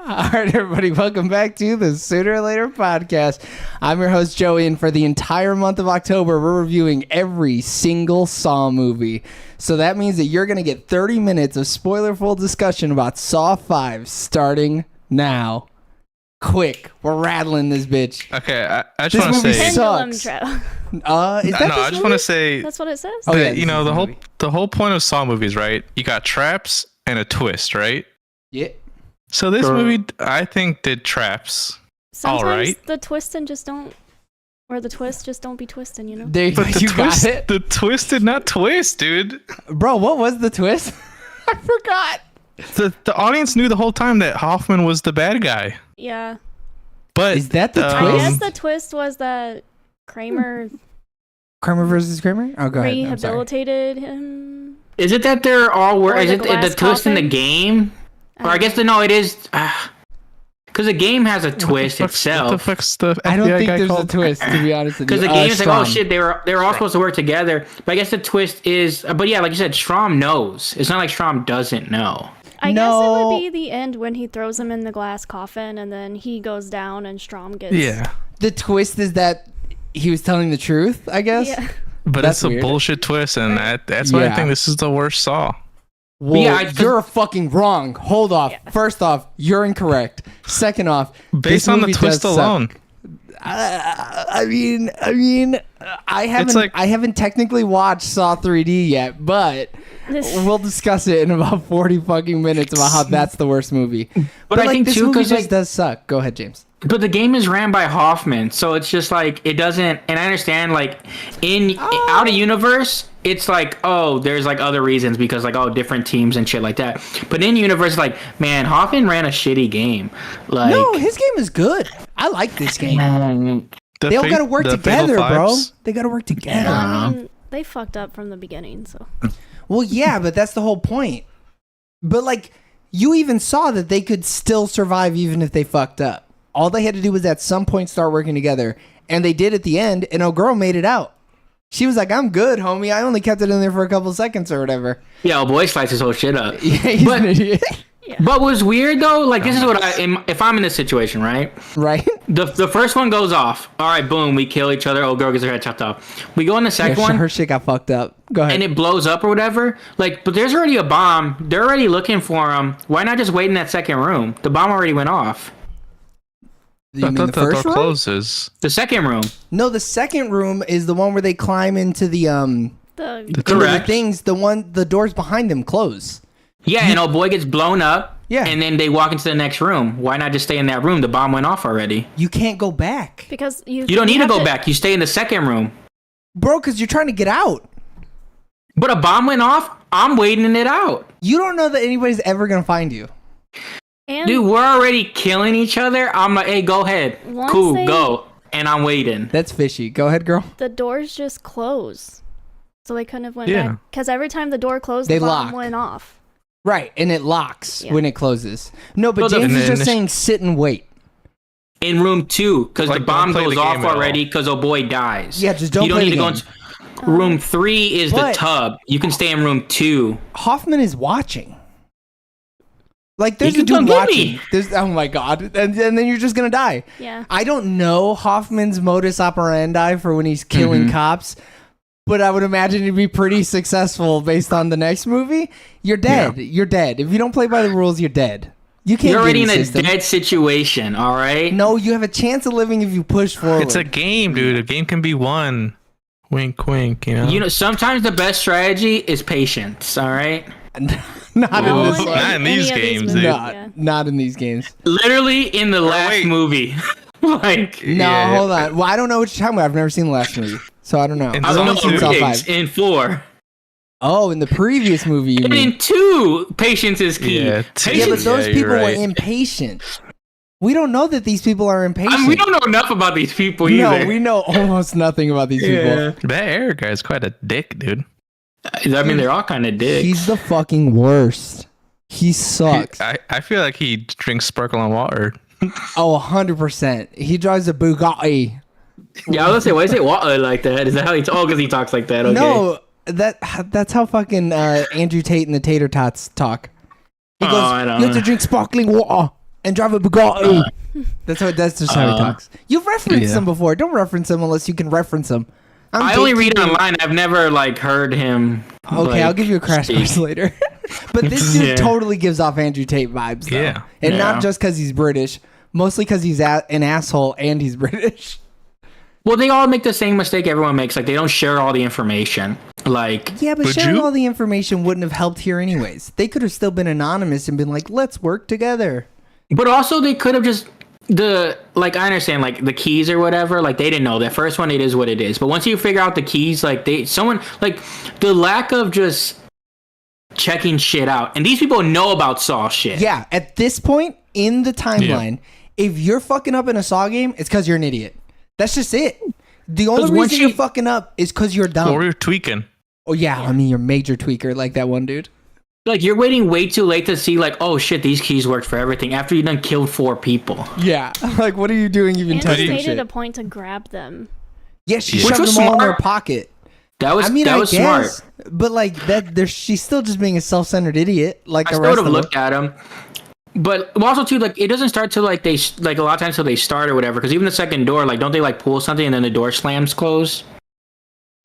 All right, everybody, welcome back to the Sooner or Later podcast. I'm your host, Joey, and for the entire month of October, we're reviewing every single Saw movie. So that means that you're going to get 30 minutes of spoiler-full discussion about Saw 5 starting now. Quick, we're rattling this bitch. Okay, I just want to say... Pendulum sucks. trail. I just want to say... That's what it says? Oh, yeah, you know, the whole point of Saw movies, right? You got traps and a twist, right? Yeah. So this movie, I think, did traps. Sometimes all right. the twists just don't be twisting, you know? There you go. But You got it. the twist did not twist, dude. Bro, what was the twist? I forgot. The audience knew the whole time that Hoffman was the bad guy. Yeah. But is that the I twist? guess the twist was that Kramer Kramer versus Kramer? Oh, go ahead. I'm sorry. Rehabilitated him. Is it that they're all Or is the it the glass twist in the coffin? game? Or I guess no, it is. Because the game has a twist What the itself. fuck's the FBI I don't think guy there's called? a twist, to be honest with you. Because the game is like, oh Strom. shit, they were all supposed to work together. But I guess the twist is, but yeah, like you said, Strom knows. It's not like Strom doesn't know. I guess it No. would be the end when he throws him in the glass coffin and then he goes down and Strom gets. Yeah, The twist is that he was telling the truth, I guess. Yeah. but That's it's a weird. bullshit twist, and that's why Yeah. I think this is the worst Saw. Well, Yeah, you're fucking wrong. Hold off. First off, you're incorrect. Second off, this Based on the movie twist does suck. alone. I mean, I haven't, like- I haven't technically watched Saw 3D yet, but we'll discuss it in about 40 fucking minutes about how that's the worst movie. But I like, think this too, movie 'cause, just like- does suck. Go ahead, James. But the game is ran by Hoffman, so it's just like it doesn't. And I understand, like out of universe, it's like there's like other reasons because like different teams and shit like that. But in universe, like man, Hoffman ran a shitty game. Like No, his game is good. I like this game. They all got to work the Fatal together, bro. Fives? They got to work together. I mean, they fucked up from the beginning, so. Well, yeah, but that's the whole point. But like, you even saw that they could still survive even if they fucked up. All they had to do was at some point start working together, and they did at the end. And a girl made it out. She was like, "I'm good, homie. I only kept it in there for a couple seconds or whatever." yeah, boy slices his whole shit up. Yeah, he's But- an idiot, But what's weird though, like this is what if I'm in this situation, right? right? The first one goes off. All right, boom, we kill each other. Oh, girl gets her head chopped off. We go in the second one. Her shit got fucked up. Go ahead. And it blows up or whatever. Like, but there's already a bomb. They're already looking for him. Why not just wait in that second room? The bomb already went off. You I mean thought the the first door room? closes. The second room. No, the second room is the one where they climb into the into the Correct. things. The doors behind them close. Yeah, and old boy gets blown up. Yeah. And then they walk into the next room. Why not just stay in that room? The bomb went off already. You can't go back, Because you You don't need to have go back. You stay in the second room. bro, because you're trying to get out. But a bomb went off. I'm waiting it out. You don't know that anybody's ever gonna find you. And Dude, we're already killing each other. I'm like, hey, go ahead. Once Cool, they- go. And I'm waiting. That's fishy. Go ahead, girl. the doors just close. So they couldn't have went Yeah. back. Because every time the door closed, They the bomb lock. went off. Right, and it locks Yeah. when it closes. No, but Well, James is and just then- saying sit and wait. In room 2, because Like, the bomb don't play goes the off game at all. already because old boy dies. Yeah, just don't You don't play need the to go game. into room 3 is the But- tub. You can stay in room 2. Hoffman is watching. Like there's He a can come dude get watching. me. There's oh my god, and then you're just gonna die. Yeah. I don't know Hoffman's modus operandi for when he's killing Mm-hmm. cops, but I would imagine it'd be pretty successful based on the next movie. You're dead. You're dead. If you don't play by the rules, you're dead. You can't. You're already game in the a system. dead situation, all right? No, you have a chance of living if you push forward. It's a game, dude. A game can be won. Wink, wink. You know. You know, sometimes the best strategy is patience, all right? not Well, in this. Not in these any of games, movies, dude. Not, yeah. not in these games. Literally in the last wait. movie. Like, No, Yeah. hold on. Well, I don't know what you're talking about. I've never seen the last movie, so I don't know. And I've Saw only no, seen Saw Riggs 5. in 4. Oh, in the previous movie, you And mean? in 2, patience is key. Yeah, Yeah, Patience- but those you're people right. were impatient. We don't know that these people are impatient. I mean, we don't know enough about these people No, either. we know almost nothing about these Yeah. That Eric guy's quite a dick, dude. I mean, they're all kind of people. dicks. He's the fucking worst. He sucks. I feel like he drinks sparkling water. Oh, 100%. He drives a Bugatti. Yeah, I was gonna say, why is it water like that? Is that how he talks? Oh, because he talks like that. Okay. No, that's how fucking Andrew Tate and the Tater Tots talk. He goes, I don't you have to know. drink sparkling water and drive a Bugatti. That's just how he talks. You've referenced Yeah. him before. Don't reference him unless you can reference him. I only read gatekeeping- online. I've never like heard him. Okay, I'll give you a crash speak. course later. But this dude Yeah. totally gives off Andrew Tate vibes, though. Yeah. And Yeah. not just because he's British, mostly because he's an asshole and he's British. Well, they all make the same mistake everyone makes. Like they don't share all the information. Like Yeah, but Would sharing you? all the information wouldn't have helped here anyways. They could have still been anonymous and been like, let's work together. But also, they could have just I understand like the keys or whatever. Like they didn't know that first one. It is what it is. But once you figure out the keys, like the lack of just checking shit out, and these people know about Saw shit. Yeah, at this point in the timeline, if you're fucking up in a Saw game, it's because you're an idiot. That's just it. The only 'Cause reason once you're you- fucking up is because you're dumb. Or we were tweaking. Oh yeah, I mean you're major tweaker like that one dude. Like you're waiting way too late to see like, oh shit, these keys worked for everything after you done killed 4 people. Yeah, like what are you doing even And touching she made shit? it a point to grab them. Yeah, she Which shoved was them all in her smart. pocket. That was I mean, that I was guess, smart. but like that, she's still just being a self-centered idiot. Like I the still rest would have of looked at him. But also too, like it doesn't start till like like a lot of times till they start or whatever. Because even the second door, like don't they like pull something and then the door slams closed?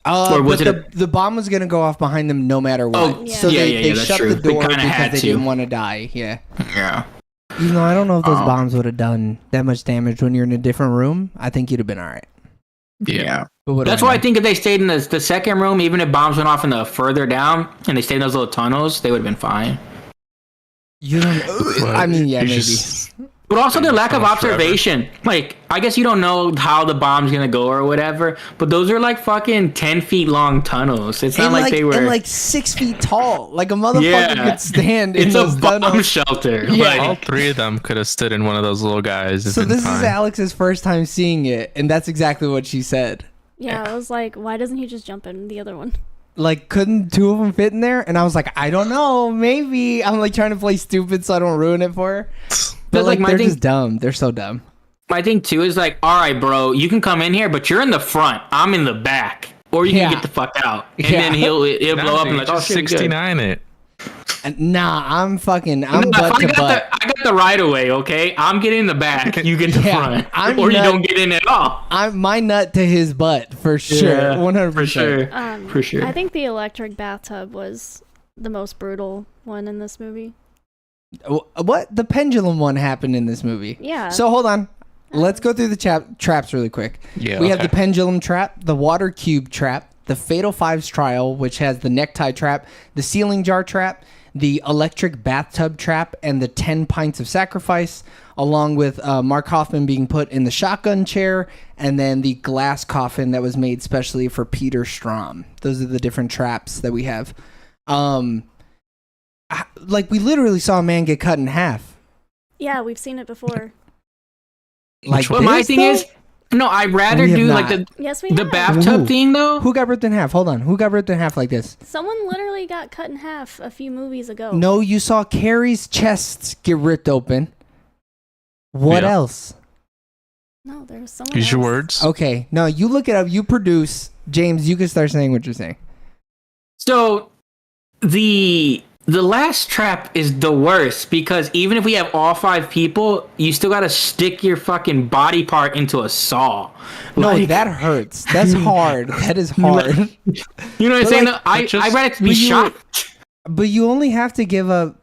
Or was but it the bomb was gonna go off behind them no matter what. Oh, yeah. So yeah, they, yeah, they that's shut true. the They door kinda because had they to. didn't want to die. Yeah. Yeah. Even though I don't know if those Um, bombs would have done that much damage when you're in a different room, I think you'd have been all right. Yeah. But what do That's I why I know? think if they stayed in the second room, even if bombs went off in the further down and they stayed in those little tunnels, they would have been fine. You don't. I mean, yeah, You maybe. just- But also the lack of tunnels forever. observation. Like, I guess you don't know how the bomb's gonna go or whatever, but those are like fucking 10 feet long tunnels. It's not And like they were. and like 6 feet tall. Like a motherfucker Yeah. could stand in it's a those bomb tunnels. shelter. Yeah. Like, All 3 of them could have stood in one of those little guys. and So been this fine. is Alex's first time seeing it, and that's exactly what she said. Yeah, I was like, why doesn't he just jump in the other one? Like, couldn't 2 of them fit in there? And I was like, I don't know, maybe. I'm like trying to play stupid so I don't ruin it for her. But like, like, my they're thing- just dumb. They're so dumb. my thing too is like, all right, bro, you can come in here, but you're in the front. I'm in the back. Or you can Yeah. get the fuck out. And Yeah. then it'll Nah, blow up dude, and like, oh just shit, we good. 69 it. And nah, I'm No, butt if to butt. I got the right of way, okay? I'm getting in the back. You get the Yeah, front. I'm or you not- don't get in at all. I'm my nut to his butt for sure. Yeah, 100%. For sure. For sure. I think the electric bathtub was the most brutal one in this movie. What? The pendulum one happened in this movie. Yeah. So hold on. Let's go through the traps really quick. Yeah, We have okay. the pendulum trap, the water cube trap, the Fatal Fives trial, which has the necktie trap, the ceiling jar trap, the electric bathtub trap, and the 10 pints of sacrifice, along with Mark Hoffman being put in the shotgun chair, and then the glass coffin that was made specially for Peter Strahm. Those are the different traps that we have. Like, we literally saw a man get cut in half. Yeah, we've seen it before. Like, But my this, thing though? is, no, I'd rather We have do like not. Yes, we the have. bathtub Ooh. thing though. Who got ripped in half? Hold on. Who got ripped in half like this? Someone literally got cut in half a few movies ago. No, you saw Carrie's chest get ripped open. What Yeah. else? No, there was someone Use your else. words. Okay, no, you look it up. You produce. James, you can start saying what you're saying. So the last trap is the worst because even if we have all 5 people, you still gotta stick your fucking body part into a saw. No, Like, that hurts. That's hard. That is hard. you know what I'm but saying? like, I just- rather it to be but you- shot. But you only have to give up,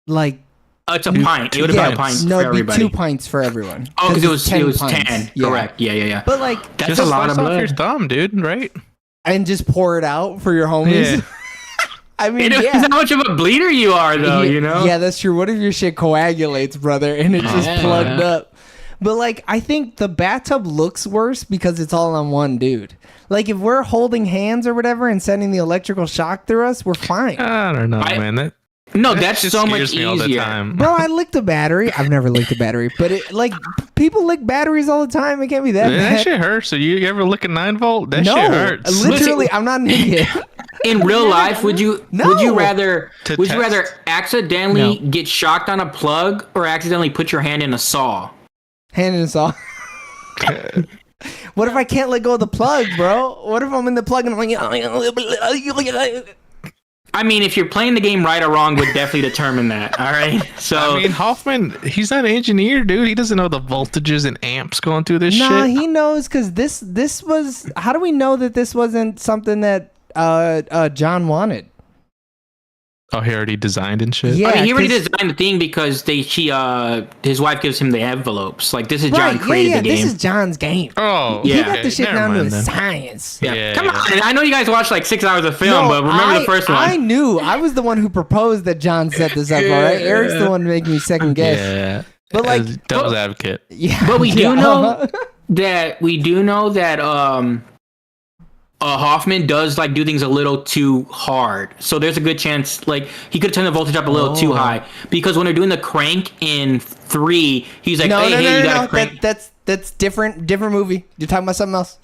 like, It's a pint. It would have been a pint no, for it'd be everybody. 2 pints for everyone. Oh, because it's it was 10 10. pints. Yeah. Correct. Yeah. But like, That's Just a lot of slice off your blood. thumb, dude, right? and just pour it out for your homies. Yeah. I mean, It depends yeah. how much of a bleeder you are, though. You know. Yeah, that's true. What if your shit coagulates, brother, and it's just Yeah. plugged up? But like, I think the bathtub looks worse because it's all on one dude. Like, if we're holding hands or whatever and sending the electrical shock through us, we're fine. I don't know, man. That No, that that's just so much scares me all the easier. time. Bro, I licked a battery. I've never licked a battery, but it like people lick batteries all the time. It can't be that That bad. shit hurts. So you ever lick a 9-volt? That No, shit hurts. literally, I'm not an idiot. In real life, would you No. rather To would you test. rather accidentally No. get shocked on a plug or accidentally put your hand in a saw? Hand in a saw. What if I can't let go of the plug, bro? What if I'm in the plug and I'm like, I mean, if you're playing the game right or wrong, would definitely determine that. All right. So I mean, Hoffman, he's not an engineer, dude. He doesn't know the voltages and amps going through this nah, shit. he knows because this was. How do we know that this wasn't something that John wanted? Oh, he already designed and shit? Yeah, I mean, he already 'cause- designed the thing because his wife gives him the envelopes. Like this is John Right, created the game. This is John's game. Oh, He Yeah. got the shit never down to mind a then. science. Yeah. Come on, I know you guys watched like 6 hours of film, but remember the first one. I knew. I was the one who proposed that John set this up, all right? Eric's the one making me second guess. Yeah. But, like- As devil's advocate. Yeah. But we do yeah. know that Hoffman does like do things a little too hard. So there's a good chance like he could turn the voltage up a little too high because when they're doing the crank in 3, he's like, No, hey, no, hey, no, you no, gotta no. crank. That's different movie. You're talking about something else.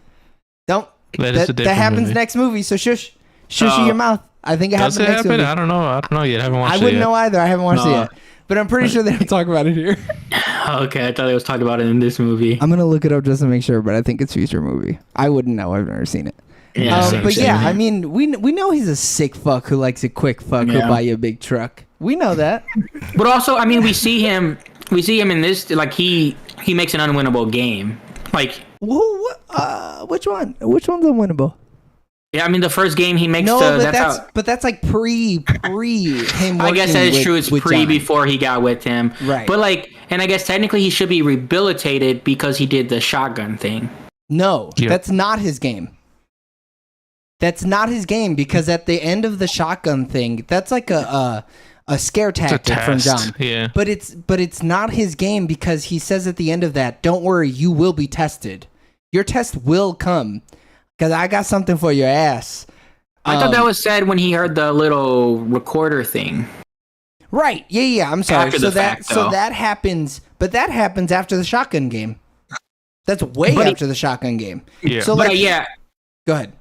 Don't. That is a That different happens movie. next movie. So shush your mouth. I think it Does happens it next happen? movie. I don't know yet. I haven't watched I it wouldn't yet. know either. I haven't watched it yet. But I'm pretty sure they don't talk about it here. Okay, I thought they was talking about it in this movie. I'm gonna look it up just to make sure, but I think it's a future movie. I wouldn't know. I've never seen it. Yeah, But same. yeah, I mean, we know he's a sick fuck who likes a quick fuck who'll Yeah. buy you a big truck. We know that. But also, I mean, we see him in this, like he makes an unwinnable game. Like, Which one? Which one's unwinnable? yeah, I mean, the first game he makes. No, That's but that's like pre him. I guess that is true. It's pre John. before he got with him. Right. But like, and I guess technically he should be rehabilitated because he did the shotgun thing. No, Yep. that's not his game. That's not his game because at the end of the shotgun thing, that's like a scare tactic from John. Yeah. But it's not his game because he says at the end of that, "Don't worry, you will be tested. Your test will come because I got something for your ass." I thought that was said when he heard the little recorder thing. Right. Yeah. I'm sorry. After So the fact, though. that happens, but that happens after the shotgun game. That's way But after the shotgun game. Yeah. So But like, yeah, go ahead.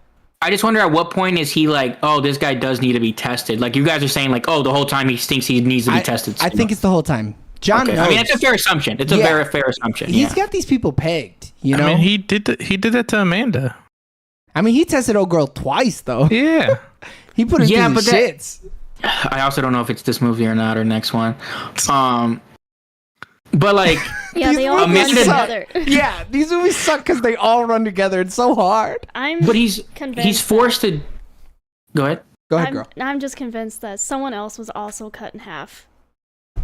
I just wonder at what point is he like, oh, this guy does need to be tested. Like you guys are saying, like, oh, the whole time he thinks he needs to be tested. I think it's the whole time. John knows. I mean, it's a fair assumption. It's a very fair assumption. He's got these people pegged, you know? I mean, he did that to Amanda. I mean, he tested old girl twice, though. Yeah. He put her through the shits. I also don't know if it's this movie or not or next one. But like, Yeah, These they all run movies suck. together. Yeah, these movies suck because they all run together. It's so hard. I'm but he's convinced forced to. Go ahead. Go ahead, girl. I'm just convinced that someone else was also cut in half,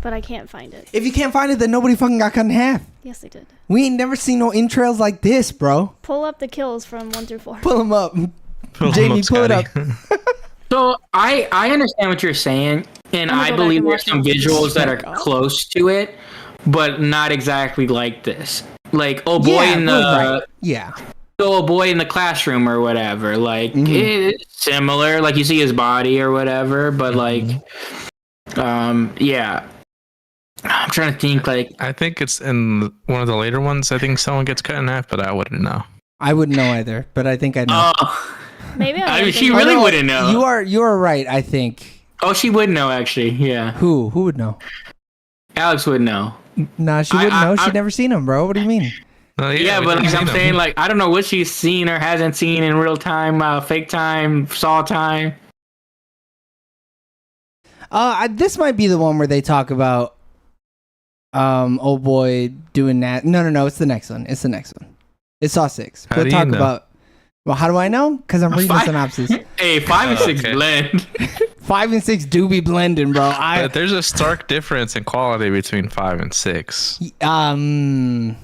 but I can't find it. If you can't find it, then nobody fucking got cut in half. Yes, they did. We ain't never seen no entrails like this, bro. Pull up the kills from 1 through 4. Pull them up. Jamie, pull it up. So I understand what you're saying, and I'm gonna I go back believe and there's watch some it. visuals that are close to it, but not exactly like this. Like oh boy in the right. Yeah. oh boy in the classroom or whatever. Like it's similar. Like you see his body or whatever, but like, yeah. I'm trying to think. Like I think it's in one of the later ones. I think someone gets cut in half, but I wouldn't know. I wouldn't know either, but I think I know. Maybe I mean, would've she been- really no, wouldn't know. You are right, I think. Oh, she would know actually. Yeah, Who would know? Alex would know. Nah, she wouldn't know. She'd never seen him, bro. What do you mean? Yeah, we but didn't like see I'm them. saying, like I don't know what she's seen or hasn't seen in real time, fake time, saw time. This might be the one where they talk about old boy doing that. No, it's the next one. It's Saw 6. How We'll do you talk know? about. Well, how do I know? Because I'm reading the synopsis. Hey, 5 and 6 Okay. blend. 5 and 6 do be blending, bro. But there's a stark difference in quality between 5 and 6. I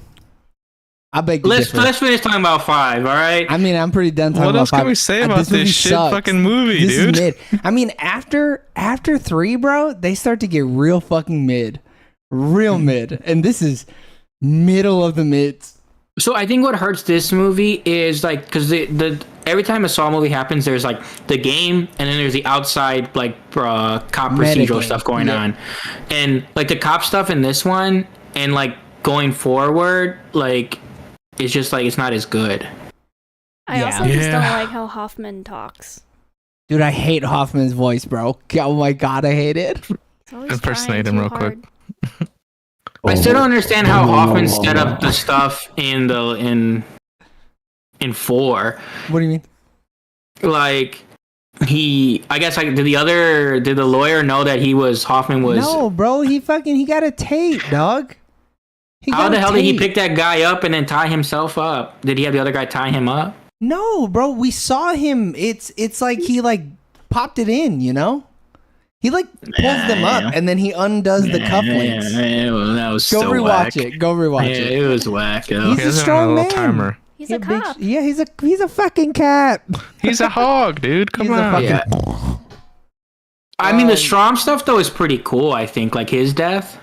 beg to Let's differ. finish talking about 5. All right. I mean, I'm pretty done talking What about else 5. can we say about movie this shit sucks. fucking movie, This dude? is mid. I mean, after 3, bro, they start to get real fucking mid. Real mid. And this is middle of the mids. So I think what hurts this movie is like because the every time a Saw movie happens, there's like the game and then there's the outside like cop procedural Metagame. stuff going on, and like the cop stuff in this one and like going forward, like it's just like it's not as good. I Yeah. also just don't Yeah. like how Hoffman talks. Dude, I hate Hoffman's voice, bro. Oh my god, I hate it. He's always Impersonate trying him too real quick. hard. I still don't understand how Hoffman set up the stuff in 4. What do you mean? Like I guess like did the lawyer know that Hoffman was No, bro, he got a tape, dog. How the hell did he pick that guy up and then tie himself up? Did he have the other guy tie him up? No, bro, we saw him. It's like he like popped it in, you know? He like pulls them up and then he undoes the cufflinks. That was Go so rewatch whack. it. Go rewatch Yeah, it. it was whack. Though. He's a strong man. Timer. He's He a big- cop. yeah, he's a fucking cat. He's a hog, dude. Come He's a on. fucking- Yeah. I mean, the Strom stuff though is pretty cool. I think like his death.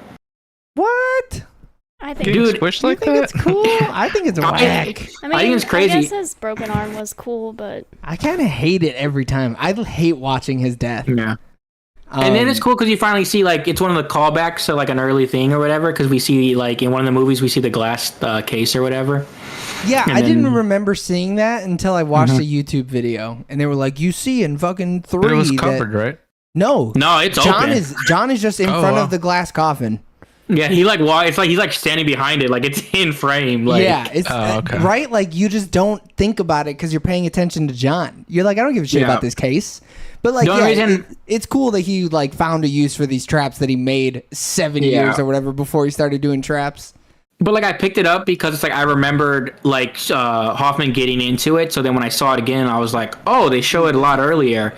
What? I think. Getting Dude, squished You like think that? it's cool? I think it's whack. I mean, think it's crazy. I guess his broken arm was cool, but I kind of hate it every time. I hate watching his death. Yeah. And then it's cool because you finally see like it's one of the callbacks to like an early thing or whatever. Because we see like in one of the movies we see the glass case or whatever. Yeah, And I then- didn't remember seeing that until I watched a YouTube video, and they were like, "You see in fucking 3." But it was that- covered, right? No, No, it's John open. John is just in Oh, front wow. of the glass coffin. Yeah, he like it's like he's like standing behind it, like it's in frame. Like, Yeah, it's okay. right. Like you just don't think about it because you're paying attention to John. You're like, I don't give a shit Yeah. about this case. But like, The only yeah, reason- it's cool that he like found a use for these traps that he made 7 Yeah. years or whatever before he started doing traps. But like I picked it up because it's like I remembered like Hoffman getting into it. So then when I saw it again, I was like, oh, they show it a lot earlier.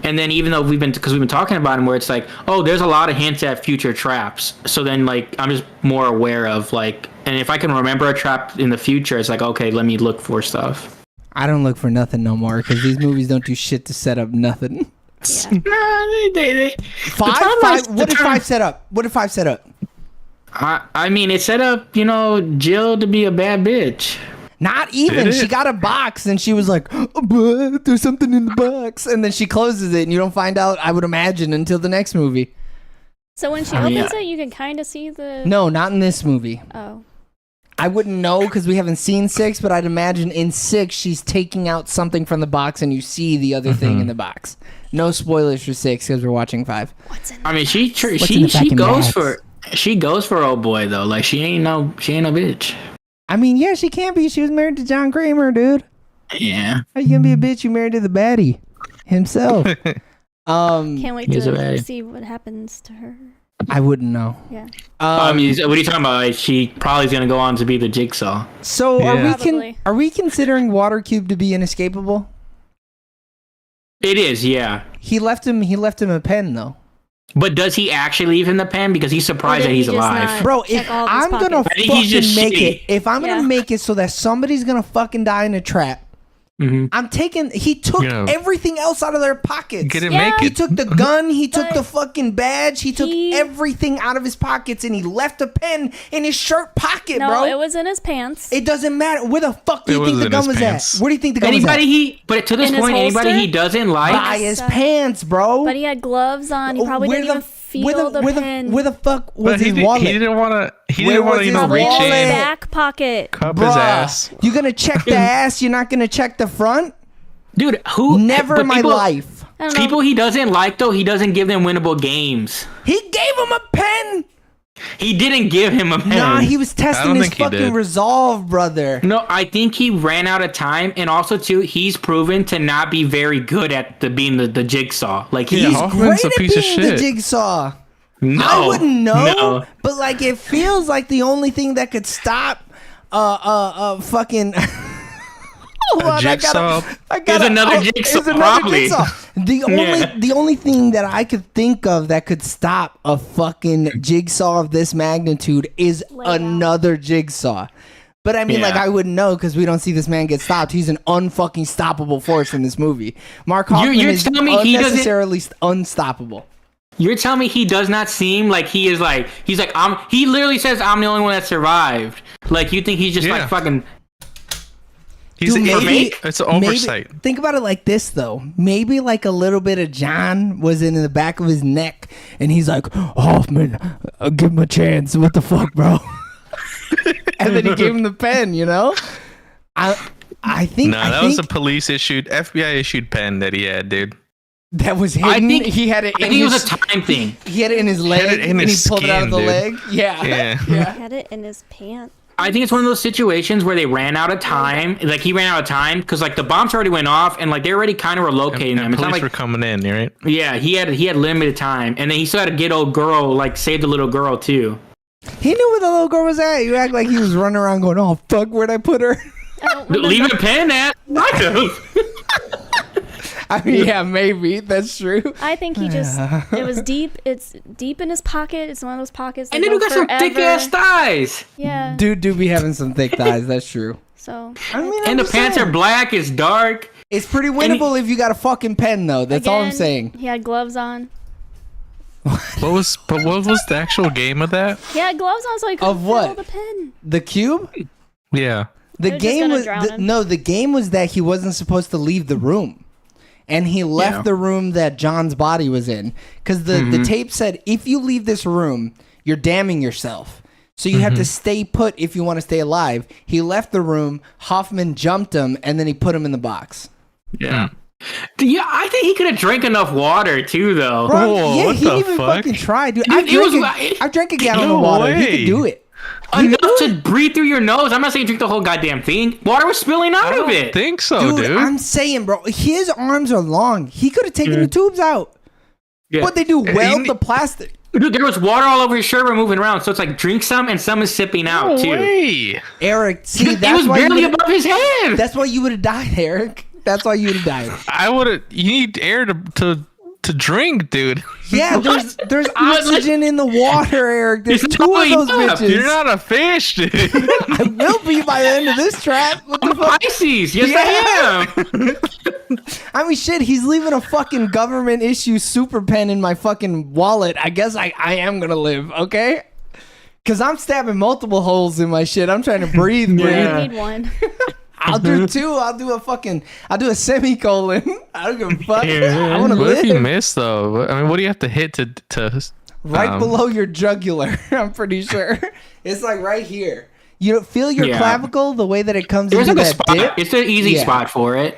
And then even though we've been talking about him, where it's like, oh, there's a lot of hints at future traps. So then like I'm just more aware of like, and if I can remember a trap in the future, it's like, okay, let me look for stuff. I don't look for nothing no more because these movies don't do shit to set up nothing. Yeah. Five. What did 5 set up? What did 5 set up? I mean, it set up, Jill to be a bad bitch. Not even. Did it? She got a box and she was like, oh, but there's something in the box. And then she closes it and you don't find out, I would imagine, until the next movie. So when she I mean, opens it, you can kind of see the. No, not in this movie. Oh. I wouldn't know because we haven't seen 6, but I'd imagine in 6 she's taking out something from the box and you see the other thing in the box. No spoilers for 6 because we're watching 5. What's in? I mean, she in the fucking bags? goes for old boy though. Like she ain't no bitch. I mean, yeah, she can't be. She was married to John Kramer, dude. Yeah. How you gonna be a bitch? You married to the baddie himself. Can't wait He's a to baddie. see what happens to her. I wouldn't know. Yeah. I mean, what are you talking about? Like, she probably is gonna go on to be the Jigsaw. So Yeah. are we considering Water Cube to be inescapable? It is, yeah. He left him a pen though. But does he actually leave him the pen because he's surprised Or that did he's he just alive? not- Bro, Check if all of his I'm gonna pockets. I think he's just fucking make shitty. it, if I'm gonna Yeah. make it so that somebody's gonna fucking die in a trap, I'm taking. He took Yeah. everything else out of their pockets. Get it, Yeah. make He it. took the gun, he took But the fucking badge, he took he- everything out of his pockets, and he left a pen in his shirt pocket, No, bro. it was in his pants. It doesn't matter. Where the fuck do It you think was the in gun his was pants. at? Where do you think the gun But to this In his point, anybody holster? he doesn't like. was at? By his pants, bro. But he had gloves on. He probably Where didn't even feel the pen. Where the fuck was But he his wallet? didn't want to. He Where didn't want was to, his probably reach in his wallet? in, back pocket. cup his Bruh, ass. you gonna check the ass? You're not gonna check the front? Dude, who? Never but in my people- life. I don't know. People he doesn't like though, he doesn't give them winnable games. He gave him a pen. He didn't give him a pen. Nah, he was testing don't his think he fucking did. resolve, brother. No, I think he ran out of time, and also too, he's proven to not be very good at being the jigsaw. Like Yeah, He's Hoffman's great a at piece of being the shit. jigsaw. no, I wouldn't know, No. but like it feels like the only thing that could stop fucking Hold on, jigsaw I gotta, is another oh, jigsaw, is another probably. jigsaw. The only thing that I could think of that could stop a fucking jigsaw of this magnitude is Lay down. another jigsaw. But I mean, Yeah. like, I wouldn't know because we don't see this man get stopped. He's an unfucking stoppable force in this movie. Mark Hoffman You're is telling me he doesn't- unnecessarily unstoppable. You're telling me he does not seem like he is like he's like he literally says I'm the only one that survived. Like you think he's just Yeah. like fucking He's Dude, an maybe- idiot. It's an oversight. Maybe, think about it like this, though. Maybe like a little bit of John was in the back of his neck, and he's like, Hoffman, give him a chance. What the fuck, bro? And then he gave him the pen, you know? I think No, that was a police issued, FBI issued pen that he had, dude. that was hidden. I think he had it I in think it his, was a time thing. he had it in his leg, it in and he his pulled it out of skin, the dude. leg. Yeah. Yeah. He had it in his pants. I think it's one of those situations where they ran out of time. Like he ran out of time because like the bombs already went off and like they already kind of were locating them. And It's not police like were coming in, right? yeah, he had limited time, and then he still had to get old girl like save the little girl too. He knew where the little girl was at. You act like he was running around going, oh, fuck, where'd I put her? I don't remember. Leave a pen at. I mean, yeah, maybe. That's true. I think he just it was deep. It's deep in his pocket. It's one of those pockets. And that then you go got some forever. thick ass thighs. Yeah. Dude do be having some thick thighs. That's true. So I mean, And I'm the just pants saying. are black. It's dark. It's pretty winnable if you got a fucking pen, though. That's all I'm again, saying. He had gloves on. What was the actual game of that? He had gloves on, so he couldn't Of what? feel the pen. The cube? Yeah. The They're just game gonna was drown him. no. The game was that he wasn't supposed to leave the room, and he left the room that John's body was in. Because the tape said, if you leave this room, you're damning yourself. So you have to stay put if you want to stay alive. He left the room, Hoffman jumped him, and then he put him in the box. Yeah. Yeah, I think he could have drank enough water too, though. Bro, Whoa, what he the didn't even fuck? fucking try, dude. Dude, I drank a gallon No of water. He way. could do it. Enough to breathe through your nose. I'm not saying drink the whole goddamn thing. Water was spilling out I of don't it. think so, dude. I'm saying, bro, his arms are long. He could have taken the tubes out. Yeah. What they do? Weld the plastic. Dude, there was water all over his shirt. We're moving around, so it's like drink some and some is sipping out No too. way. Eric, see, Dude, it that's was why barely you above his head. that's why you would have died, Eric. That's why you would have died. I would have. You need air to drink, dude. Yeah, there's oxygen in the water, Eric. There's It's two of those not enough. bitches. You're not a fish, dude. I will be by the end of this trap. What the I'm fuck? Pisces. Yes, I am. I mean, shit, he's leaving a fucking government issue super pen in my fucking wallet. I guess I am gonna live, okay? Because I'm stabbing multiple holes in my shit. I'm trying to breathe, Yeah. I need one. I'll do two. I'll do a semicolon. I don't give a fuck. Yeah. I want to What if you live miss though? I mean, what do you have to hit to right below your jugular. I'm pretty sure it's like right here. You don't feel your Yeah. clavicle the way that it comes There's into like a that spot. dip. It's an easy Yeah. spot for it.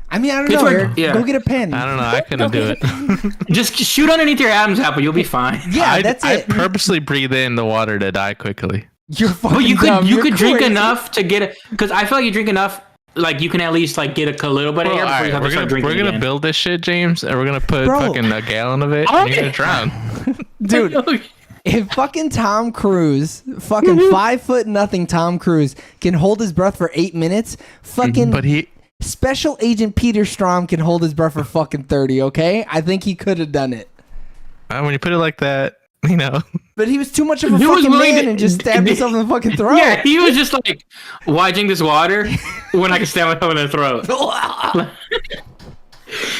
I mean, I don't It's know. like- Eric. yeah. Go get a pen. I don't know. I couldn't do it. Just shoot underneath your Adam's apple. You'll be fine. Yeah, that's I it. purposely breathe in the water to die quickly. You're fucking But you dumb. could You're drink crazy. enough to get it, because I feel like you drink enough, like you can at least like get a little bit of Well, air before all you right, have to start drinking we're gonna again. build this shit, James, and we're gonna put Bro. fucking a gallon of it, and you're gonna drown. Dude. If fucking Tom Cruise, fucking 5'0" Tom Cruise can hold his breath for 8 minutes, fucking But he, Special Agent Peter Strom can hold his breath for fucking 30, okay? I think he could have done it. when you put it like that, you know. But he was too much of a He was fucking willing man to- and just stabbed himself in the fucking throat. Yeah, he was just like, why drink this water when I can stab myself in the throat?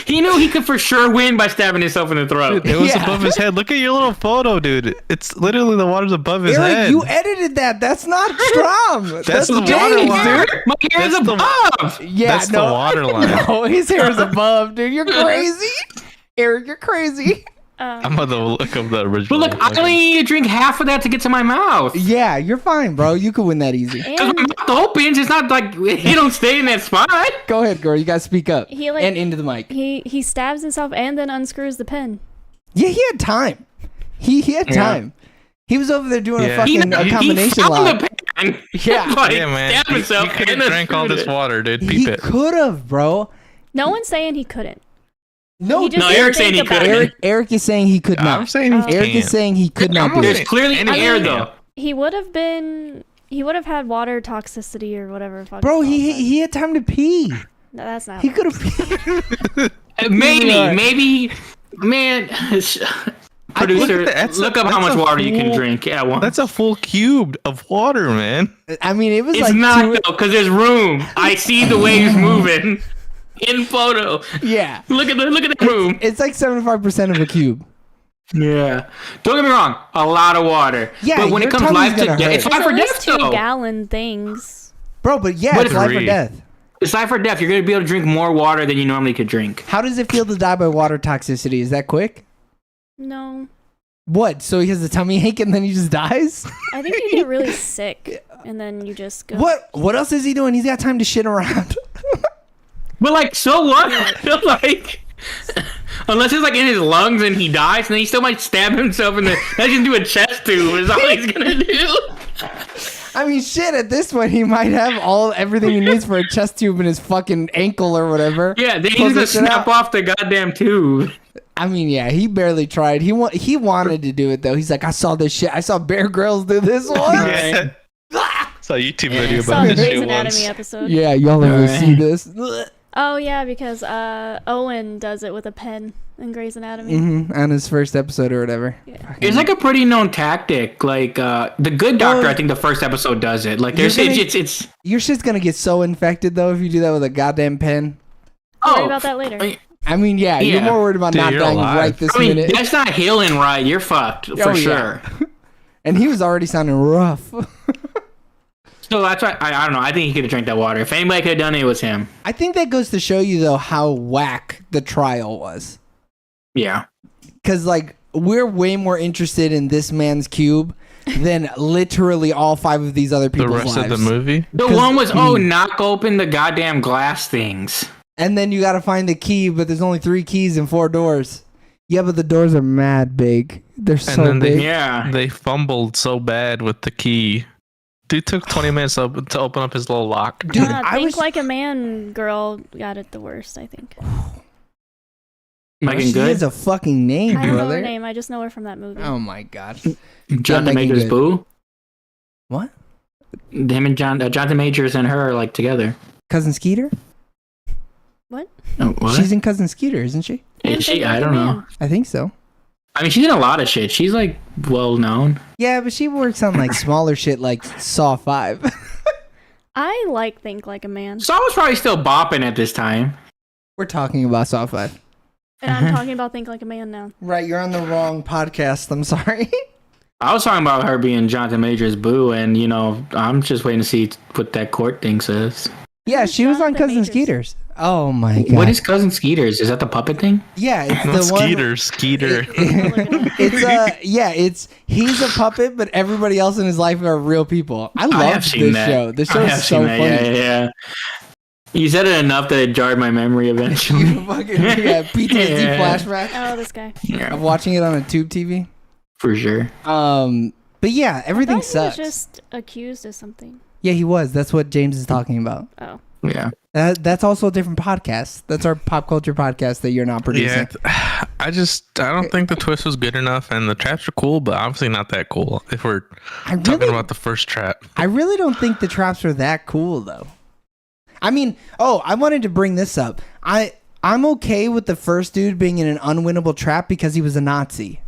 He knew he could for sure win by stabbing himself in the throat. It was Yeah. above his head. Look at your little photo, dude. It's literally the water's above his Eric, head. you edited that. That's not Strom. That's the James, water line. dude. My hair is That's the- above. Yeah, That's no. the water line. No, his hair is above, dude. You're crazy. Eric, you're crazy. I'm gonna look up the original. But look, I only need to drink half of that to get to my mouth. Yeah, you're fine, bro. You could win that easy. Because my And mouth opens, it's not like you don't stay in that spot. Go ahead, girl. You gotta speak up He, like- and into the mic. he stabs himself and then unscrews the pen. Yeah, he had time. He had time. He was over there doing Yeah. a fucking a combination found line. the pen. Yeah. like, Yeah, man. stabbed himself He could and have then drank all screwed this it. water, dude. He Peep it. could have, bro. No one's saying he couldn't. No, He just No, didn't Eric's saying think he about couldn't. it. Eric is saying he could not. I'm saying he Eric can't. is saying he could not do There's it. clearly any air though. He would have had water toxicity or whatever. Fuck Bro, it's called, he had time to pee. but- No, that's not. He could have peed. Maybe, man. Producer, that's look a- up how that's much a water you can full- drink at once. That's a full cube of water, man. I mean, it was It's like not two. though, because there's room. I see the waves moving in photo. Yeah. Look at the room. It's like 75% of a cube. Yeah. Don't get me wrong. A lot of water. Yeah, but when your it comes tummy's life to gonna death, hurt. it's It's life at or least death 2 though. gallon things. Bro, but yeah, But it's life or agree. death. It's life or death. You're gonna be able to drink more water than you normally could drink. How does it feel to die by water toxicity? Is that quick? No, What? So he has a tummy ache and then he just dies? I think you get really sick and then you just go. What? What else is he doing? He's got time to shit around. But like, so what? like, unless it's like in his lungs and he dies, then he still might stab himself in the. Let's just do a chest tube. Is all he's gonna do. I mean, shit. At this point, he might have everything he needs for a chest tube in his fucking ankle or whatever. Yeah, then Pulls he's gonna that shit snap out. off the goddamn tube. I mean, yeah, he barely tried. He wanted to do it though. He's like, I saw this shit. I saw Bear Grylls do this one. Yeah. Saw a YouTube video Saw about the this Grey's shit Anatomy once. episode. Yeah, y'all ever Alright. see this? Oh yeah, because Owen does it with a pen in Grey's Anatomy. On his first episode or whatever. Yeah. It's like a pretty known tactic. Like the Good Doctor, Well, I think the first episode does it. Like there's you're gonna- it's Your shit's gonna get so infected though if you do that with a goddamn pen. Worry about that later. I mean, yeah, you're Yeah. more worried about Dude, not you're dying alive. right this I mean, minute. that's not healing right. You're fucked for Oh, yeah. sure. And he was already sounding rough. So that's why I don't know. I think he could have drank that water. If anybody could have done it, it was him. I think that goes to show you though how whack the trial was. Yeah. Because like we're way more interested in this man's cube than literally all 5 of these other The people's rest lives. of the movie. The one was knock open the goddamn glass things. And then you got to find the key, but there's only 3 keys and 4 doors. Yeah, but the doors are mad big. They're so then big. They fumbled so bad with the key. Dude took 20 minutes to open up his little lock. Dude, Think Like a Man girl got it the worst, I think. Making She good. has a fucking name, I don't know her brother. name. I just know her from that movie. Oh my god. Jonathan making Majors good. boo. What? Him and Jonathan Majors and her are like together. Cousin Skeeter? What? Oh, what? She's in Cousin Skeeter, isn't she? Is she? Think Like I a don't know. Man. I think so. I mean, she's in a lot of shit. She's like well known. Yeah, but she works on like smaller shit like Saw 5. I like Think Like a Man. Saw was probably still bopping at this time. We're talking about Saw 5. And I'm talking about Think Like a Man now. Right, you're on the wrong podcast. I'm sorry. I was talking about her being Jonathan Majors boo, and I'm just waiting to see what that court thing says. Yeah, she was on Jonathan Cousin Majors. Skeeter's. Oh my god. What is Cousin Skeeter's? Is that the puppet thing? Yeah, it's Not the one. Skeeter. He's a puppet, but everybody else in his life are real people. I have love seen this that. show. This I show have is so seen that. funny. Yeah. You said it enough that it jarred my memory eventually. You fucking PTSD Yeah. flashback Oh, this guy. Yeah, of watching it on a tube TV. for sure. But yeah, everything I thought he was sucks. just accused of something. Yeah, he was. That's what James is talking about. Oh. Yeah. That's also a different podcast. That's our pop culture podcast that you're not producing. Yeah, I don't think the twist was good enough, and the traps are cool, but obviously not that cool. If we're talking about the first trap, I really don't think the traps are that cool though. I mean, I wanted to bring this up. I'm okay with the first dude being in an unwinnable trap because he was a Nazi.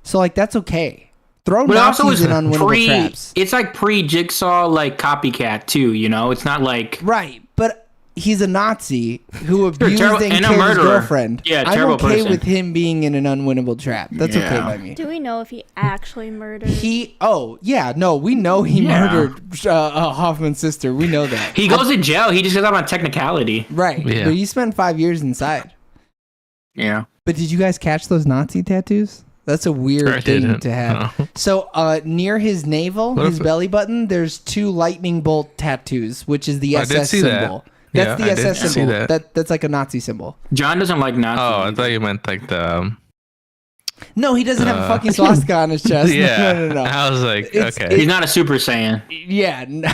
So like that's okay. Throw But it also Nazis was in unwinnable traps. It's like pre-Jigsaw, like copycat too. It's not like Right, but he's a Nazi who abused terrible- and and a killed his murderer. girlfriend. Yeah, I'm terrible okay person. with him being in an unwinnable trap. That's okay Yeah. by me. Do we know if he actually murdered? We know he Yeah. murdered Hoffman's sister. We know that. he goes to jail. He just goes out on technicality. Right, Yeah. but he spent 5 years inside. Yeah. But did you guys catch those Nazi tattoos? That's a weird I thing didn't. to have. No. So near his navel, What his if- belly button, there's 2 lightning bolt tattoos, which is the I did SS see that. symbol. That's Yeah, the I did SS see symbol. that. That's like a Nazi symbol. John doesn't like Nazis. Oh, I thought you meant like the. No, he doesn't have a fucking swastika on his chest. Yeah, No. I was like, It's- okay. He's not a Super Saiyan. Yeah, no.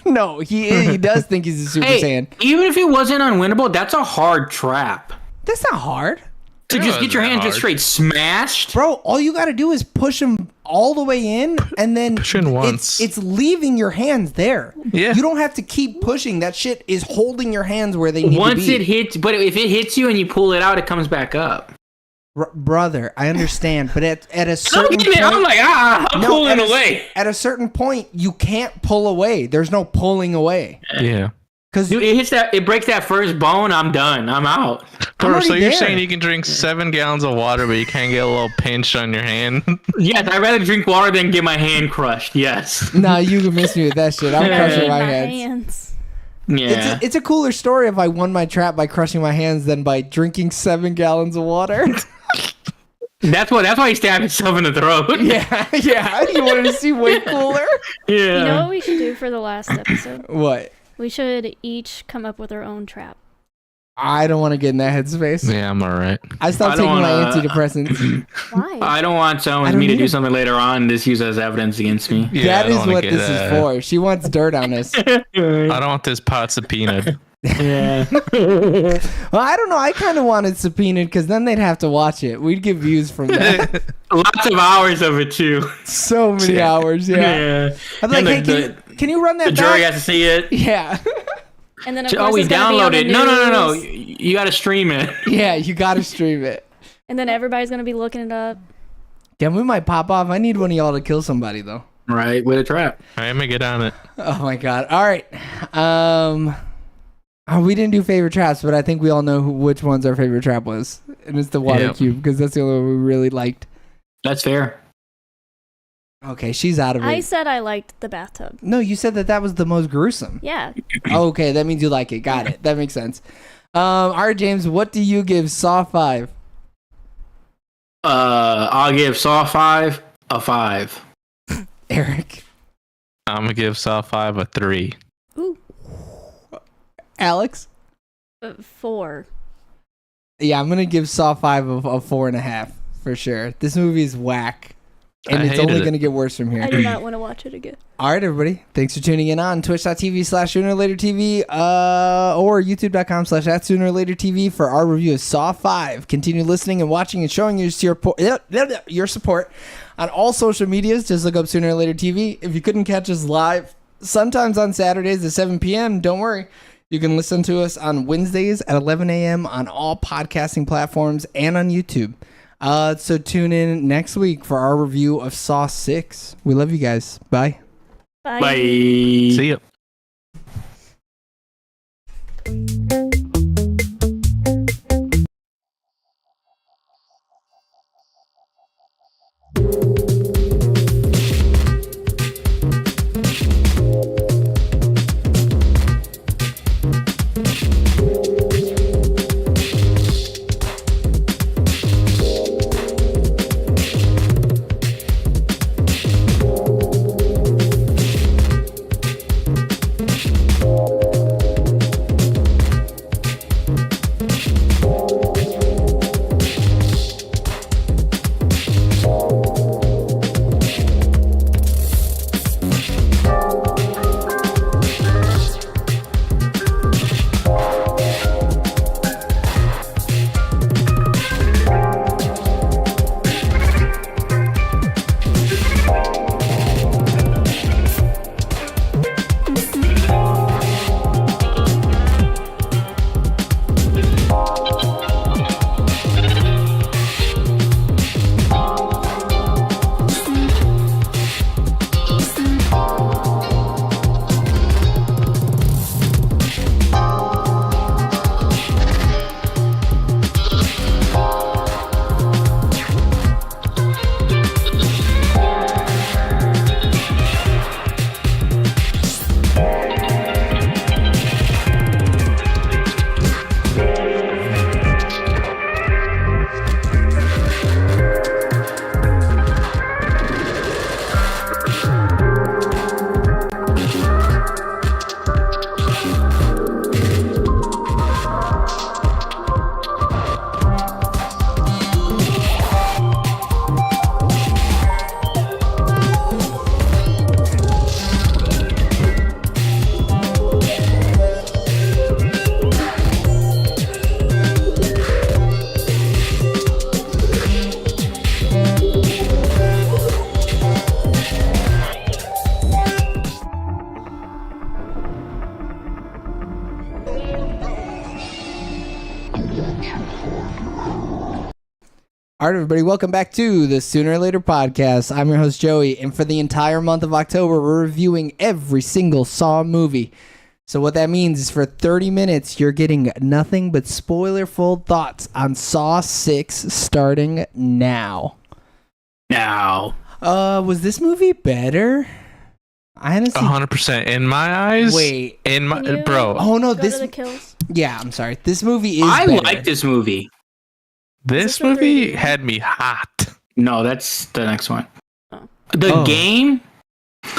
No, he does think he's a Super Saiyan. Even if he wasn't unwinnable, that's a hard trap. That's not hard. To It just get your wasn't hand hard. just straight smashed. Bro, all you got to do is push him all the way in, and then Push in once. It's leaving your hands there. Yeah. You don't have to keep pushing. That shit is holding your hands where they need Once to be. it hits, but if it hits you and you pull it out, it comes back up. Brother, I understand, but at a I'm certain getting it. I'm point, like, I'm no, pulling at away. At a certain point, you can't pull away. There's no pulling away. Yeah. Because Dude, it breaks that first bone. I'm done. I'm out. I'm So already you're there. saying you can drink 7 gallons of water, but you can't get a little pinch on your hand? Yes, I'd rather drink water than get my hand crushed. Yes. nah, you can miss me with that shit. I'm crushing my My hands. hands. Yeah. It's a cooler story if I won my trap by crushing my hands than by drinking 7 gallons of water. That's why he stabbed himself in the throat. yeah. You wanted to see way cooler? Yeah. You know what we should do for the last episode? What? We should each come up with our own trap. I don't want to get in that headspace. Yeah, I'm all right. I stopped I taking don't my wanna- antidepressants. Why? I don't want I someone don't me to need do it. something later on. This used as evidence against me. Yeah, I That don't is wanna what get, this is for. She wants dirt on us. I don't want this pot subpoenaed. Yeah. Well, I don't know. I kind of wanted subpoenaed because then they'd have to watch it. We'd get views from that. Lots of hours of it too. So many Yeah. hours. Yeah. Yeah. I'm like, And hey, can you run that the jury back? has to see it. Yeah. And then of course Oh, we it's gonna be on downloaded. the No. news, You got to stream it. Yeah, you got to stream it. And then everybody's gonna be looking it up. Damn, we might pop off. I need one of y'all to kill somebody, though. Right, with a trap. I'm gonna get on it. Oh, my God. All right. We didn't do favorite traps, but I think we all know which one's our favorite trap was. And it's the water Yep. cube because that's the only one we really liked. That's fair. Okay, she's out of it. I said I liked the bathtub. No, you said that was the most gruesome. Yeah. Okay, that means you like it. Got it. That makes sense. All right, James, what do you give Saw 5? I'll give Saw 5 a 5. Eric. I'm gonna give Saw 5 a 3. Ooh. Alex. 4. Yeah, I'm gonna give Saw 5 a 4.5 for sure. This movie is whack. And I it's only hated it. going to get worse from here. I do not want to watch it again. All right, everybody. Thanks for tuning in on twitch.tv/SoonerLaterTV or youtube.com/@SoonerLaterTV for our review of Saw 5. Continue listening and watching and showing your support on all social medias. Just look up Sooner or Later TV. If you couldn't catch us live, sometimes on Saturdays at 7 p.m., don't worry. You can listen to us on Wednesdays at 11 a.m. on all podcasting platforms and on YouTube. So tune in next week for our review of Saw 6. We love you guys. Bye. Bye. Bye. See ya. All right, everybody, welcome back to the Sooner or Later podcast. I'm your host, Joey, and for the entire month of October, we're reviewing every single Saw movie. So what that means is for 30 minutes, you're getting nothing but spoiler-full thoughts on Saw 6 starting now. Now. Was this movie better? I honestly... 100% in my eyes. Wait. In my Can you bro. Oh, no, go this... to the kills? Yeah, I'm sorry. This movie is I better. like this movie. This Is this movie already- had me hot. No, that's the next one. Oh. The Oh. game.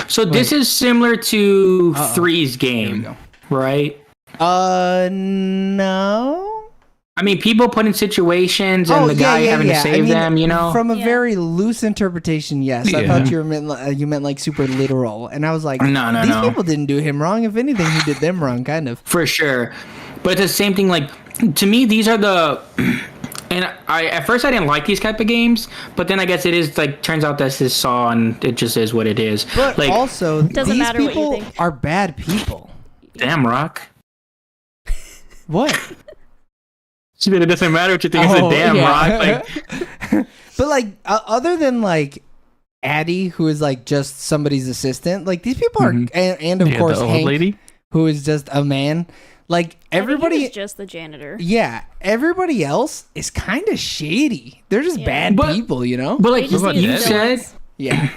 So this Wait. is similar to Uh-oh. 3's Here we game, go. right? No. I mean, people put in situations and the guy having to save them, you know? From a Yeah. very loose interpretation, yes. I Yeah. thought you meant like super literal, and I was like, No, these no. people didn't do him wrong. If anything, he did them wrong, kind of. For sure. But it's the same thing, like, to me, these are the... And at first I didn't like these type of games, but then I guess it is, like, turns out that's his Saw, and it just is what it is. But like, also, Doesn't these matter what you people think. are bad people. damn, Rock. What? It doesn't matter what you think. It's a damn Rock. Like, But like, other than like Addie, who is like just somebody's assistant, like these people are, and of Yeah, course the old Hank, lady. who is just a man. Like I think everybody, he was just the janitor. yeah, everybody else is kind of shady. They're just Yeah. bad But- people, you know? but They like just about need you that? said, villains. Yeah.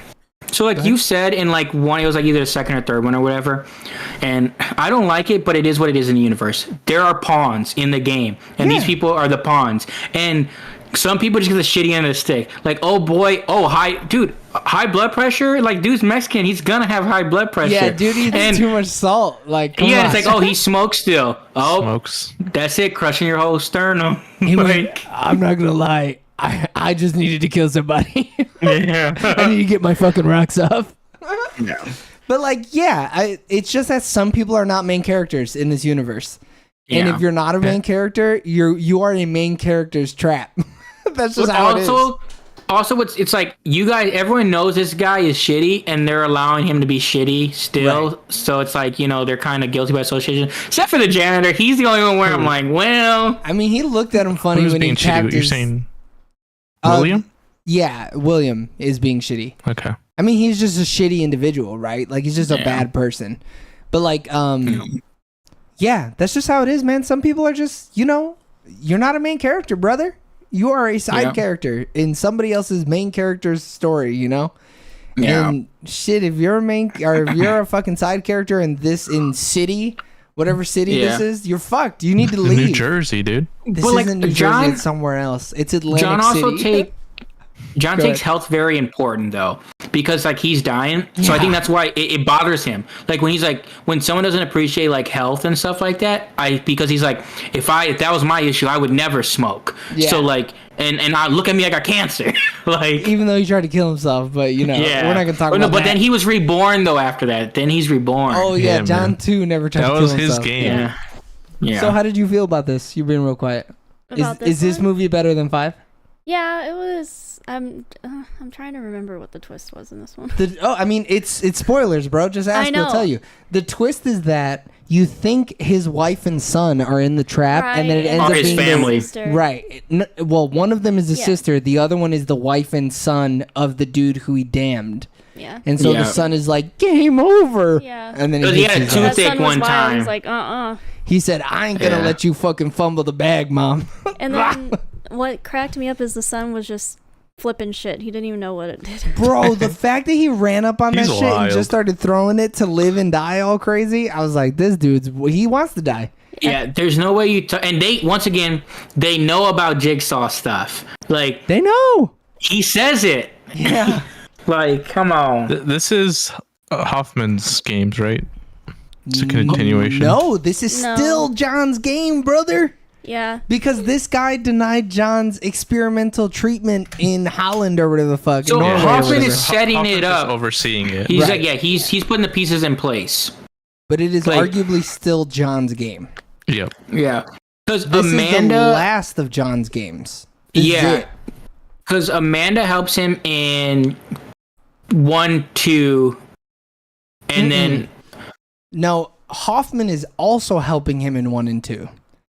So like you said in like one, it was like either the second or third one or whatever, and I don't like it, but it is what it is in the universe. There are pawns in the game, and these people are the pawns, and some people just get the shitty end of the stick. Like, oh boy, high blood pressure. Like, dude's Mexican, he's gonna have high blood pressure. Yeah, dude eats too much salt. Like, come on. It's like, oh, he smokes still. Oh, Smokes. that's it, crushing your whole sternum. I'm not gonna lie. I just needed to kill somebody. Yeah. I need to get my fucking rocks off. Yeah. But like, it's just that some people are not main characters in this universe. And if you're not a main character, you are a main character's trap. That's just how it is. Also, it's like you guys, everyone knows this guy is shitty, and they're allowing him to be shitty still. Right. So it's like, they're kind of guilty by association. Except for the janitor, he's the only one where I'm like, well. I mean, he looked at him funny when he tapped You're saying William? Yeah, William is being shitty. Okay. I mean, he's just a shitty individual, right? Like, he's just a bad person. But like, yeah, that's just how it is, man. Some people are just, you're not a main character, brother. You are a side character in somebody else's main character's story, Yeah. And shit, if you're a fucking side character in city, whatever city this is, you're fucked. You need to leave. New Jersey, dude. This isn't New Jersey. It's somewhere else. It's Atlantic City. John takes health very important though, because like he's dying. So I think that's why it bothers him. Like when someone doesn't appreciate like health and stuff like that, because he's like, if that was my issue, I would never smoke. Yeah. So like, and I look at me, I got cancer. Like, even though he tried to kill himself, but we're not gonna talk about that. But then he was reborn though after that. Then he's reborn. Oh yeah, John too never tried to kill himself. That was his game. Yeah. So how did you feel about this? You've been real quiet. Is this movie better than 5? Yeah, it was. I'm trying to remember what the twist was in this one. I mean, it's spoilers, bro. Just ask me, I'll tell you. The twist is that you think his wife and son are in the trap, and then it ends up his being family. Right. Well, one of them is the sister. The other one is the wife and son of the dude who he damned. Yeah. And so the son is like, game over. Yeah. And then he had a toothache one time. He's like, He said, I ain't gonna let you fucking fumble the bag, mom. And then what cracked me up is the son was just flipping shit. He didn't even know what it did. Bro, the fact that he ran up on that shit and just started throwing it to live and die all crazy, I was like, this he wants to die. Yeah, there's no way and they, once again, they know about Jigsaw stuff. Like, they know. He says it. Yeah. Like, come on. This is Hoffman's games, right? It's a continuation. No, this is still John's game, brother. Yeah. Because this guy denied John's experimental treatment in Holland or whatever the fuck. So Hoffman is setting it up. Overseeing it. He's like, he's putting the pieces in place. But it is arguably still John's game. Yep. Yeah. Because Amanda is the last of John's games. Because Amanda helps him in 1, 2, and then... No, Hoffman is also helping him in 1 and 2.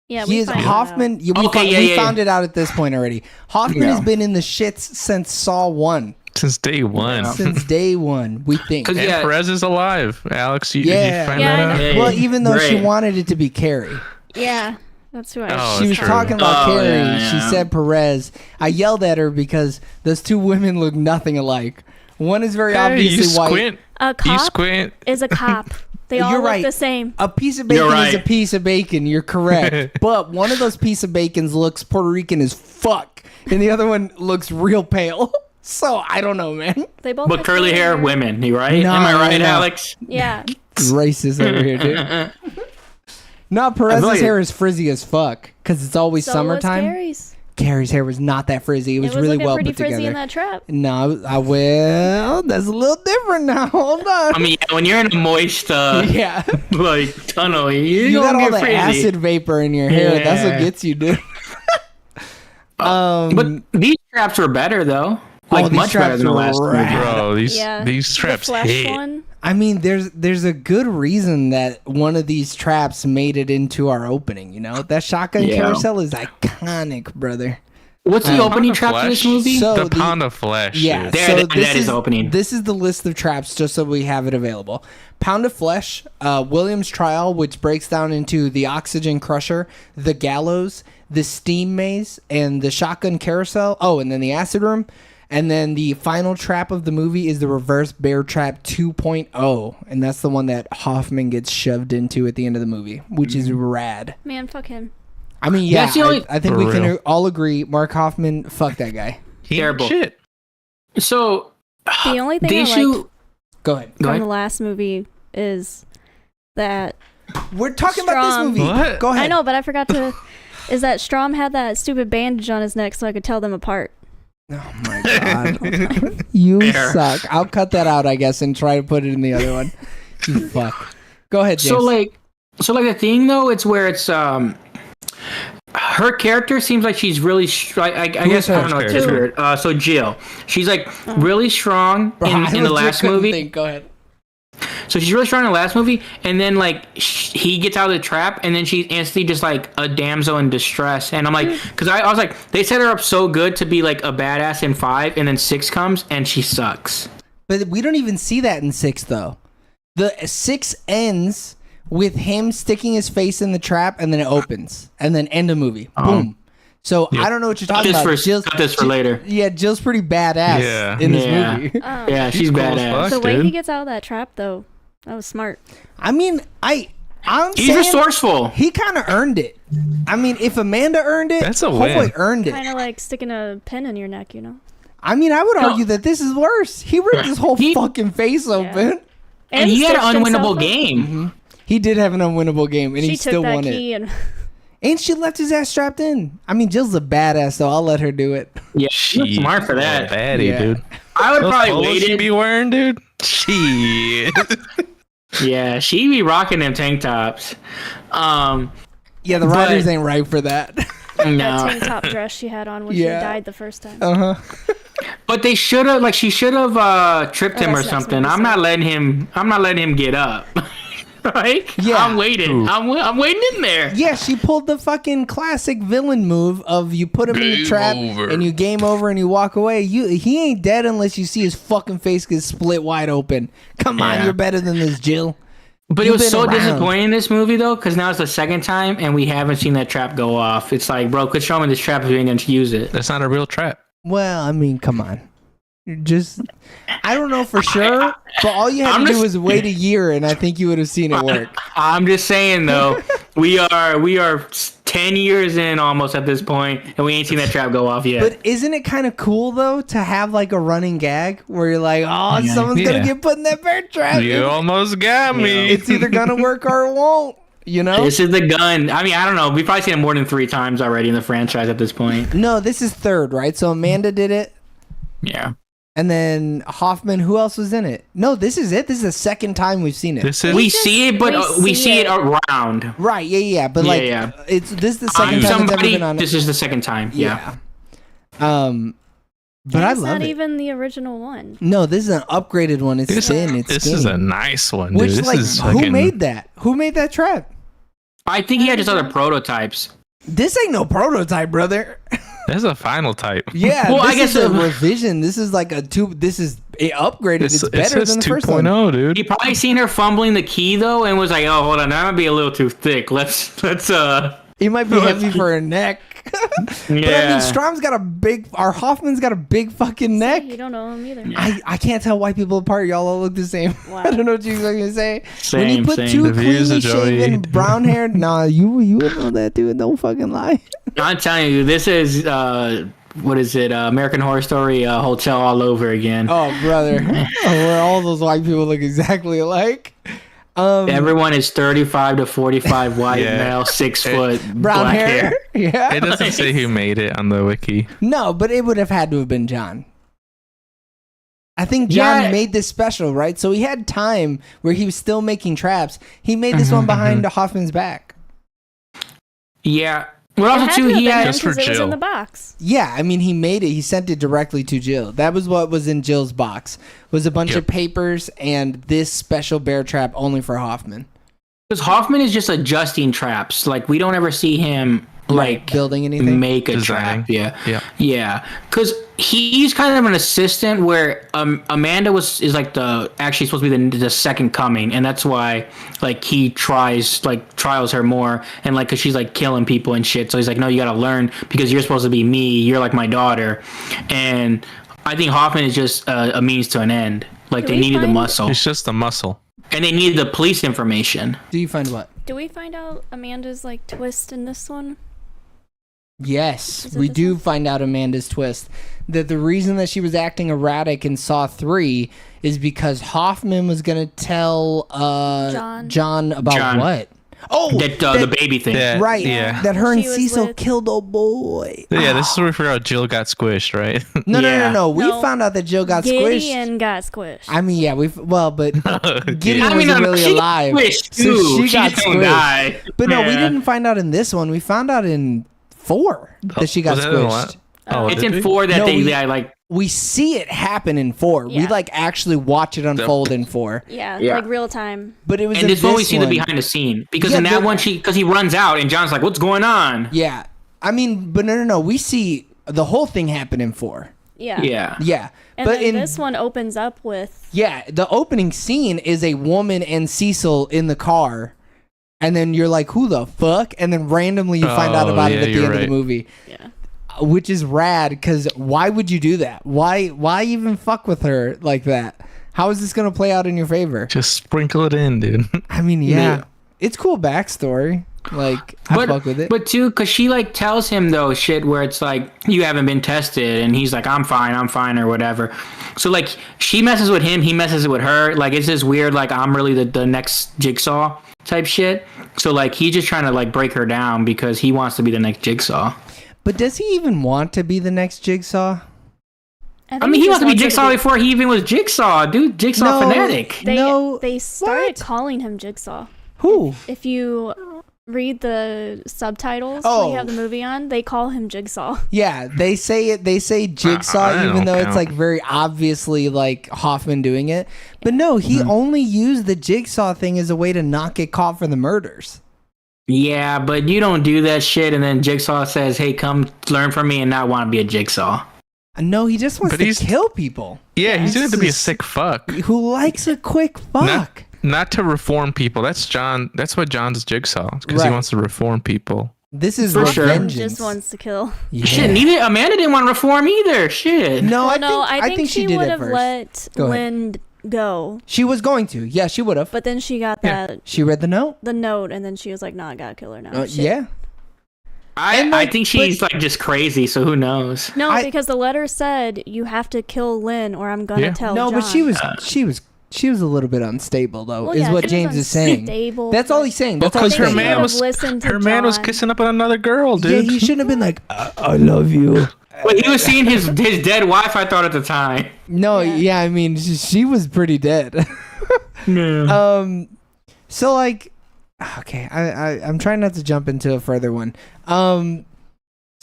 Yeah, we found it out at this point already. Hoffman has been in the shits since Saw 1. Since day one. Since day one, we think. And Perez is alive. Alex, you find that out? Well, even though she wanted it to be Carrie. Yeah, that's who she was talking about Carrie. Yeah. She said Perez. I yelled at her because those two women look nothing alike. One is very obviously white. A cop is a cop. They all look the same. A piece of bacon is a piece of bacon. You're correct. But one of those piece of bacons looks Puerto Rican as fuck, and the other one looks real pale. So I don't know, man. They both but curly hair women, you right? No, am I right, Alex? Yeah. Racist over here, dude. No, Perez's hair is frizzy as fuck because it's always summertime. Carrie's hair was not that frizzy. It was really well put together. Frizzy in that trap. No, that's a little different now. Hold on. I mean, when you're in a moist, like tunnel, you got all the frizzy. acid vapor in your hair. Yeah. That's what gets you, dude. But these traps were better though. Like much better than the last movie. Bro, these traps hit. One. I mean, there's a good reason that one of these traps made it into our opening, you know? That shotgun carousel is iconic, brother. What's the opening trap for this movie? So the Pound of Flesh. Yeah, that is opening. This is the list of traps just so we have it available. Pound of Flesh, William's Trial, which breaks down into the Oxygen Crusher, the Gallows, the Steam Maze, and the Shotgun Carousel. Oh, and then the Acid Room. And then the final trap of the movie is the reverse bear trap 2.0. And that's the one that Hoffman gets shoved into at the end of the movie, which is rad. Man, fuck him. I mean, yeah, That's the only- I think For we can real. all agree Mark Hoffman, fuck that guy. He Terrible. Shit. So The only thing the I issue. liked Go ahead. Go from ahead. the last movie is that We're talking about this Strong. movie. What? Go ahead. I know, but I forgot to. Is that Strom had that stupid bandage on his neck so I could tell them apart? Oh my god. You Fair. suck. I'll cut that out, I guess, and try to put it in the other one. You fuck. Go ahead, James. So like the thing though, it's where it's her character seems like she's really I guess I don't know. It's just character? weird. So Jill, she's like really strong Bro, I in the legit last couldn't movie. think. Go ahead. So she's really strong in the last movie, and then like he gets out of the trap, and then she's instantly just like a damsel in distress. And I'm like, because I was like, they set her up so good to be like a badass in 5, and then 6 comes and she sucks. But we don't even see that in 6, though. The 6 ends with him sticking his face in the trap, and then it opens, and then end of movie. Boom. So I don't know what you're talking about. Cut this for later. Yeah, Jill's pretty badass Yeah. in this Yeah. movie. Yeah, she's cool as badass. fuck. The way he dude. gets out of that trap, though, that was smart. I mean, I'm He's saying resourceful. he kind of earned it. I mean, if Amanda earned it, That's a Homeboy win. earned it. Kind of like sticking a pin in your neck, you know? I mean, I would argue that this is worse. He ripped his whole He- fucking face open. And he had an stitched himself unwinnable up. game. He did have an unwinnable game, and She he took still that won it. key and And she left his ass strapped in. I mean, Jill's a badass, so I'll let her do it. Yeah, she's smart for that. Baddie, Yeah. dude. I would Those probably polos she wait be it. wearing, dude. Shit. Yeah, she be rocking them tank tops. Yeah, the But- writers ain't right for that. that No, tank top dress she had on when Yeah. she died the first time. Uh huh. but they should have. Like, she should have tripped him or that's next something. movie, I'm so- not letting him. I'm not letting him get up. Right? Yeah. I'm waiting. I'm waiting in there. Yeah, she pulled the fucking classic villain move of you put him in the Game trap over. and you game over and you walk away. He ain't dead unless you see his fucking face get split wide open. Come on, Yeah. you're better than this, Jill. But it You've was been so around. disappointing in this movie though, because now it's the second time and we haven't seen that trap go off. It's like, bro, quit showing me this trap if you ain't going to use it. That's not a real trap. Well, I mean, come on. You're just, I don't know for sure, but all you had I'm to do just- was wait a year, and I think you would have seen it work. I'm just saying though, we are 10 years in almost at this point, and we ain't seen that trap go off yet. But isn't it kind of cool though to have like a running gag where you're like, oh, someone's gonna Yeah. get put in that bear trap. You almost got me. It's either gonna work or it won't. You know? This is the gun. I mean, I don't know. We've probably seen it more than 3 times already in the franchise at this point. No, this is third, right? So Amanda did it, Yeah. and then Hoffman. Who else was in it? No, this is it. This is the second time we've seen it. This is We see it, but we see it around. Right? Yeah. But Yeah, like, yeah. it's this is the 2nd I'm time it's ever somebody. been on. This is the second time. Yeah. But And I it's love not it. even the original one. No, this is an upgraded one. It's This- thin. It's this skinny. is a nice one, dude. Which This like, is who fucking, made that? Who made that trap? I think he had just other prototypes. This ain't no prototype, brother. That's a final type. Yeah, Well, this I guess is a it- revision. This is like a two. This is it upgraded. It's It better says than the first one. 2.0, dude. He probably seen her fumbling the key though, and was like, "Oh, hold on, that might be a little too thick. Let's." He might be heavy for her neck. But I Yeah. mean, Strom's got a big. Our Hoffman's got a big fucking neck. You don't know him either. I can't tell white people apart. Y'all all look the same. Wow. I don't know what you were gonna say. When you Same, put same. two The views cleanly of Joey. shaven brown hair, nah, you would know that, dude. Don't fucking lie. I'm telling you, this is what is it? American Horror Story hotel all over again. Oh, brother, where all those white people look exactly alike. Everyone is 35 to 45 white Yeah. male, 6 foot, Brown black hair. Yeah. It doesn't say who made it on the wiki. No, but it would have had to have been John. I think John Yeah. made this special, right? So he had time where he was still making traps. He made this one behind Hoffman's back. Yeah. Well, It also had too, to have he been had Just for because it was Jill. in the box. Yeah, I mean, he made it. He sent it directly to Jill. That was what was in Jill's box. Was a bunch Yep. of papers and this special bear trap only for Hoffman. because Hoffman is just adjusting traps. Like we don't ever see him like Building anything. make a Designing. trap. Yeah, Yeah. yeah. Because he's kind of an assistant where Amanda is like actually supposed to be the second coming, and that's why like he trials her more, and like because she's like killing people and shit. So he's like, no, you gotta learn because you're supposed to be me. You're like my daughter, and I think Hoffman is just a means to an end. Like, Do they we needed the find- muscle. It's just a muscle. And they needed the police information. Do you find what? Do we find out Amanda's like twist in this one? Yes, Is it we this do one? find out Amanda's twist. That the reason that she was acting erratic in Saw 3 is because Hoffman was going to tell John about John. what? Oh, The baby thing. Yeah. right. Yeah. That her and She was Cecil with- killed a boy. Yeah, this is where we figure out Jill got squished, right? No. We No. found out that Jill got squished. Gideon got squished. I mean, yeah, but Gideon I mean, wasn't really she alive. squished, So too. she got just don't squished. die. But no, we Yeah. didn't find out in this one. We found out in 4 that she got Was that in the squished. Oh, It's did in we? 4 that No, they we- like. We see it happen in 4. We Yeah. like actually watch it unfold in 4. yeah, Yeah. like real time. But it was And in this one we this see one. the behind the scene because Yeah, in that but- one because he runs out and John's like, "What's going on?" Yeah. I mean, but no. We see the whole thing happen in 4. Yeah. Yeah. Yeah. And but then in this one opens up with yeah, the opening scene is a woman and Cecil in the car. And then you're like, who the fuck? And then randomly you find out Oh, about yeah, it at the you're end of right. the movie. yeah. Which is rad, because why would you do that? Why even fuck with her like that? How is this gonna play out in your favor? Just sprinkle it in, dude. I mean, yeah, Yeah. it's cool backstory. Like, I fuck with it. But too, because she like tells him though shit where it's like you haven't been tested, and he's like, I'm fine, or whatever. So like she messes with him, he messes with her. Like it's this weird like I'm really the next Jigsaw type shit. So like he's just trying to like break her down because he wants to be the next Jigsaw. But does he even want to be the next Jigsaw? I mean, he wants to be Jigsaw be. before he even was Jigsaw, dude. Jigsaw No. fanatic. They started what? calling him Jigsaw. Who? If you read the subtitles Oh. when you have the movie on, they call him Jigsaw. Yeah, they say it. They say Jigsaw, I even don't though it's count. like very obviously like Hoffman doing it. But no, he only used the Jigsaw thing as a way to not get caught for the murders. Yeah, but you don't do that shit, and then Jigsaw says, "Hey, come learn from me," and not want to be a Jigsaw. No, he just wants But to he's- kill people. Yeah, he's doing it to be a This is- sick fuck. Who likes a quick fuck? Not to reform people. That's John. That's what John's Jigsaw. Because Right. he wants to reform people. This is For sure. vengeance. Just wants to kill. Yeah. Shit, neither Amanda didn't want to reform either. Shit. No, Well, I think she did would it have first. let Go ahead. Lynn go, She was going to. Yeah, she would have. but then she got Yeah. the Read the note. note, and then she was like, "No, I gotta kill her now." Shit. Yeah. I like, think she's like just crazy. So who knows? No, I- because the letter said you have to kill Lynn, or I'm gonna Yeah. tell. No, but John." she was a little bit unstable though. Well, is yeah, what she was James is saying. unstable, That's all but- he's saying. Well, That's all because he's think her she saying. man would've was listened to her man was John. kissing up on another girl, Yeah, dude. he shouldn't have been like, I love you. But he was seeing his dead wife. I thought at the time. No, Yeah. yeah, I mean, she was pretty dead. No. So like, okay, I'm trying not to jump into a further one.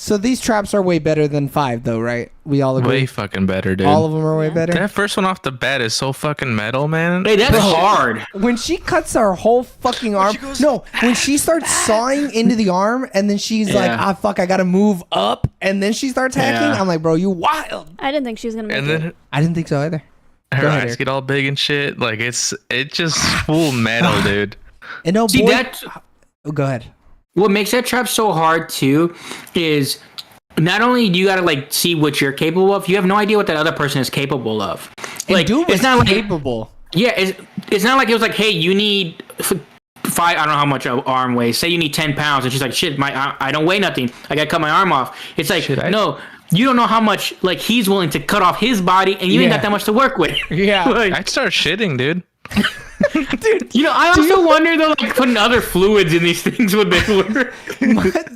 So these traps are way better than 5, though, right? We all agree. Way fucking better, dude. All of them are way Yeah. better. That first one off the bat is so fucking metal, man. Hey, that's Bro. hard. When she cuts her whole fucking arm, when she starts sawing into the arm, and then she's like, Yeah. "Ah, fuck, I gotta move up," and then she starts hacking. Yeah. I'm like, "Bro, you wild." I didn't think she was gonna make And it. then I didn't think so either. her Go ahead, eyes Eric. get all big and shit. Like it's just full metal, dude. And no, See boy, that? oh, go ahead. What makes that trap so hard too is not only do you gotta like see what you're capable of, you have no idea what that other person is capable of. And Like dude was it's not like capable. yeah, it's not like it was like, hey, you need 5. I don't know how much an arm weighs. Say you need 10 pounds, and she's like, shit, I don't weigh nothing. I gotta cut my arm off. It's like Shit, no. You don't know how much like he's willing to cut off his body, and you ain't Yeah. got that much to work with. Yeah. Like, I'd start shitting, dude. you know, I also wonder though, like putting other fluids in these things would they work?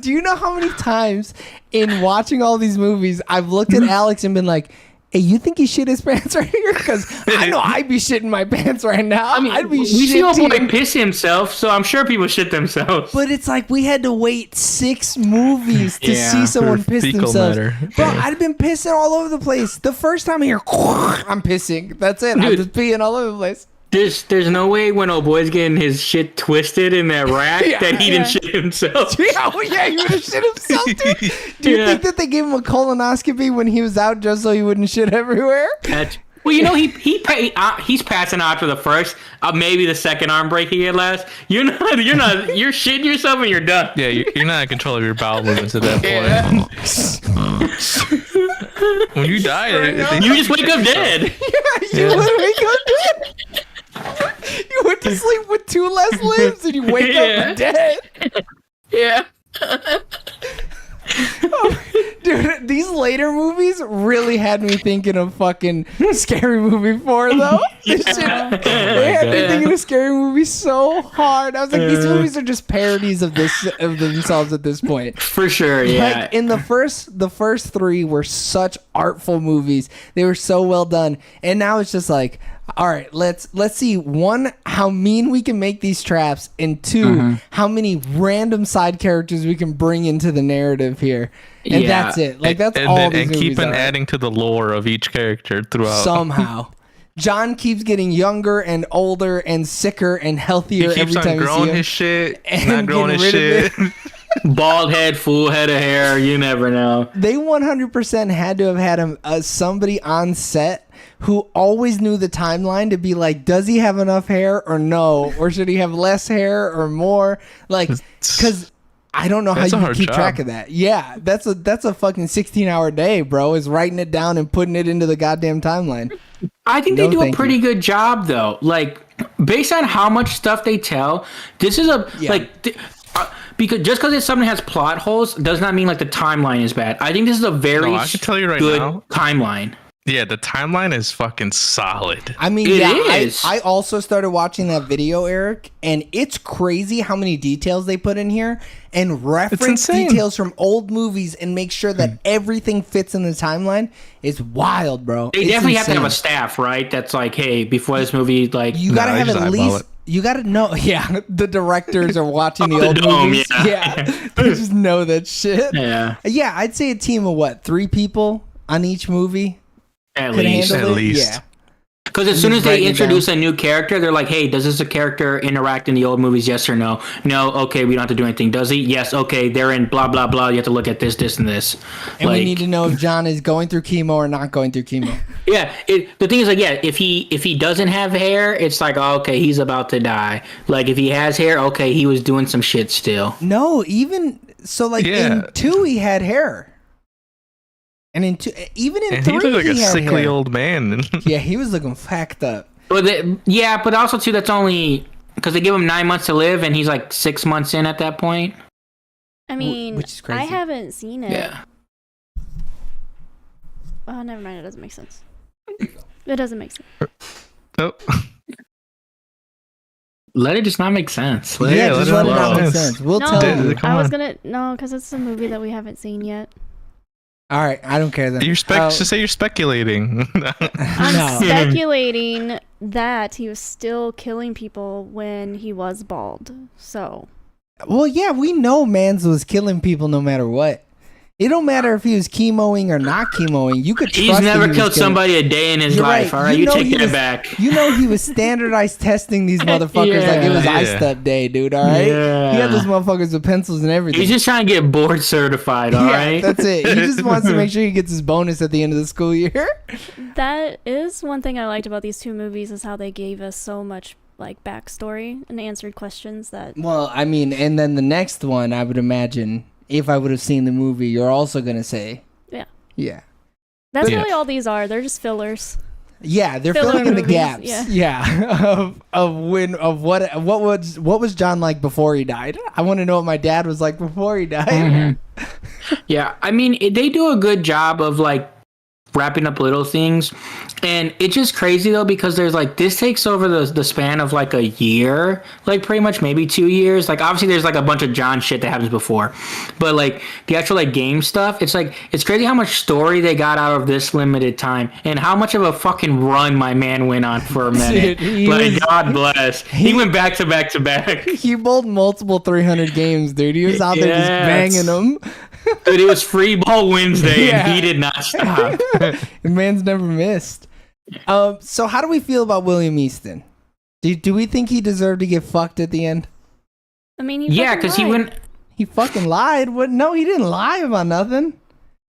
Do you know how many times in watching all these movies I've looked at Alex and been like, "Hey, you think he shit his pants right here?" Because I know I'd be shitting my pants right now. I mean, I'd be we see old boy shitting. piss himself, so I'm sure people shit themselves. But it's like we had to wait 6 movies to Yeah, see someone for piss fecal themselves. matter. Bro, Yeah. I'd been pissing all over the place. The first time I hear, I'm pissing. That's it. I'm Dude. just peeing all over the place. There's no way when old boy's getting his shit twisted in that rack Yeah. that he didn't Yeah. shit himself. Yeah, well, yeah, he would have shit himself, dude. Do you Yeah. think that they gave him a colonoscopy when he was out just so he wouldn't shit everywhere? Well, you know he's passing out for the first, maybe the second arm break he get last. You're shitting yourself and you're done. Yeah, you're not in control of your bowel movements at that point. When you die, You just wake up dead. You literally go dead. You went to sleep with 2 less limbs and you wake up dead. Yeah. Dude, these later movies really had me thinking of fucking Scary Movie 4, though. This shit, they had me thinking of Scary Movie so hard. I was like, these movies are just parodies of themselves at this point. For sure, yeah. Like, in the first 3 were such artful movies. They were so well done. And now it's just like, all right, let's see, 1, how mean we can make these traps, and 2, how many random side characters we can bring into the narrative here. And that's it. Like, that's all these movies keep on are. adding to the lore of each character throughout. Somehow. John keeps getting younger and older and sicker and healthier He keeps every time on you see growing him. his shit, And not growing his getting shit. rid of Bald head, full head of hair. You never know. They 100% had to have had him somebody on set who always knew the timeline to be like, does he have enough hair or no? Or should he have less hair or more? Like, because I don't know how That's a you hard keep job. track of that. Yeah, that's a fucking 16-hour day, bro, is writing it down and putting it into the goddamn timeline. I think No, they do a thank pretty you. good job, though. Like, based on how much stuff they tell, this is because just because it's something that has plot holes does not mean like the timeline is bad. I think this is a very No, I can tell you right good now. timeline. Yeah, the timeline is fucking solid. I mean, It yeah, is. I also started watching that video, Eric, and it's crazy how many details they put in here and reference insane. details from old movies and make sure that everything fits in the timeline. It's wild, bro. They It's definitely have to have a insane. staff, right? That's like, hey, before this movie, like, You gotta they have just at eyeball least. it. You gotta know. Yeah, the directors are watching the The old dome, movies. yeah. They just know that shit. yeah, Yeah, I'd say a team of what, 3 people on each movie at could least. handle At it. least. Yeah. Because as soon as they writing it introduce a new character, they're like, hey, does this a character interact in the old movies? Yes or no? No, okay, we don't have to do anything. Does he? Yes, okay, they're in blah, blah, blah. You have to look at this, this, and this. And like, we need to know if John is going through chemo or not going through chemo. yeah, the thing is, like, yeah, if he doesn't have hair, it's like, oh, okay, he's about to die. Like, if he has hair, okay, he was doing some shit still. No, even so, like Yeah. in 2 he had hair, and in 2, even in And 3 he looked like a had sickly hair. old man. Yeah, he was looking facked up. But but also, too, that's only because they give him 9 months to live, and he's like 6 months in at that point. I mean, which is crazy. I haven't seen it. Yeah. Oh, never mind. It doesn't make sense. It doesn't make sense. Oh. Let it just not make sense. Yeah, just let it flow. not make Yes. sense. We'll No, tell Dude, you. come I was on. gonna because it's a movie that we haven't seen yet. All right, I don't care then. Just say you're speculating. I'm No. speculating that he was still killing people when he was bald. So Well, yeah, we know Mans was killing people no matter what. It don't matter if he was chemoing or not chemoing. You could trust He's that never he was killed killing- somebody a day in his You're life. right. All right, You you know take he that was- back. You know he was standardized testing these motherfuckers like it was Yeah. Ice Step Day, dude. All right, Yeah. he had those motherfuckers with pencils and everything. He's just trying to get board certified. All right, That's it. He just wants to make sure he gets his bonus at the end of the school year. that is one thing I liked about these 2 movies is how they gave us so much like backstory and answered questions that Well, I mean, and then the next one, I would imagine, if I would have seen the movie, you're also gonna say, Yeah. yeah, that's Yeah. really all these are. They're just fillers. yeah, they're Filler filling in the movies, gaps, yeah. of what was John like before he died. I want to know what my dad was like before he died. Mm-hmm. Yeah, I mean, they do a good job of like wrapping up little things, and it's just crazy though because there's like this takes over the span of like a year, like pretty much maybe 2 years. Like obviously there's like a bunch of John shit that happens before, but like the actual like game stuff, it's like it's crazy how much story they got out of this limited time and how much of a fucking run my man went on for a minute. Dude, he like was- God bless, he went back to back to back. He bowled multiple 300 games, dude. He was out there just Yes. banging them. Dude, it was free ball Wednesday Yeah. and he did not stop. The man's never missed. So how do we feel about William Easton? Do we think he deserved to get fucked at the end? I mean, Yeah, because he went. He fucking lied. What? No, he didn't lie about nothing.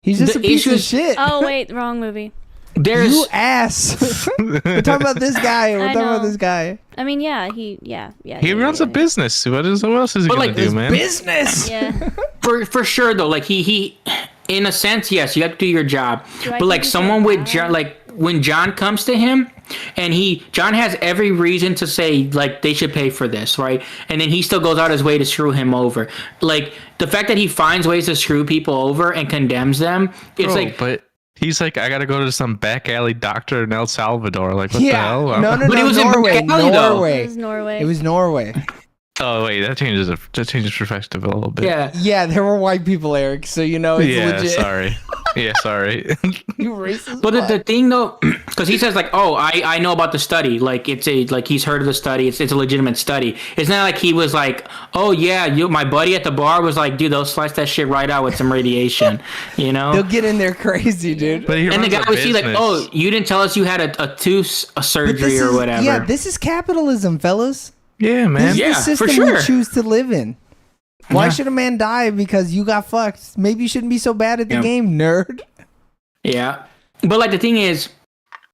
He's just The a piece issue of is- shit. Oh wait, wrong movie. There's You ass. We're talking about this guy. We're I talking about know. this guy. I mean, yeah. He runs a business. What else is he But, gonna like, do, man? Business. Yeah. for sure though. Like he in a sense, yes, you have to do your job. I But like think someone he's with bad? John, like when John comes to him, and John has every reason to say like they should pay for this, right? And then he still goes out his way to screw him over. Like the fact that he finds ways to screw people over and condemns them, it's Bro, like. but he's like, I gotta go to some back alley doctor in El Salvador. Like, what the Yeah. hell? No, But it was in Norway. Bacali, though. Norway. It was Norway. It was Norway. Oh wait, that changes perspective a little bit. Yeah. Yeah, there were white people, Eric. So you know it's Yeah, legit. sorry. Yeah, sorry. You racist. But fuck. the thing though, because he says like, oh, I know about the study. Like he's heard of the study. It's a legitimate study. It's not like he was like, oh yeah, my buddy at the bar was like, dude, they'll slice that shit right out with some radiation. You know. They'll get in there crazy, dude. But he And the runs guy a would see like, business. oh, you didn't tell us you had a tooth But surgery or whatever. Yeah, this is capitalism, fellas. Yeah, This man. is Yeah, the for system sure. we choose to live in. Why Yeah. should a man die because you got fucked? Maybe you shouldn't be so bad at the Yeah. game, nerd. Yeah. But like the thing is,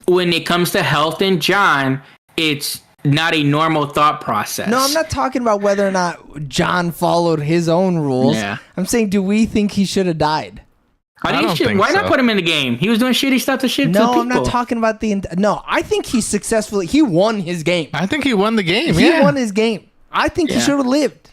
when it comes to health and John, it's not a normal thought process. No, I'm not talking about whether or not John followed his own rules. Yeah. I'm saying, do we think he should have died? I don't think why not so. put him in the game? He was doing shitty stuff to shit to No, people. I'm not talking about the. No, I think he successfully. He won his game. I think he won the game. He Yeah. won his game. I think he Yeah. should have lived.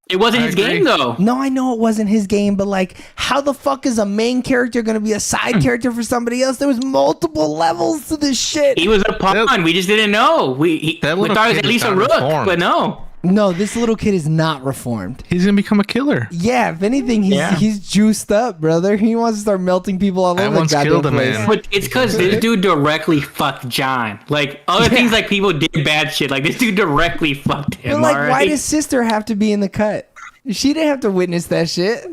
It wasn't I his agree. game though. No, I know it wasn't his game, but like, how the fuck is a main character going to be a side character for somebody else? There was multiple levels to this shit. He was a pawn. We just didn't know. We That we little thought it was kid at is least a not rook, reformed. but no. No, this little kid is not reformed. He's gonna become a killer. Yeah, if anything, Yeah. he's juiced up, brother. He wants to start melting people all over the Everyone's goddamn killed a place. man. But it's because this dude directly fucked John. Like other things, like people did bad shit. Like this dude directly fucked him. But like, alright? why does sister have to be in the cut? She didn't have to witness that shit.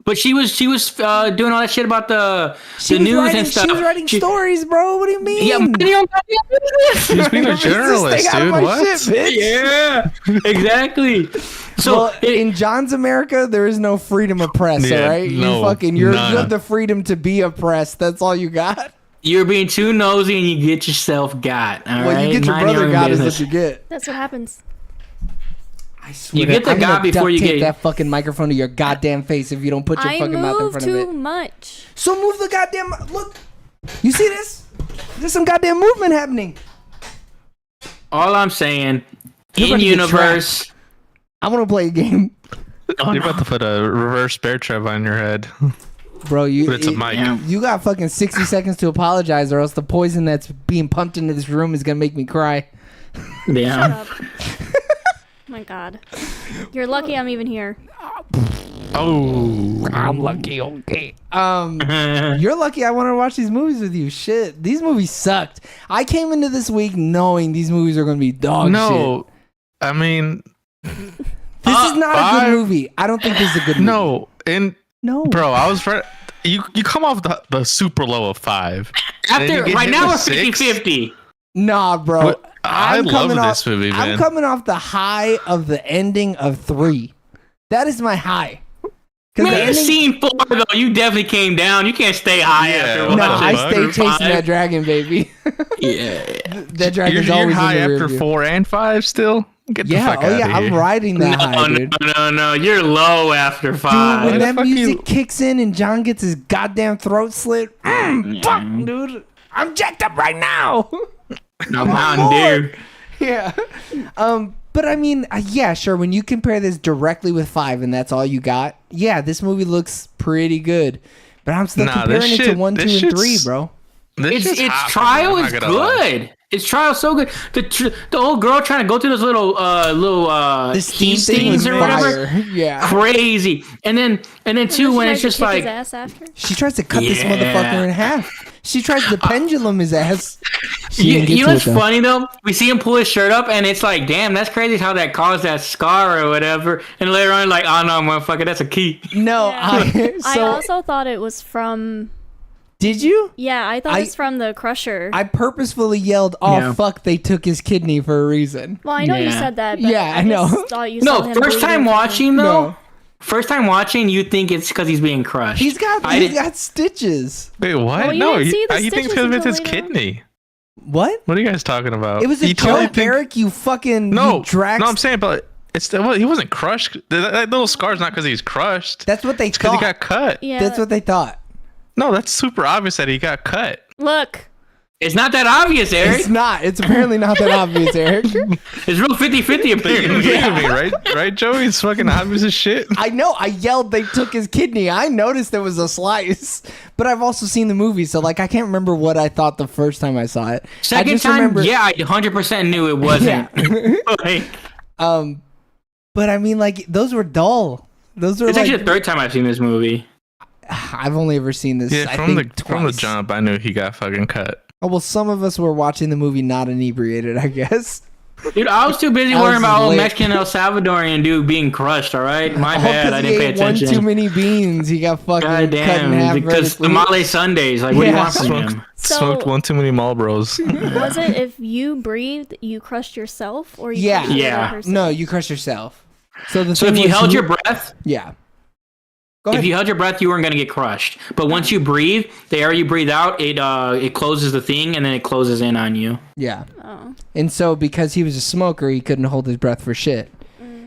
But she was doing all that shit about the She was news writing, and stuff. She was writing stories, bro. What do you mean? Yeah, mind your own goddamn business. He's being a Get this journalist, thing out of dude. my What? shit, bitch. Yeah, exactly. So Well, in John's America, there is no freedom of press. Yeah, all right, no, you none. have the freedom to be oppressed. That's all you got. you're being too nosy and you get yourself got. All Well, right, you get your Mind brother own got is business. what you get. That's what happens. I swear You to get the I'm gonna God before duct you tape get- that fucking microphone to your goddamn face if you don't put your I fucking mouth in move front of too it. much. So move the goddamn. Look, you see this? There's some goddamn movement happening. All I'm saying, You're in about to get universe, I want to play a game, You're about to put a reverse bear trap on your head. bro. But it's a mic. yeah. You got fucking 60 seconds to apologize, or else the poison that's being pumped into this room is gonna make me cry. yeah. Up. My God. You're lucky I'm even here. Oh. I'm lucky, okay. You're lucky I want to watch these movies with you. Shit, these movies sucked. I came into this week knowing these movies are gonna be dog shit. No. I mean, This is not a good movie. I don't think this is a good movie. no. And No. bro, I was right. You come off the super low of 5. Then you After get right hit now we're with 6. 50-50. Nah, bro. But I love coming this movie, I'm man. coming off the high of the ending of 3. That is my high. 'Cause the Man, ending- scene 4 though, you definitely came down. You can't stay high Yeah, after what one. no, the I fuck? stay chasing Five. that dragon, baby. Yeah. That dragon's You're always high in the after rear view. 4 and 5 still? Get the Yeah, fuck oh out yeah, of here. I'm riding that high, dude. No. You're low after Dude, 5. when the that fuck music you- kicks in and John gets his goddamn throat slit, fuck, dude, I'm jacked up right now. No, Mountain Dew. Yeah. But I mean, yeah, sure. When you compare this directly with 5 and that's all you got, yeah, this movie looks pretty good. But I'm still Nah, comparing this it to shit- 1, 2, this and 3, shit's- bro. This shit's Its hot for trial me, I'm is not gonna lie. good. Its trial is so good. The old girl trying to go through those little The steam heat thing was stains or whatever. fire. Yeah. Crazy. And then two when it's just Kick like his ass after. She tries to cut this Yeah. motherfucker in half. She tries to pendulum his ass. She you, didn't get you to know it, what's though. funny though? We see him pull his shirt up and it's like, damn, that's crazy how that caused that scar or whatever. And later on, like, oh no, motherfucker, that's a key. No, Yeah. I so also thought it was from. did you? Yeah, I thought I- it was from the Crusher. I purposefully yelled, "Oh Yeah. fuck! They took his kidney for a reason." well, I know you Yeah. said that. But Yeah, I I know. just thought you saw No, him first bleed time or something. watching though. No. First time watching, you think it's because he's being crushed. He's got stitches. Wait, what? Well, you no, didn't see the you think it's stitches because it's his until later on. kidney. What? What are you guys talking about? It was a You totally joke, think- Eric. You fucking No, you dragged. no, I'm saying, but He wasn't crushed. That little scar's not because he's crushed. That's what they It's because thought. he got cut. Yeah. That's what they thought. No, that's super obvious that he got cut. Look. It's not that obvious, Eric. It's not. It's apparently not that obvious, Eric. It's real 50-50 You apparently. agree with me, right, Joey? It's fucking obvious as shit. I know. I yelled they took his kidney. I noticed there was a slice, but I've also seen the movie, so like I can't remember what I thought the first time I saw it. I Second just time, remember, yeah, I 100% knew it wasn't. Like, But I mean, like those were dull. Those were it's like actually the third time I've seen this movie. I've only ever seen this. Yeah, I from think the twice. jump, I knew he got fucking cut. Oh well, some of us were watching the movie not inebriated, I guess. Dude, I was too busy I worrying was about old lit. Mexican El Salvadorian dude being crushed, all right? My Oh, bad, 'cause I he didn't pay ate one attention. too many beans. He got fucking God cut in half. damn, because vertically. tamale Sundays, like, what do you Yeah. want from him? Smoked one too many Marlboros. Was it if you breathed, you crushed yourself, or you Yeah. crushed the other Yeah. person? No, you crush yourself. So the So thing if you was held your breath, yeah. Go if ahead. you held your breath, you weren't gonna get crushed. But once you breathe, the air you breathe out, it closes the thing and then it closes in on you. Yeah. Oh. And so because he was a smoker, he couldn't hold his breath for shit.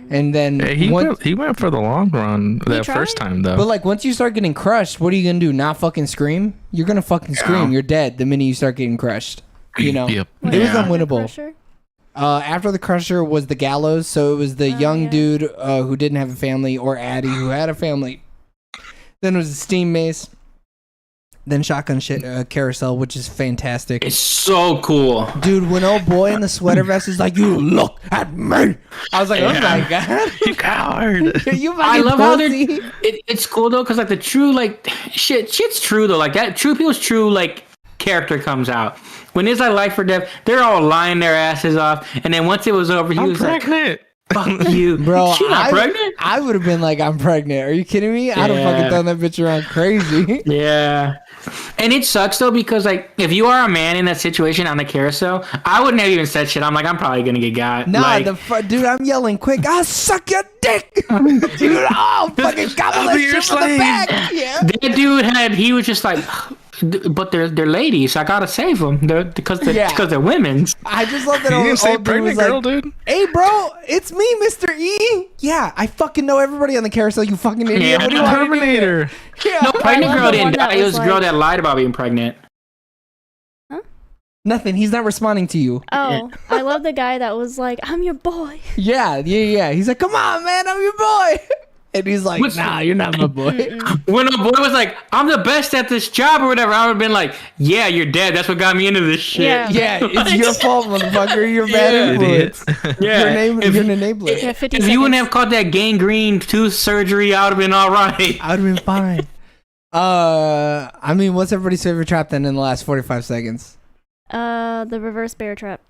And then Yeah, he went for the long run that tried? first time though. but like once you start getting crushed, what are you gonna do? Not fucking scream? You're gonna fucking scream. You're dead the minute you start getting crushed. You know. Yep. Was It was after unwinnable. Crusher? After the crusher was the gallows, so it was the young yeah. dude who didn't have a family, or Addie who had a family. Then it was the steam mace. Then shotgun carousel, which is fantastic. It's so cool. Dude, when old boy in the sweater vest is like, "You look at me," I was like, "Oh my god, You coward. you fucking I love how they're. pussy." It's cool though, cause like the true like shit's true though. Like that true people's true like character comes out. When it's like life or death, they're all lying their asses off, and then once it was over, he I'm was like, pregnant. "Fuck you, Bro, She not pregnant?" I would have been like, "I'm pregnant." Are you kidding me? I'd have Yeah. fucking thrown that bitch around crazy. Yeah. And it sucks though because like if you are a man in that situation on the carousel, I wouldn't have even said shit. I'm like, I'm probably gonna get got. Nah, like, dude, I'm yelling quick. I'll suck your dick, dude. Oh, fucking gobble I'll that be your shit from the slave. back. Yeah. that dude he was just like, but they're ladies. I gotta save them. Because they're women's. I just love that You old, didn't say old dude was pregnant like, girl, dude. "Hey, bro, it's me, Mr. E." Yeah, I fucking know everybody on the carousel. You fucking idiot. Yeah. What do you want me to do? Terminator. Yeah. No, pregnant love girl the didn't one that die. It was was a girl like- that lied about being pregnant. Nothing. He's not responding to you. Oh, I love the guy that was like, "I'm your boy." Yeah. He's like, "Come on, man, I'm your boy." And he's like, What's- "Nah, you're not my boy." When a boy was like, I'm the best at this job or whatever, I would have been like, yeah, you're dead. That's what got me into this shit. Yeah. Yeah, it's your fault, motherfucker. You're bad influence. Yeah. You're an enabler. Yeah, 50 If you wouldn't have seconds. caught that gangrene tooth surgery, I would have been all right. I would have been fine. I mean, what's everybody's favorite trap then in the last 45 seconds? The reverse bear trap.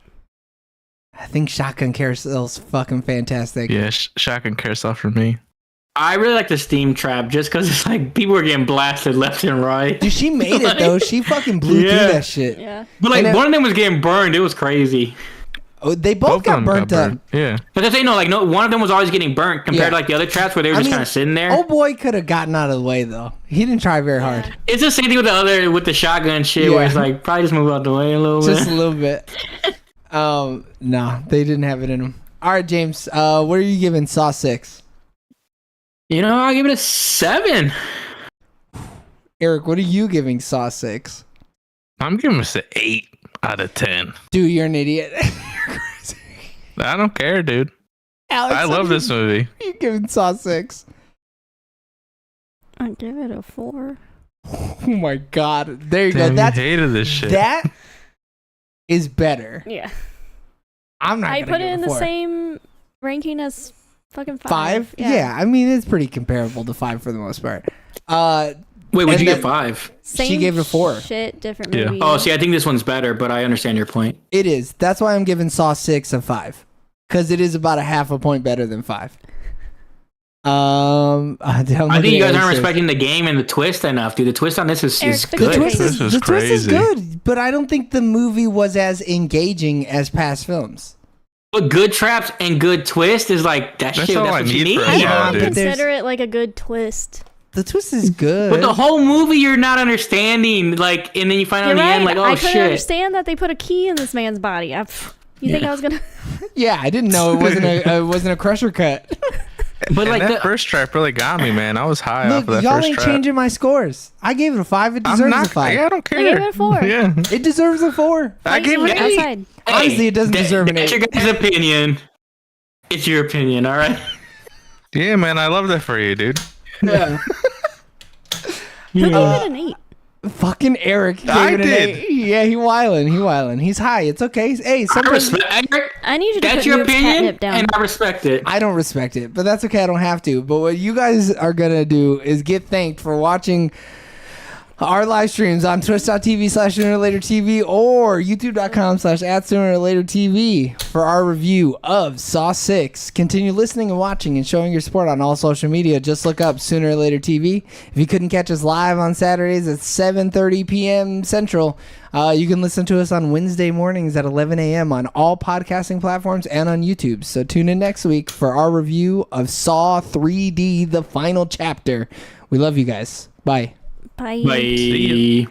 I think shotgun carousel's fucking fantastic. Yeah, shotgun carousel for me. I really like the steam trap just because it's like people are getting blasted left and right. Dude, she made it though. She fucking blew through Yeah. that shit. Yeah. But like And it- one of them was getting burned. It was crazy. Oh, they both of got them burnt up. Yeah. Because they know, like, no, one of them was always getting burnt compared Yeah. to like the other traps where they were I just mean, kind of sitting there. Old boy could have gotten out of the way though. He didn't try very hard. It's the same thing with the shotgun shit where Yeah. it's like probably just move out the way a little Just a bit. little bit. No, they didn't have it in them. All right, James. What are you giving Saw 6? You know, I'll give it a 7. Eric, what are you giving Saw 6? I'm giving this an 8 out of 10. Dude, you're an idiot. I don't care, dude. Alex, I love this movie. You giving Saw 6? I give it a 4. Oh my god. There you Damn, go. you That's hated this shit. that is better. Yeah. I'm not I gonna put give it in the 4. same ranking fucking 5. 5? Yeah, I mean it's pretty comparable to 5 for the most part. Wait, would And you then- get 5? Same She gave it a 4. Shit, different Yeah. movie. Oh, see, I think this one's better, but I understand your point. It is. That's why I'm giving Saw 6 a 5. Because it is about a half a point better than 5. I think you guys aren't respecting the game and the twist enough, dude. The twist on this is Eric, fix good. the Twist This is, is the twist is crazy. good, but I don't think the movie was as engaging as past films. But good traps and good twist is like that That's shit. all That's I what you need need. for a I show, don't dude. But there's- consider it like a good twist. The twist is good. But the whole movie, you're not understanding. Like, and then you find out You're in the right. end, like, oh I couldn't shit. understand that they put a key in this man's body. You think I was gonna? Yeah, I didn't know it wasn't a crusher cut. But And like that first trap really got me, man. I was high off Look, of that y'all first ain't trap. changing my scores. I gave it a 5. It I'm deserves not. a 5. Yeah, I don't care. I gave it a 4. Yeah. It deserves a 4. I gave it Fighting an 8. outside. Honestly, it doesn't deserve an That's 8. your guys' opinion. It's your opinion, all right? Yeah, man. I love that for you, dude. Yeah. Who gave it an 8? Fucking Eric gave I it an did. 8. Yeah, he wildin'. He's high. It's okay. Hey, I sometimes respect I need you to That's put your Noob's opinion, catnip down. and I respect it. I don't respect it, but that's okay. I don't have to. But what you guys are gonna do is get thanked for watching our live streams on twitch.tv/SoonerOrLaterTV or youtube.com/@SoonerOrLaterTV for our review of Saw 6. Continue listening and watching and showing your support on all social media. Just look up Sooner or Later TV. If you couldn't catch us live on Saturdays at 7:30 p.m. Central, you can listen to us on Wednesday mornings at 11 a.m. on all podcasting platforms and on YouTube. So tune in next week for our review of Saw 3D, the final chapter. We love you guys. Bye. Bye. Bye. See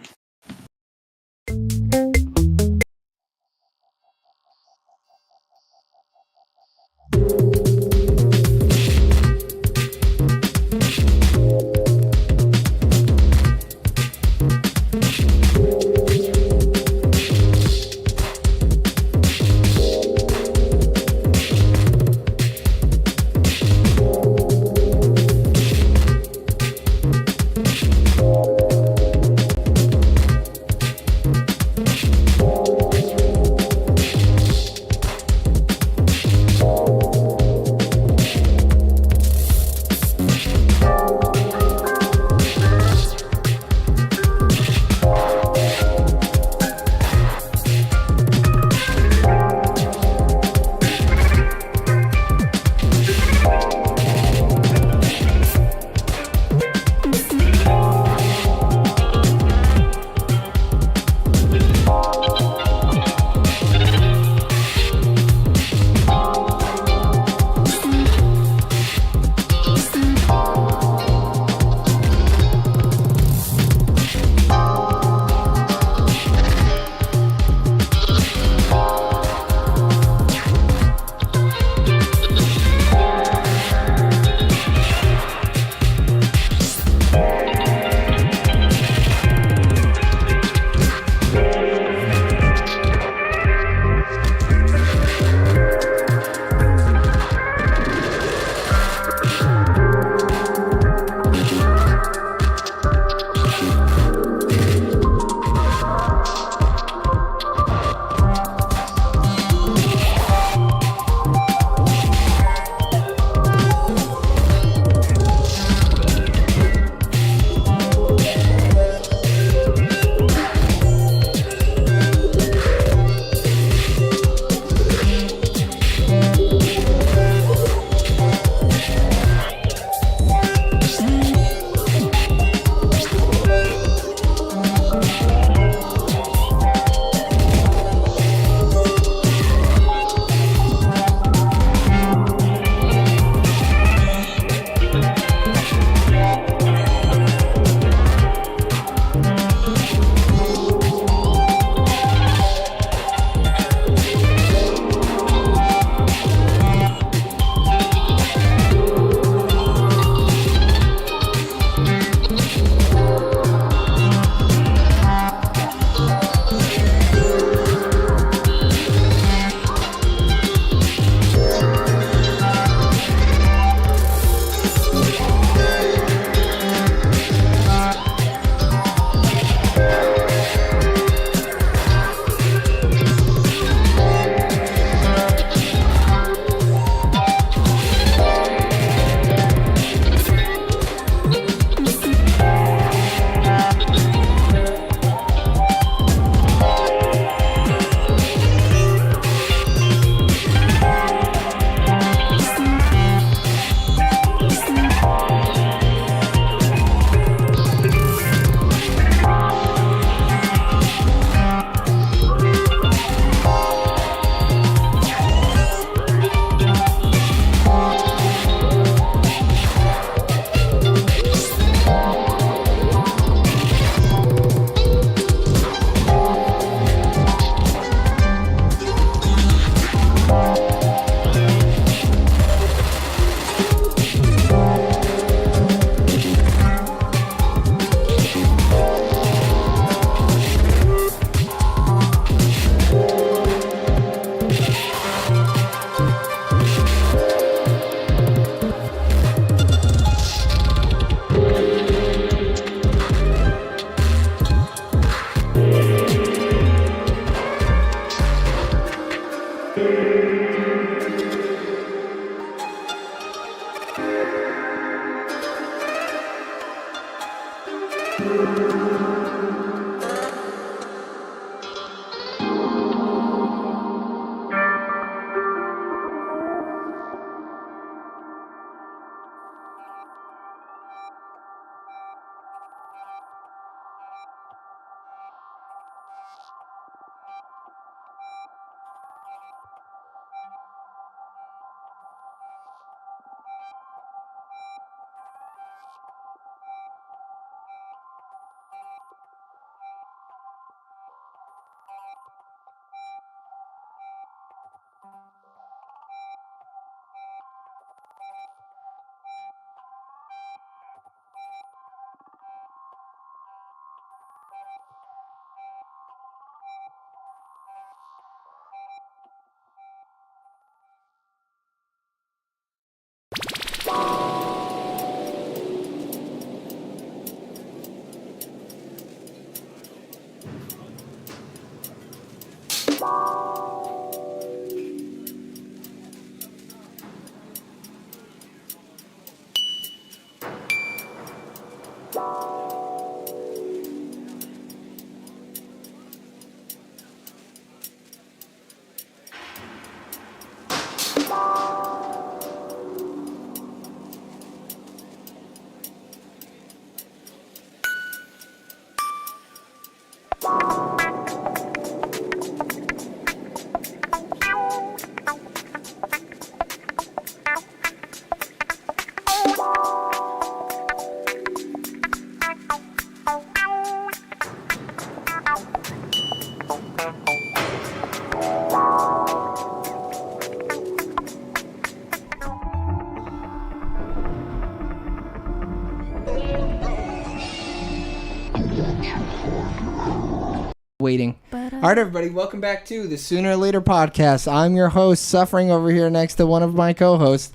Waiting. All right, everybody, welcome back to the Sooner or Later podcast. I'm your host, suffering over here next to one of my co-hosts.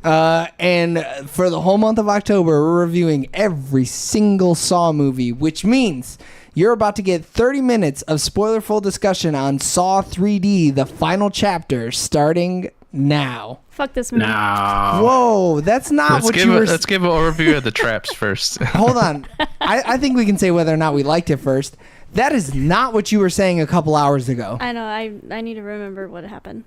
And for the whole month of October, we're reviewing every single Saw movie, which means you're about to get 30 minutes of spoiler-full discussion on Saw 3D, the final chapter, starting now. Fuck this movie. No. Whoa, that's not what you were... Let's give an overview of the traps first. Hold on. I think we can say whether or not we liked it first. That is not what you were saying a couple hours ago. I know. I need to remember what happened.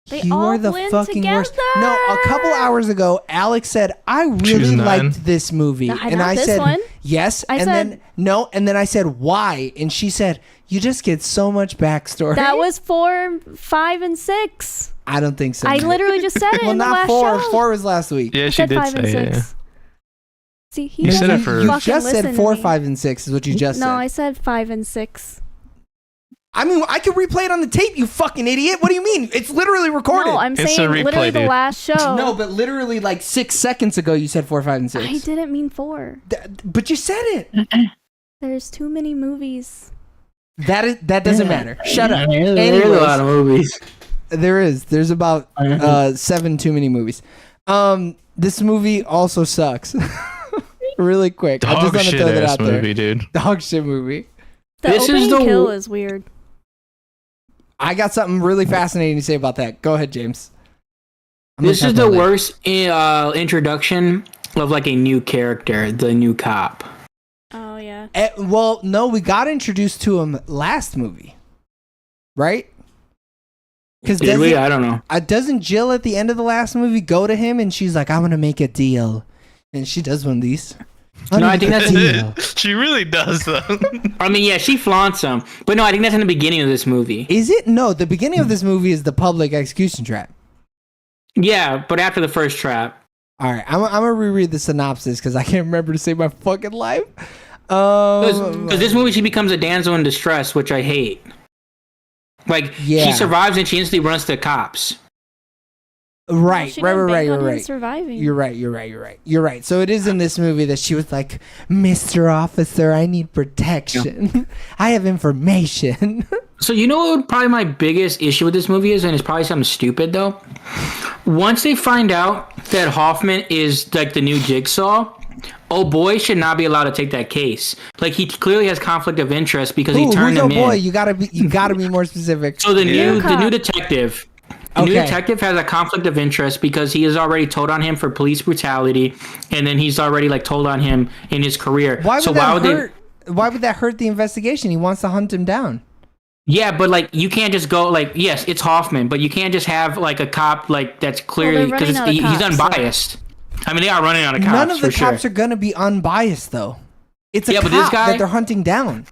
They You all are the win fucking together. worst. No, a couple hours ago, Alex said, I really liked this movie. No, and not I this said, one. yes. I and said- then, no. And then I said, why? And she said, you just get so much backstory. That was 4, 5, and 6. I don't think so. I literally just said it well, in the not last 4. show. 4 was last week. Yeah, I she said did 5 and say 6. yeah. See, he You said doesn't it for- You fucking just said listen 4, to me. 5, and 6 is what you just said. No, I said 5 and 6. I mean, I could replay it on the tape, you fucking idiot. What do you mean? It's literally recorded. No, I'm It's a saying replay, literally the dude. last show. No, but literally like 6 seconds ago, you said 4, 5, and 6. I didn't mean 4. But you said it. There's too many movies. That doesn't matter. Shut up. There's a Anyways, lot of movies. there's about 7 too many movies. This movie also sucks. Really quick. I just Dog want to shit throw that ass out there. movie, dude. Dog shit movie. The This is opening the kill w- is weird. I got something really fascinating to say about that. Go ahead, James. This is the worst introduction of like a new character, the new cop. Oh yeah. Well, no, we got introduced to him last movie, right? Because Did we? I don't know. doesn't Jill at the end of the last movie go to him and she's like, "I'm gonna make a deal," and she does one of these. No, I think that's. deal. She really does though. I mean, yeah, she flaunts him, but no, I think that's in the beginning of this movie. Is it? No, the beginning of this movie is the public execution trap. Yeah, but after the first trap. All right, I'm gonna reread the synopsis because I can't remember to save my fucking life. Because this movie, she becomes a damsel in distress, which I hate. Like, Yeah. she survives and she instantly runs to the cops. Right, She right, didn't right, bank right, on him right. surviving. You're right. So it is in this movie that she was like, "Mr. Officer, I need protection. I have information." So you know what probably my biggest issue with this movie is, and it's probably something stupid though? Once they find out that Hoffman is like the new Jigsaw, oh boy should not be allowed to take that case. Like, he clearly has conflict of interest because he turned who's him boy? in. You gotta be more specific. So the new cop. detective. The new Okay. detective has a conflict of interest because he has already told on him for police brutality, and then he's already like told on him in his career. Why would so that why would hurt? Why would that hurt the investigation? He wants to hunt him down. Yeah, but like you can't just go like, yes, it's Hoffman, but you can't just have like a cop like that's clearly they're because running out of he's cops, so- unbiased. I mean, they are running out of cops. None of the for cops sure. are gonna be unbiased though. It's a Yeah, cop but this guy- that they're hunting down.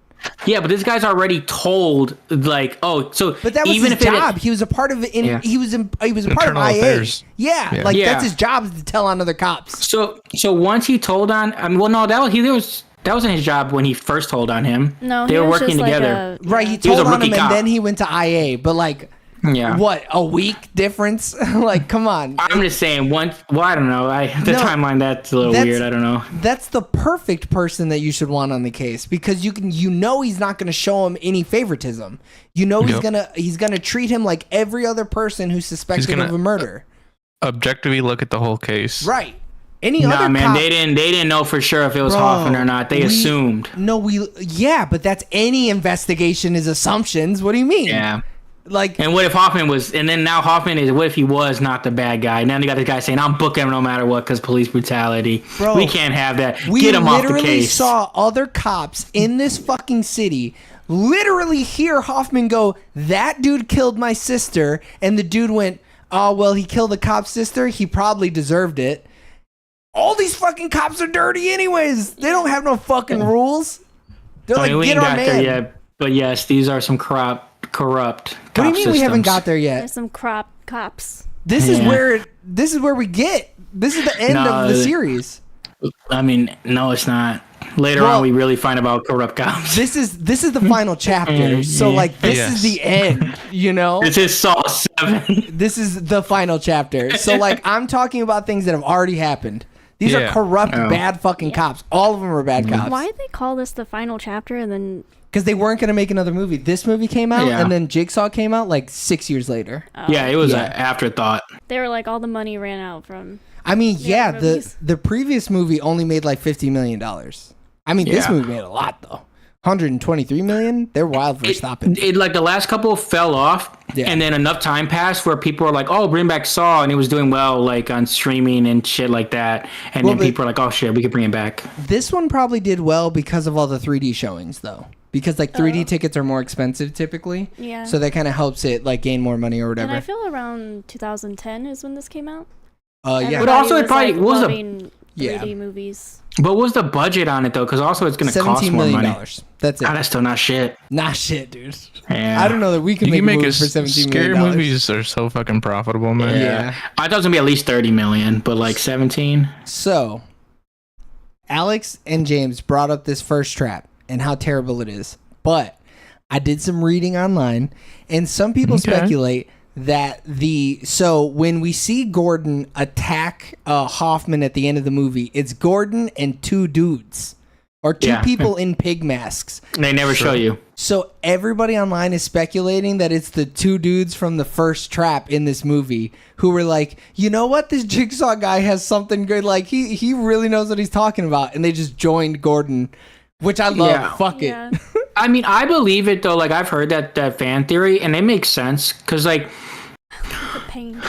Yeah, but this guy's already told like, oh, so But that was even his if job. He was a part of it. Yeah. He was a part of Internal IA. affairs. Yeah, Yeah. like Yeah. that's his job is to tell on other cops. So once he told on, I mean, well, no, that wasn't his job when he first told on him. No, they he were was working just like together. Right, he He was a told on him rookie and cop. then he went to IA. But like, Yeah. what, a week difference? Like, come on. I'm just saying. Well, I don't know. The No, timeline that's a little that's- weird. I don't know. That's the perfect person that you should want on the case because you know he's not going to show him any favoritism. You know Yep. he's gonna treat him like every other person who's suspected gonna- of a murder. objectively look at the whole case. Right. Any Nah, other man, cop, they didn't know for sure if it was Bro, Hoffman or not. They assumed. Yeah, but that's any investigation is assumptions. What do you mean? Yeah. Like, And what if Hoffman was, and then now Hoffman is, what if he was not the bad guy? Now they got this guy saying, I'm booking him no matter what because police brutality. Bro, we can't have that. we Get him off the literally case. saw other cops in this fucking city literally hear Hoffman go, that dude killed my sister. And the dude went, oh, well, he killed a cop's sister. He probably deserved it. All these fucking cops are dirty anyways. They don't have no fucking rules. They're I mean, like, we get ain't our got there man. yet, but yes, these are some corrupt What do you mean we haven't systems. got there yet? There's some cops. This is Yeah. where we get. This is the end of the series. I mean, no, it's not. Later Well, on, we really find about corrupt cops. This is the final chapter. So like this is the end, you know? This is Saw 7. This is the final chapter. So like I'm talking about things that have already happened. These are Yeah. corrupt, bad fucking cops. All of them are bad cops. Why did they call this the final chapter and then? Because they weren't going to make another movie. This movie came out, Yeah. and then Jigsaw came out like 6 years later. Yeah, it was Yeah. an afterthought. They were like all the money ran out from. I mean, yeah, other the movies. the previous movie only made like $50 million. I mean, this Yeah. movie made a lot though. 123 million. They're wild for stopping. It like the last couple fell off, Yeah. and then enough time passed where people were like, "Oh, bring back Saw," and it was doing well, like on streaming and shit like that. And Well, then people were like, "Oh shit, we could bring it back." This one probably did well because of all the 3D showings, though. Because like 3D tickets are more expensive typically. Yeah. So that kind of helps it like gain more money or And whatever. I feel around 2010 is when this came out. Yeah. But also it probably- what was the- loving Yeah. 3D movies. But what was the budget on it though? Because also it's going to cost $17 more million. money. That's it. God, that's still not shit. Nah, shit, dude. Yeah. I don't know that we can You make can a make movie it for $17 scary million. movies are so fucking profitable, man. Yeah. I thought it was gonna be at least 30 million, but like 17. So, Alex and James brought up this first trap and how terrible it is. But I did some reading online, and some people speculate that so when we see Gordon attack Hoffman at the end of the movie, it's Gordon and two dudes or two Yeah. people in pig masks. They never show you. So everybody online is speculating that it's the two dudes from the first trap in this movie who were like, you know what, this Jigsaw guy has something good. Like he really knows what he's talking about, and they just joined Gordon, which I love. Yeah. Fuck it. Yeah. I mean, I believe it though. Like I've heard that fan theory, and it makes sense because like The pain.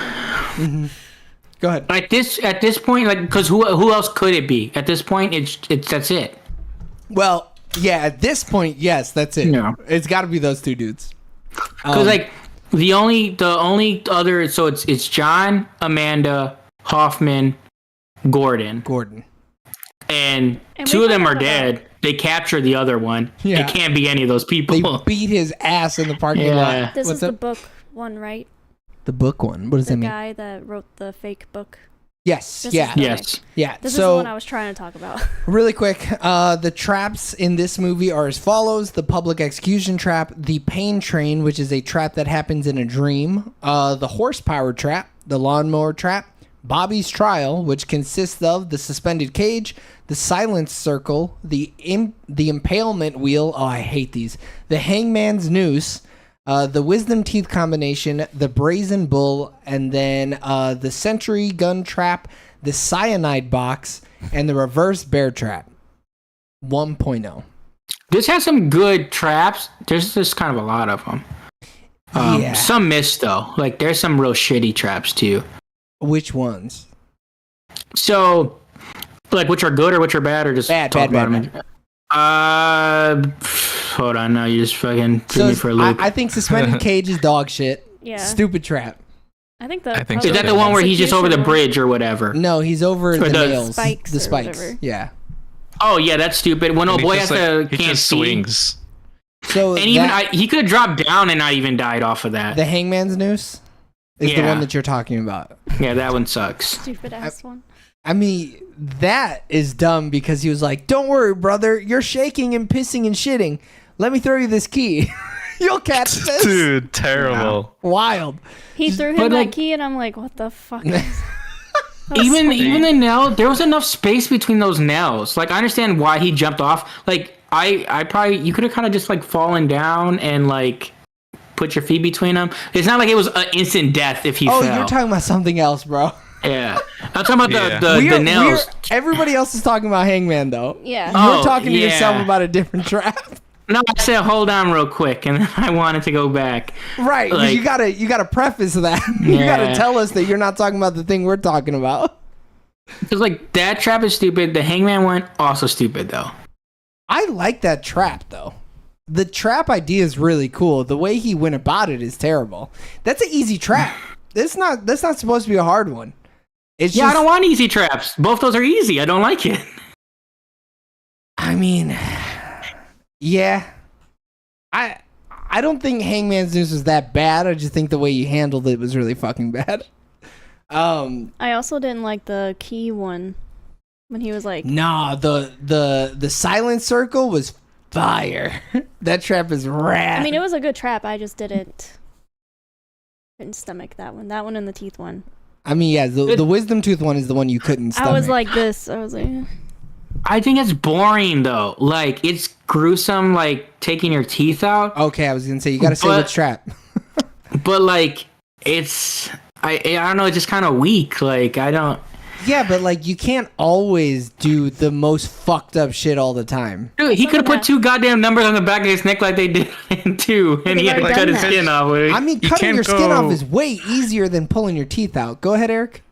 Go ahead. at this point, like because who else could it be? At this point, it's that's it. Well, yeah, at this point, yes, that's it. Yeah. It's got to be those two dudes. Because like the only other, so it's John, Amanda, Hoffman, Gordon, and And two we of them found are out about- dead. They captured the other one. Yeah. It can't be any of those They people. beat his ass in the parking Yeah. lot. This What's is the up? book one, right? The book one. What does The that mean? guy that wrote the fake book. Yes. This Yeah. is the- Yes. Yeah. This is the So one I was trying to talk about. really quick, the traps in this movie are as follows: the public execution trap, the pain train, which is a trap that happens in a dream, the horsepower trap, the lawnmower trap, Bobby's trial, which consists of the suspended cage, the silence circle, the impalement wheel. Oh, I hate these. The hangman's noose, the wisdom teeth combination, the brazen bull, and then the sentry gun trap, the cyanide box, and the reverse bear trap. 1.0. This has some good traps. There's just kind of a lot of them. Yeah. Some missed though. Like there's some real shitty traps too. Which ones? So, like which are good or which are bad or just Bad, talk bad, about bad, them? Hold on. Now you just fucking threw me for a loop. I think suspended cage is dog shit. Yeah. Stupid trap. I think I think probably Is that the so. one where he's just over the execution bridge or whatever? No, he's over the the nails. spikes The or spikes. whatever. Yeah. Oh yeah, that's stupid. When And old he boy has just, to like, he can't just see, swings. So and even that- he could have dropped down and not even died off of that. the hangman's noose is the Yeah. one that you're talking about. Yeah, that one sucks. Stupid ass one. I mean, that is dumb because he was like, "Don't worry, brother. You're shaking and pissing and shitting. Let me throw you this key. You'll catch this." Dude, terrible. Wild. He threw him but, that like- key, and I'm like, what the fuck? That was Even so even weird. the nail, there was enough space between those nails. Like I understand why he jumped off. Like I probably you could have kind of just like fallen down and like put your feet between them. It's not like it was an instant death if he fell. Oh, you're talking about something else, bro. Yeah, I'm talking about the nails. Everybody else is talking about Hangman, though. Yeah. You're talking to yourself about a different trap. No, I said hold on real quick, and then I wanted to go back. Right, Like, you gotta preface that. You gotta tell us that you're not talking about the thing we're talking about. Because like that trap is stupid. The Hangman one also stupid though. I like that trap though. The trap idea is really cool. The way he went about it is terrible. That's an easy trap. That's not supposed to be a hard one. It's I don't want easy traps. Both those are easy. I don't like it. I mean, yeah. I don't think Hangman's news was that bad. I just think the way you handled it was really fucking bad. I also didn't like the key one when he was like, Nah, the silent circle was fire. That trap is rad. I mean, it was a good trap. I just couldn't stomach that one. That one and the teeth one. I mean, yeah, the wisdom tooth one is the one you couldn't stomach. I was like this. I was like, I think it's boring though. Like it's gruesome, like taking your teeth out. Okay, I was gonna say you gotta say which trap. But like it's I don't know, it's just kind of weak. Like I don't. Yeah, but like you can't always do the most fucked up shit all the time. Dude, he could have put 2 goddamn numbers on the back of his neck like they did in 2, and he had to cut his skin off. I mean, cutting your skin off is way easier than pulling your teeth out. Go ahead, Eric.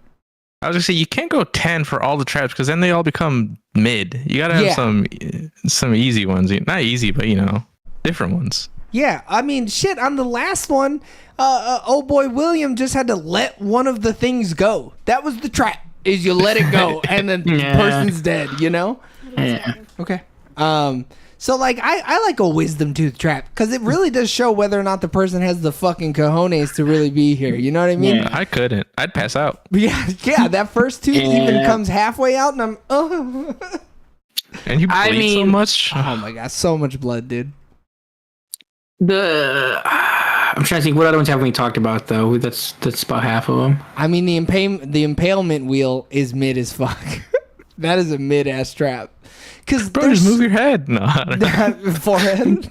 I was gonna say you can't go 10 for all the traps because then they all become mid. You gotta have some easy ones. Not easy, but different ones. Yeah, I mean, shit. On the last one, old boy William just had to let one of the things go. That was the trap. Is you let it go and then the person's dead. Yeah. Okay. So like I like a wisdom tooth trap because it really does show whether or not the person has the fucking cojones to really be here. You know what I mean? Yeah. I couldn't. I'd pass out. Yeah. That first tooth even comes halfway out, and I'm And you bleed so much. Oh my god, so much blood, dude. I'm trying to think what other ones haven't we talked about though. That's about half of them. I mean the impalement wheel is mid as fuck. That is a mid ass trap. Bro, just move your head. No. Forehead.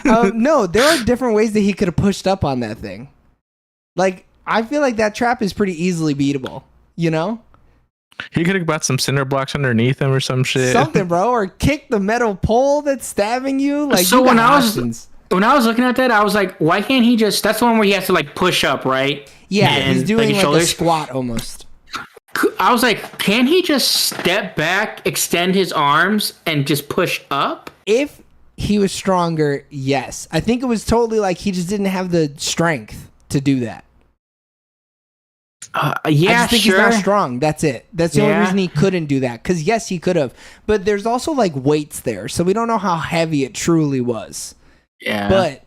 No, there are different ways that he could have pushed up on that thing. Like, I feel like that trap is pretty easily beatable. You know? He could have got some cinder blocks underneath him or some shit. Something, bro. Or kick the metal pole that's stabbing you. Like, so you when I was looking at that, I was like, why can't he just? That's the one where he has to like push up, right? Yeah, he's doing like a squat almost. I was like, can he just step back, extend his arms, and just push up? If he was stronger, yes. I think it was totally like he just didn't have the strength to do that. Yeah, I just think he's not strong. That's it. That's the only reason he couldn't do that. Because yes, he could have. But there's also like weights there. So we don't know how heavy it truly was. Yeah. But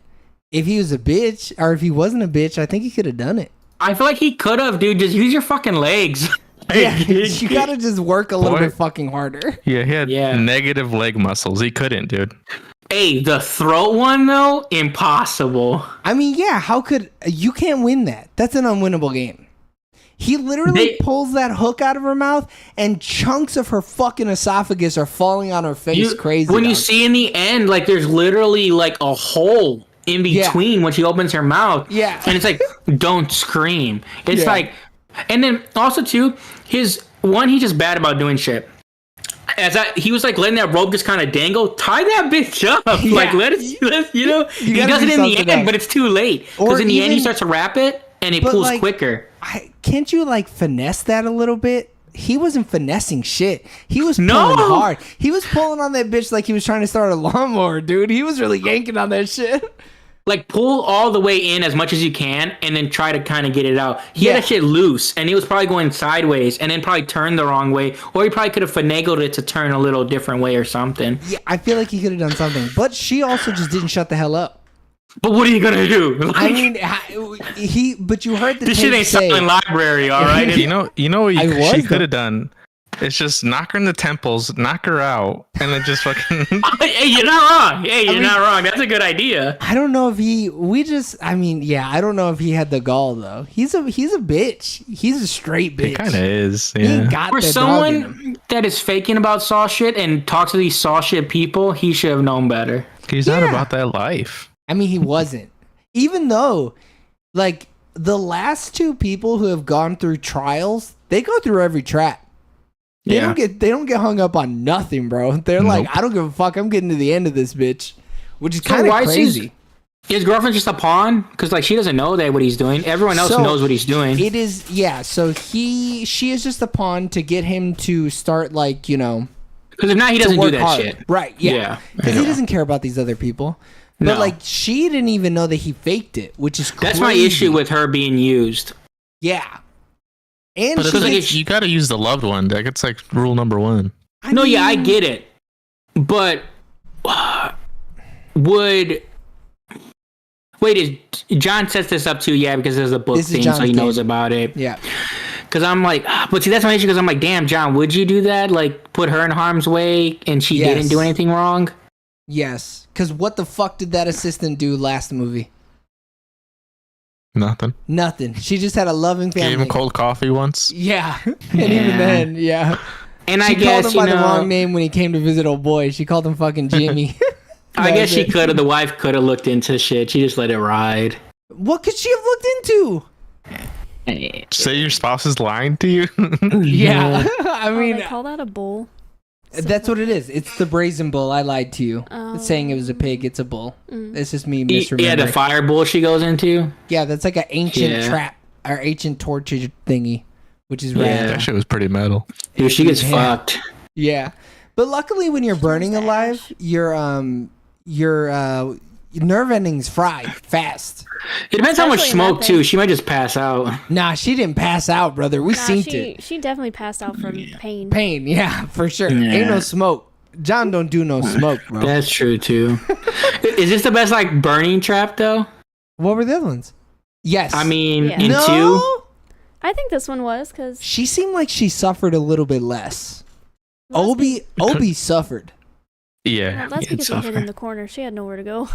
if he was a bitch, or if he wasn't a bitch, I think he could have done it. I feel like he could have, dude. Just use your fucking legs. Yeah, you gotta just work a little bit fucking harder. Yeah, he had negative leg muscles. He couldn't, dude. Hey, the throat one though, impossible. I mean, yeah, how could you can't win that? That's an unwinnable game. He literally pulls that hook out of her mouth, and chunks of her fucking esophagus are falling on her face. Crazy. When you see in the end, like there's literally like a hole in between when she opens her mouth. Yeah, and it's like, don't scream. It's like. And then also too, he just bad about doing shit. He was like letting that rope just kind of dangle. Tie that bitch up. Yeah. Like let it, he does it in the end, but it's too late. Because in the end he starts to wrap it and he pulls quicker. Can't you like finesse that a little bit? He wasn't finessing shit. He was pulling hard. He was pulling on that bitch like he was trying to start a lawnmower, dude. He was really yanking on that shit. Like, pull all the way in as much as you can, and then try to kind of get it out. He had that shit loose, and he was probably going sideways, and then probably turned the wrong way, or he probably could have finagled it to turn a little different way or something. Yeah, I feel like he could have done something, but she also just didn't shut the hell up. But what are you gonna do? Like, I mean, but you heard the this shit ain't Silent Library, all right? You know what she could have done? It's just knock her in the temples, knock her out, and then just fucking. Hey, you're not wrong. Not wrong. That's a good idea. I don't know if I don't know if he had the gall though. He's a bitch. He's a straight bitch. He kind of is. Yeah. He ain't got For someone that is faking about Saw shit and talks to these Saw shit people, he should have known better. He's not about that life. I mean, he wasn't. even though, like, the last two people who have gone through trials, they go through every trap. They don't get hung up on nothing, bro. They're like, I don't give a fuck. I'm getting to the end of this bitch, which is kind of crazy. His girlfriend's just a pawn because like she doesn't know that what he's doing. Everyone else knows what he's doing. It is So she is just a pawn to get him to start like because if not, he doesn't do that shit. Right? Yeah. Because he doesn't care about these other people. But like she didn't even know that he faked it, which is crazy. That's my issue with her being used. Yeah. And but you got to use the loved one. Like it's like rule number 1. I get it, but John sets this up too? Yeah, because there's a book thing, so he knows about it. Yeah. Because I'm like, but see, that's my issue. Because I'm like, damn, John, would you do that? Like, put her in harm's way, and she didn't do anything wrong? Yes. Because what the fuck did that assistant do last movie? Nothing. She just had a loving family. Gave him cold coffee once. Yeah. And even then, yeah. And she I guess called him by the wrong name when he came to visit old boy. She called him fucking Jimmy. I guess she could have. The wife could have looked into shit. She just let it ride. What could she have looked into? Say your spouse is lying to you. Yeah. I mean, they call that a bull. That's what it is. It's the brazen bull. I lied to you. It's saying it was a pig. It's a bull. It's just me misremembering. Yeah, the fire bull she goes into. Yeah, that's like an ancient trap or ancient torture thingy, which is rad. That shit was pretty metal. Dude, she gets fucked. Yeah, but luckily when you're burning alive, your nerve endings fry fast. It depends how much smoke too. She might just pass out. Nah, she didn't pass out, brother. We seen it. She definitely passed out from pain. Pain, yeah, for sure. Ain't no smoke. John don't do no smoke, bro. That's true too. Is this the best like burning trap though? What were the other ones? Yes. I mean, in no? 2. I think this one was because she seemed like she suffered a little bit less. Obi suffered. Yeah, that's because he hid in the corner. She had nowhere to go.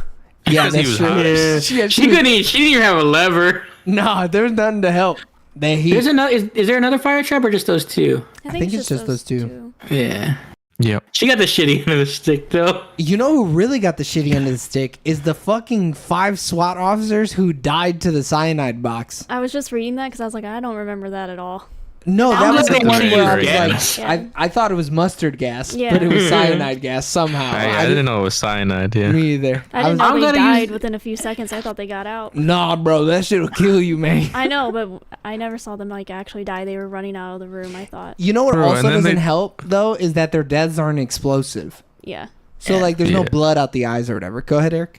Yeah, that's true. Yeah. She didn't even have a lever. No, there was nothing to help. There's another. Is there another fire trap or just those 2? I think it's just those two. Yeah. Yep. She got the shitty end of the stick though. You know who really got the shitty end of the stick is the fucking 5 SWAT officers who died to the cyanide box. I was just reading that because I was like, I don't remember that at all. No, that was the one where I was gas. like, I thought it was mustard gas, but it was cyanide gas somehow. I didn't know it was cyanide. Yeah. Me either. I didn't know they died within a few seconds. I thought they got out. Nah, bro, that shit'll kill you, man. I know, but I never saw them like actually die. They were running out of the room, I thought. You know what also doesn't help though is that their deaths aren't explosive. Yeah. So like, there's no blood out the eyes or whatever. Go ahead, Eric.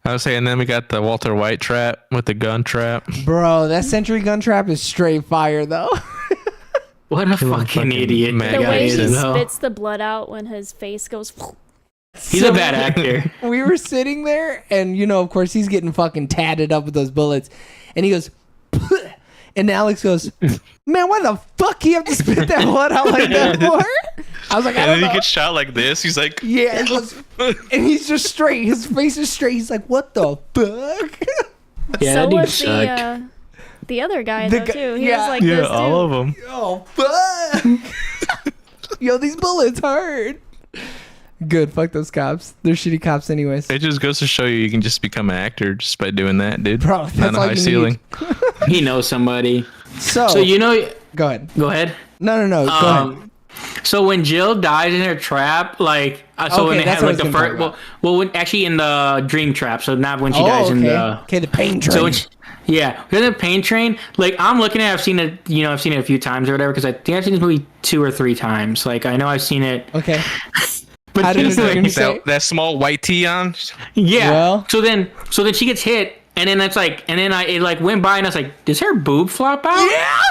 I was saying, and then we got the Walter White trap with the gun trap. Bro, that Century gun trap is straight fire though. What a fucking idiot. The way he spits the blood out when his face goes. He's a bad actor. We were sitting there, and of course, he's getting fucking tatted up with those bullets, and he goes, and Alex goes, "Man, why the fuck you have to spit that blood out like that for?" I was like, I don't know. And then he gets shot like this. He's like, yeah, and he's just straight. His face is straight. He's like, what the fuck? Yeah, so that dude was sucked. the other guy though too. He was like yeah, this all too. of them. Oh fuck! Yo, these bullets hurt. Good, fuck those cops. They're shitty cops anyways. It just goes to show you can just become an actor just by doing that, dude. Bro, that's not a all high you ceiling. He knows somebody. So go ahead. Go ahead. No. Go ahead. So when Jill dies in her trap, like, so when they have like the first, when actually in the dream trap, so not when she dies in the the pain train. So when the pain train, like I'm looking at, I've seen it a few times or whatever because I think I've seen this movie 2 or 3 times. Like I know I've seen it. Okay. But I didn't know that small white tee on. Yeah. Well, so then she gets hit. And then it like went by and I was like, does her boob flop out?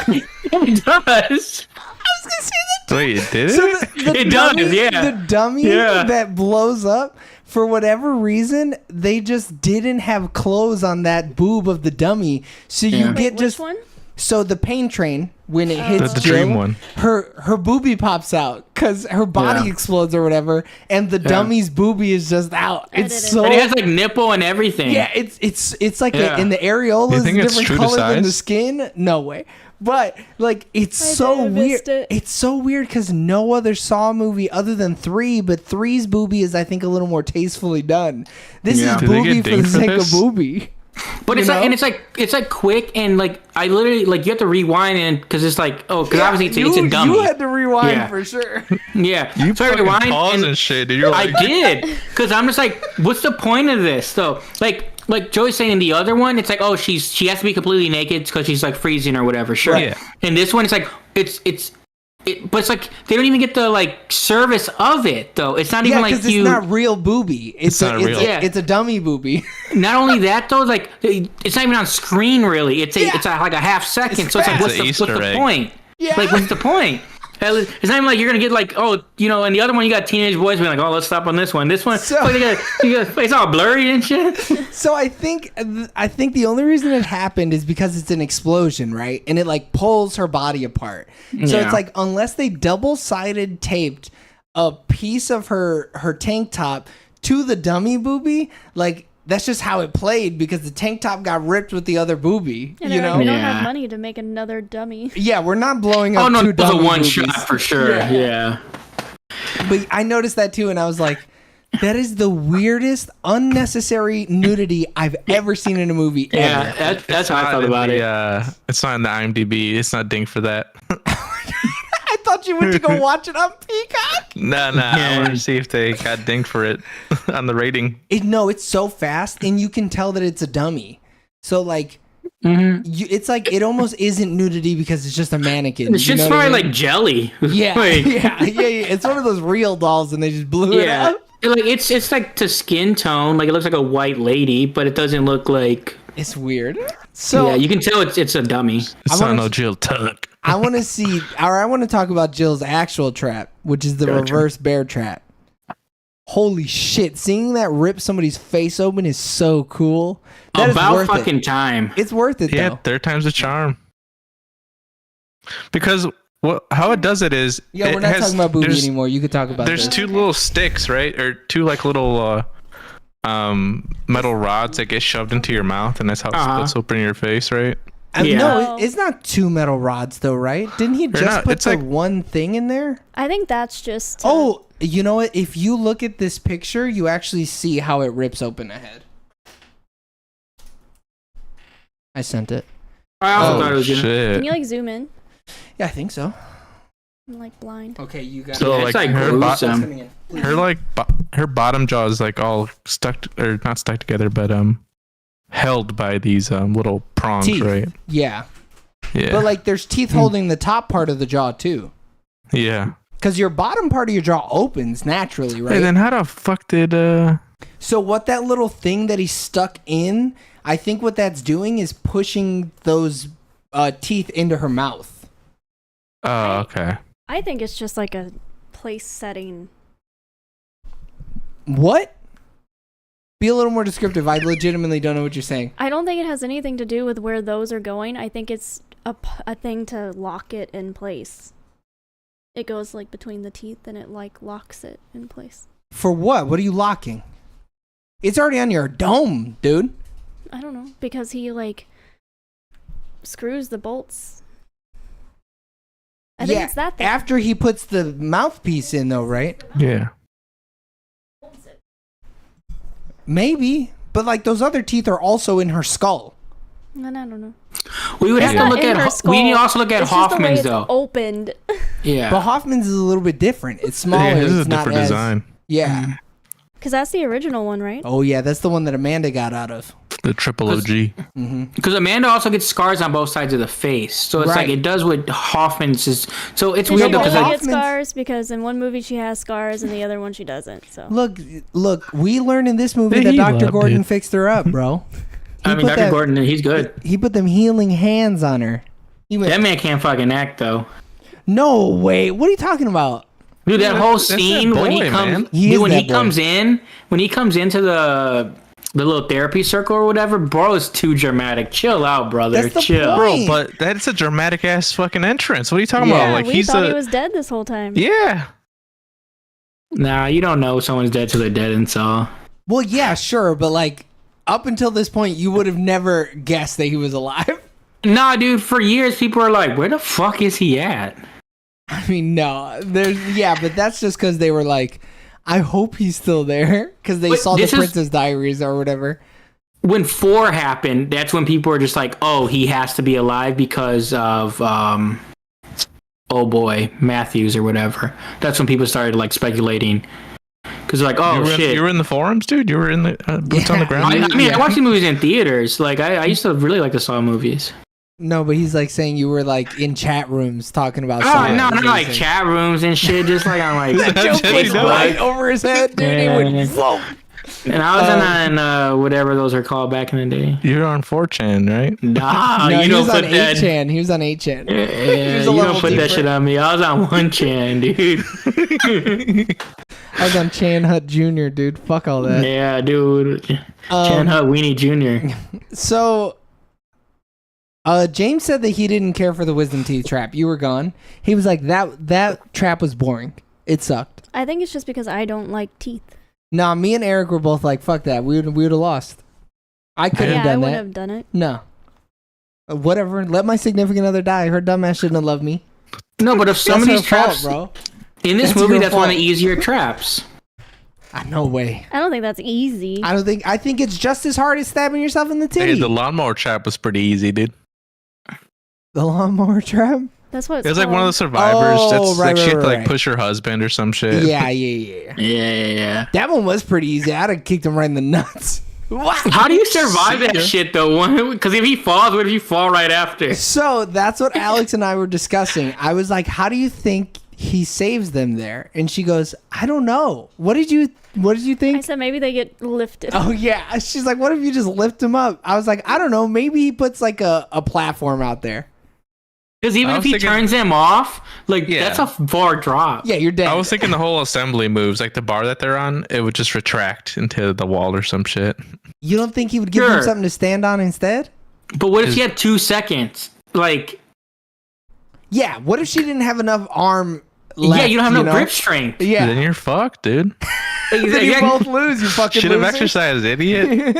Yeah, it does. I was gonna say that. Wait, it did? So it does, yeah. The dummy that blows up, for whatever reason, they just didn't have clothes on that boob of the dummy. So you get which just one? So the pain train, when it hits the Jill, dream one. her boobie pops out because her body explodes or whatever, and the dummy's boobie is just out. It's so. And it has like nipple and everything. Yeah, it's like in the areolas, you think it's different true to color than the size? skin. No way. But like it's so weird. It's so weird because no other Saw movie other than 3, but 3's boobie is I think a little more tastefully done. This is Do they boobie get for the dinged for sake of this? boobie. But it's like, and it's like quick, and like I literally like you have to rewind, and because it's like because obviously it's a dummy. You had to rewind for sure. Yeah, You so I fucking rewind pause and shit, dude. You're like, I did, because I'm just like, what's the point of this? So like Joey's saying in the other one, it's like, oh, she has to be completely naked because she's like freezing or whatever. Sure. Right. Yeah. And this one, it's like but it's like they don't even get the like service of it though. It's not even like it's not real booby. It's a dummy booby. Not only that though, like it's not even on screen really. It's like a half second. So it's like what's the point? Yeah. Like what's the point? It's not even like you're gonna get like, oh, you know, and the other one you got teenage boys being like, oh, let's stop on this one. This one, it's all blurry and shit. So I think the only reason it happened is because it's an explosion, right? And it like pulls her body apart. So it's like unless they double-sided taped a piece of her tank top to the dummy booby, like that's just how it played because the tank top got ripped with the other booby. And you know, we don't have money to make another dummy. Yeah, we're not blowing up. Oh no, two it was a dummy one boobies. shot for sure. Yeah. But I noticed that too, and I was like, that is the weirdest, unnecessary nudity I've ever seen in a movie. Yeah, ever. that's how I felt about it. It's not in the IMDb. It's not dinged for that. I thought you went to go watch it on Peacock. No. I want to see if they got dinged for it on the rating. It's so fast, and you can tell that it's a dummy. So like, it's like it almost isn't nudity because it's just a mannequin. It's just probably like jelly. Yeah, yeah. It's one of those real dolls, and they just blew it up. Like it's like to skin tone, like it looks like a white lady, but it doesn't look like. It's weird. So yeah, you can tell it's a dummy. It's not no Jill Tuck. I want to talk about Jill's actual trap, which is the reverse bear trap. Holy shit! Seeing that rip somebody's face open is so cool. That About is worth fucking time. It's worth it. Yeah, though. third time's a charm. Because how it does it is we're not talking about booby anymore. You could talk about. There's two little sticks, right, or two like little metal rods that get shoved into your mouth, and that's how it splits open your face, right? No, it's not two metal rods though, right? Didn't he just put the one thing in there? I think that's just. Oh, you know what? If you look at this picture, you actually see how it rips open a head. I sent it. I also thought it was shit. Can you like zoom in? Yeah, I think so. I'm like blind. Okay, you got so it. like her bottom jaw is like all stuck or not stuck together, but held by these little prongs, teeth. Right? Yeah. Yeah. But like there's teeth holding the top part of the jaw too. Yeah. Because your bottom part of your jaw opens naturally, right? Hey, then how the fuck did So what that little thing that he stuck in, I think what that's doing is pushing those teeth into her mouth. Oh, okay. I think it's just like a place setting. What? Be a little more descriptive. I legitimately don't know what you're saying. I don't think it has anything to do with where those are going. I think it's a thing to lock it in place. It goes like between the teeth and it like locks it in place. For what? What are you locking? It's already on your dome, dude. I don't know. Because he like screws the bolts. I think it's that thing. After he puts the mouthpiece in though, right? Yeah. Maybe. But like those other teeth are also in her skull. I don't know. We would have to look at. We need to also look at Hoffman's though. Opened. Yeah. But Hoffman's is a little bit different. It's smaller. Yeah, this is it's a not different design. Yeah. Because that's the original one, right? Oh yeah, that's the one that Amanda got out of. The triple OG. Because Amanda also gets scars on both sides of the face, so it's like it does what Hoffman's is. So it's weird though because because she gets scars because in one movie she has scars and the other one she doesn't. So look, we learned in this movie that Dr. Gordon fixed her up, bro. I mean, Dr. Gordon, he's good. He put them healing hands on her. That man can't fucking act though. No way. What are you talking about? Dude, that whole scene when he comes into the little therapy circle or whatever, bro, is too dramatic. Chill out, brother. That's the Chill. point. Bro, but that's a dramatic ass fucking entrance. What are you talking about? Like we thought he was dead this whole time. Yeah. Nah, you don't know someone's dead till they're dead and so. Well, yeah, sure, but like up until this point, you would have never guessed that he was alive. Nah, dude, for years people are like, where the fuck is he at? I mean, no, but that's just because they were like, I hope he's still there because they saw the Princess Diaries or whatever. when 4 happened, that's when people were just like, oh, he has to be alive because of oh boy, Matthews or whatever. That's when people started like speculating. Because like, oh shit, you were in the forums, dude. You were in the boots on the ground. I mean, I watched the movies in theaters. Like, I used to really like the Saw movies. No, but he's like saying you were like in chat rooms talking about. Oh no, not like chat rooms and shit. Just like on like Joke was right over his head, dude. He went, whoa. And I was on whatever those are called back in the day. You were on 4chan, right? Nah, no, you he don't was put on that. 8chan. He was on 8chan. Yeah, you don't put that shit on me. I was on 1chan, dude. I was on Chan Hut Jr., dude. Fuck all that. Yeah, dude. Chan Hut Weenie Jr. So, James said that he didn't care for the wisdom teeth trap. You were gone. He was like, that trap was boring. It sucked. I think it's just because I don't like teeth. Nah, me and Eric were both like, fuck that. We would have lost. I couldn't have I done would that. have done it. No. Whatever. Let my significant other die. Her dumbass shouldn't have loved me. No, but if some of That's these her traps, fault, bro. in this That's movie, your that's one of fault. the easier traps. No way. I don't think that's easy. I think it's just as hard as stabbing yourself in the titty. Hey, the lawnmower trap was pretty easy, dude. The lawnmower trap? That's what it's It was like one of the called. survivors. Oh, That's right, like she had to right, like right. push her husband or some shit. Yeah. That one was pretty easy. I'd have kicked him right in the nuts. Wow. How do you survive that shit though? Because if he falls, what if you fall right after? So that's what Alex and I were discussing. I was like, how do you think he saves them there? And she goes, I don't know. What did you I think? said maybe they get lifted. Oh yeah. She's like, what if you just lift him up? I was like, I don't know. Maybe he puts like a platform out there. Because even I if was he thinking- turns them off, like Yeah. that's a far drop. Yeah, you're dead. I was thinking the whole assembly moves, like the bar that they're on, it would just retract into the wall or some shit. You don't think he would give him Sure. something to stand on instead? But what if you had 2 seconds? Like, Yeah. What if she didn't have enough arm yeah, left, you don't have no know? grip strength. Yeah. Then you're fucked, dude. Then you both lose, you fucking Should have losers. exercised, idiot.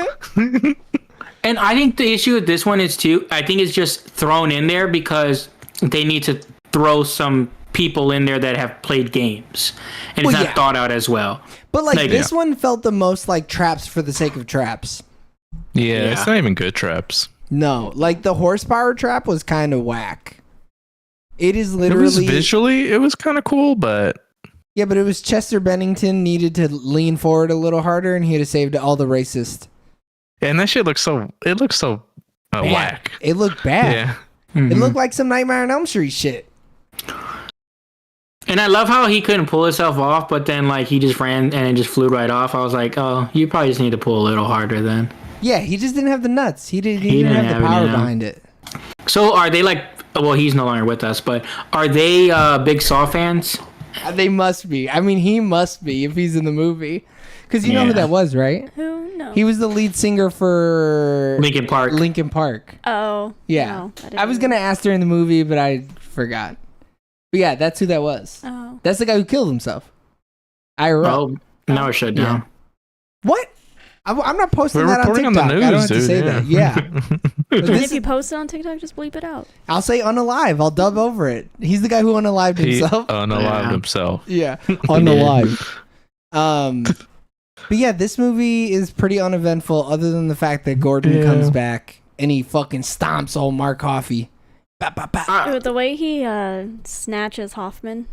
And I think the issue with this one is too, I think it's just thrown in there because they need to throw some people in there that have played games. And Well, it's not yeah. thought out as well. But like Like, this one felt the most like traps for the sake of traps. Yeah, it's Yeah. not even good traps. No, like the horsepower trap was kind of whack. It is It was literally visually, it was kind of cool, but yeah, but it was Chester Bennington needed to lean forward a little harder, and he'd have saved all the racist. and that shit looks so. It looks so Bad. whack. It looked bad. Yeah, It looked like some Nightmare on Elm Street shit. And I love how he couldn't pull himself off, but then like he just ran and it just flew right off. I was like, oh, you probably just need to pull a little harder then. Yeah, he just didn't have the nuts. He didn't didn't have have the it, power yeah. behind it. So are they like? Well, he's no longer with us, but are they big Saw fans? They must be. I mean, he must be if he's in the movie. Because you know who Yeah. that was, right? Who? No. He was the lead singer for Linkin Park. Linkin Park. Oh. Yeah. No, I was going to ask during the movie, but I forgot. But yeah, that's who that was. Oh. That's the guy who killed himself. IRL. Oh, now it's shut down. What? I'm not posting we're that on reporting TikTok. on the news, I don't have dude. to say that. Yeah. But And this if you is- post it on TikTok, just bleep it out. I'll say unalive. I'll dub over it. He's the guy who unalived he himself. unalived Yeah. himself. Yeah, unalive. But yeah, this movie is pretty uneventful, other than the fact that Gordon Yeah. comes back and he fucking stomps old Mark Coffey. Ba, ba, ba. Dude, the way he snatches Hoffman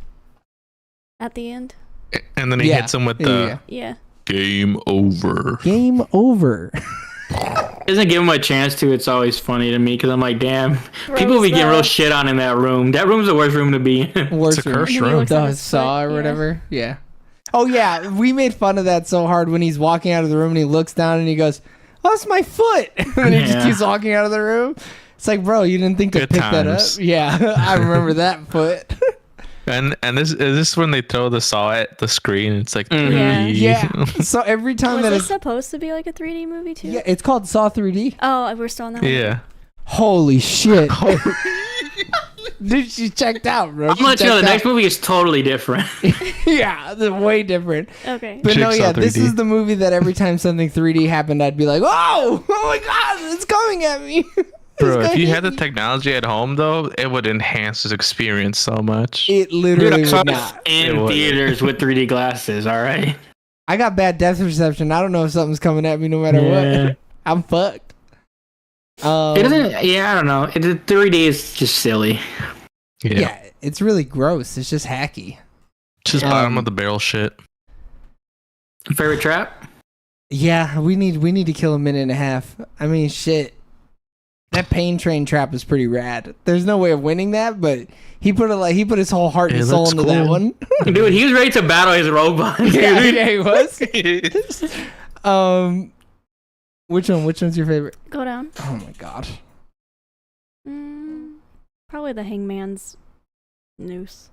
at the end. And then he Yeah. hits him with Yeah, the yeah. Yeah. game over. Game over. Doesn't give him a chance to. It's always funny to me because I'm like, damn, Gross, people be getting though. real shit on in that room. That room's the worst room to be in. Worst It's a cursed And then he room. looks at The his saw foot, or yeah. whatever. Yeah. Oh yeah, we made fun of that so hard when he's walking out of the room and he looks down and he goes, "Oh, that's my foot," and then he just Yeah. keeps walking out of the room. It's like, bro, you didn't think to Good pick that up? times. Yeah, I remember that foot. And this is this when they throw the saw at the screen. It's like Mhm. Yeah. So every time Was that this it's supposed to be like a 3D movie too? yeah, it's called Saw 3D. Oh, we're still on that one. yeah. Holy shit. Dude, she checked out, bro. I'm She gonna let you know the checked next out. movie is totally different. Yeah, they're way different. Okay. But no, Jigsaw yeah, this 3D. is the movie that every time something 3D happened, I'd be like, oh my god, it's coming at me. Bro, It's if you gonna had the hit me. technology at home though, it would enhance this experience so much. It Dude, literally I saw would this not. It in wouldn't. theaters with 3D glasses. All right. I got bad depth perception. I don't know if something's coming at me no matter what. I'm fucked. It doesn't. Yeah, I don't know. 3D is just silly. Yeah, it's really gross. It's just hacky. Just bottom of the barrel shit. Favorite trap? Yeah, we need to kill a minute and a half. I mean, shit. That pain train trap is pretty rad. There's no way of winning that, but he put his whole heart and soul into that one. Dude, he was ready to battle his robot. Yeah, he was. Which one's your favorite? Go down. Oh my god. Probably the Hangman's noose.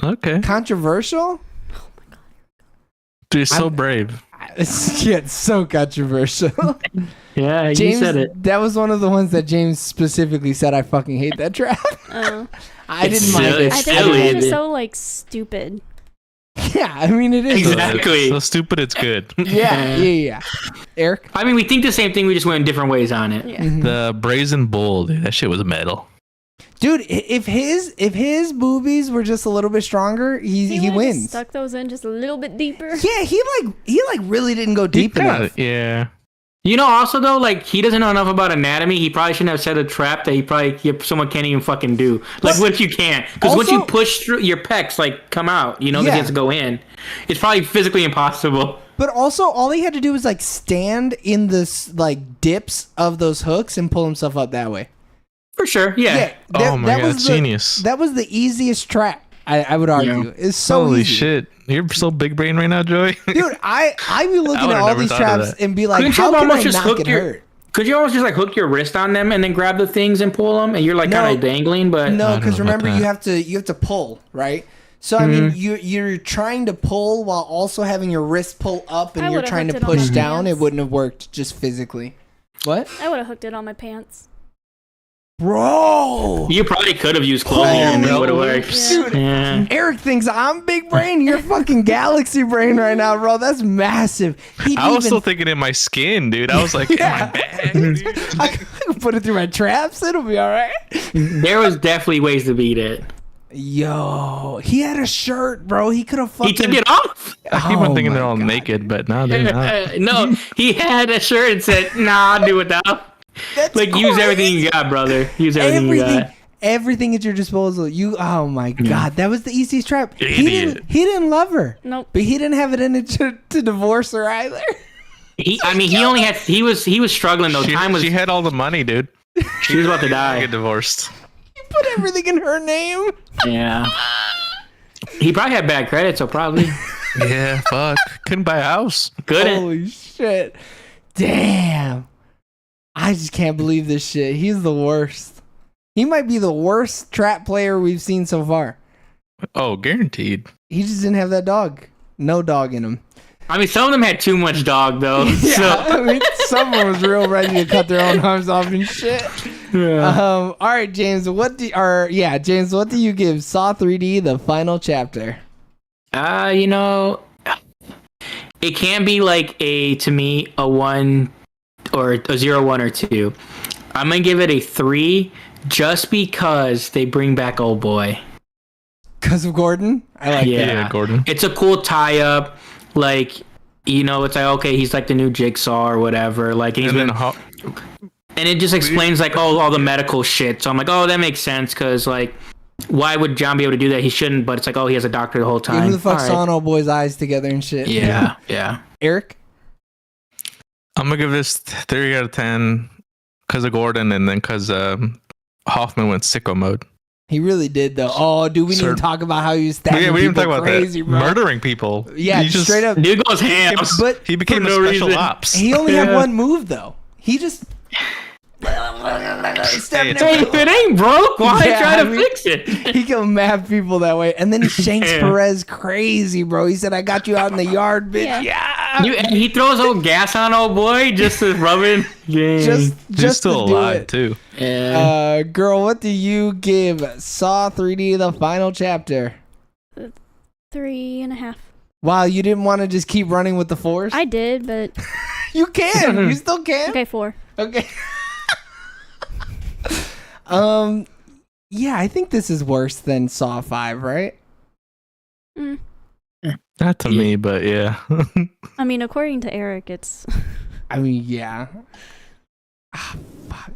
Okay. Controversial? Oh my god. Dude, so brave. Yeah, it's so controversial. Yeah, James, you said it. That was one of the ones that James specifically said, I fucking hate that trap. I didn't mind it. I think it's just so, like, stupid. Yeah, I mean, it is. Exactly. So stupid, it's good. Yeah. Eric? I mean, we think the same thing. We just went in different ways on it. Yeah. The Brazen Bull, dude, that shit was metal. Dude, if his boobies were just a little bit stronger, he wins. Just stuck those in just a little bit deeper. Yeah, he really didn't go deep enough. Yeah. You know, also though, like he doesn't know enough about anatomy. He probably shouldn't have set a trap that someone can't even fucking do. Like, what if you can't? Because once you push through, your pecs like come out. You know, they have to go in. It's probably physically impossible. But also, all he had to do was like stand in this like dips of those hooks and pull himself up that way. For sure, yeah. Oh my god, genius! That was the easiest trap. I would argue. Yeah. It's so holy easy. Shit. You're so big brain right now, Joey. Dude, I be looking at all these traps and be like, how can I not get hurt? Could you almost just like hook your wrist on them and then grab the things and pull them, and you're like kind of dangling? But no, because remember you have to pull, right? So I mean, you're trying to pull while also having your wrist pull up, and you're trying to push down. It wouldn't have worked just physically. What? I would have hooked it on my pants. Bro, you probably could have used clothing and it would have worked. Dude, Eric thinks I'm big brain. You're fucking galaxy brain right now, bro. That's massive. I was still thinking in my skin, dude. I was like, in my bag, dude. I can put it through my traps. It'll be all right. There was definitely ways to beat it. Yo, he had a shirt, bro. He could have fucking... He took it off. I keep on thinking they're all naked, but no, they're not. No, he had a shirt and said, nah, I'll do without. That's like crazy. Use everything you got, brother. Use everything you got. Everything at your disposal. Oh my god, that was the easiest trap. He didn't love her. Nope. But he didn't have it in it to divorce her either. He was struggling though. She had all the money, dude. She was about to die. Get divorced. He put everything in her name. Yeah. He probably had bad credit, so probably. Yeah, fuck. Couldn't buy a house. Couldn't. Holy shit. Damn. I just can't believe this shit. He's the worst. He might be the worst trap player we've seen so far. Oh, guaranteed. He just didn't have that dog. No dog in him. I mean, some of them had too much dog, though. Yeah, so. I mean, someone was real ready to cut their own arms off and shit. Yeah. All right, James. What do you give Saw 3D the final chapter? You know, it can be like to me a 1 or a 0, 1 or 2. I'm gonna give it a 3 just because they bring back old boy. Because of Gordon? I like that. Yeah, Gordon. It's a cool tie-up. Like, you know, it's like, okay, he's like the new Jigsaw or whatever. Like, and it just explains like all the medical shit. So I'm like, oh, that makes sense because like, why would John be able to do that? He shouldn't, but it's like, oh, he has a doctor the whole time. Who the fuck saw old boy's eyes together and shit? Yeah. Eric? I'm gonna give this 3 out of 10 because of Gordon, and then because Hoffman went sicko mode. He really did, though. Oh, dude, we didn't talk about how he was stabbing we didn't people talk about crazy, that. bro. Murdering people. Yeah, just straight up. Dude goes ham. But he became a special ops. He only had one move, though. He just... If it ain't broke, why try to fix it? He killed mad people that way, and then he shanks Perez crazy, bro. He said, "I got you out in the yard, bitch." Yeah. He throws old gas on old boy just to rub it. Just He's still alive too. Yeah. Girl, what do you give Saw 3D the final chapter? 3.5. Wow, you didn't want to just keep running with the force? I did, but you can. You still can. okay, 4. Okay. Yeah, I think this is worse than Saw 5, right? Not to me, but yeah. I mean, according to Eric, it's I mean, yeah.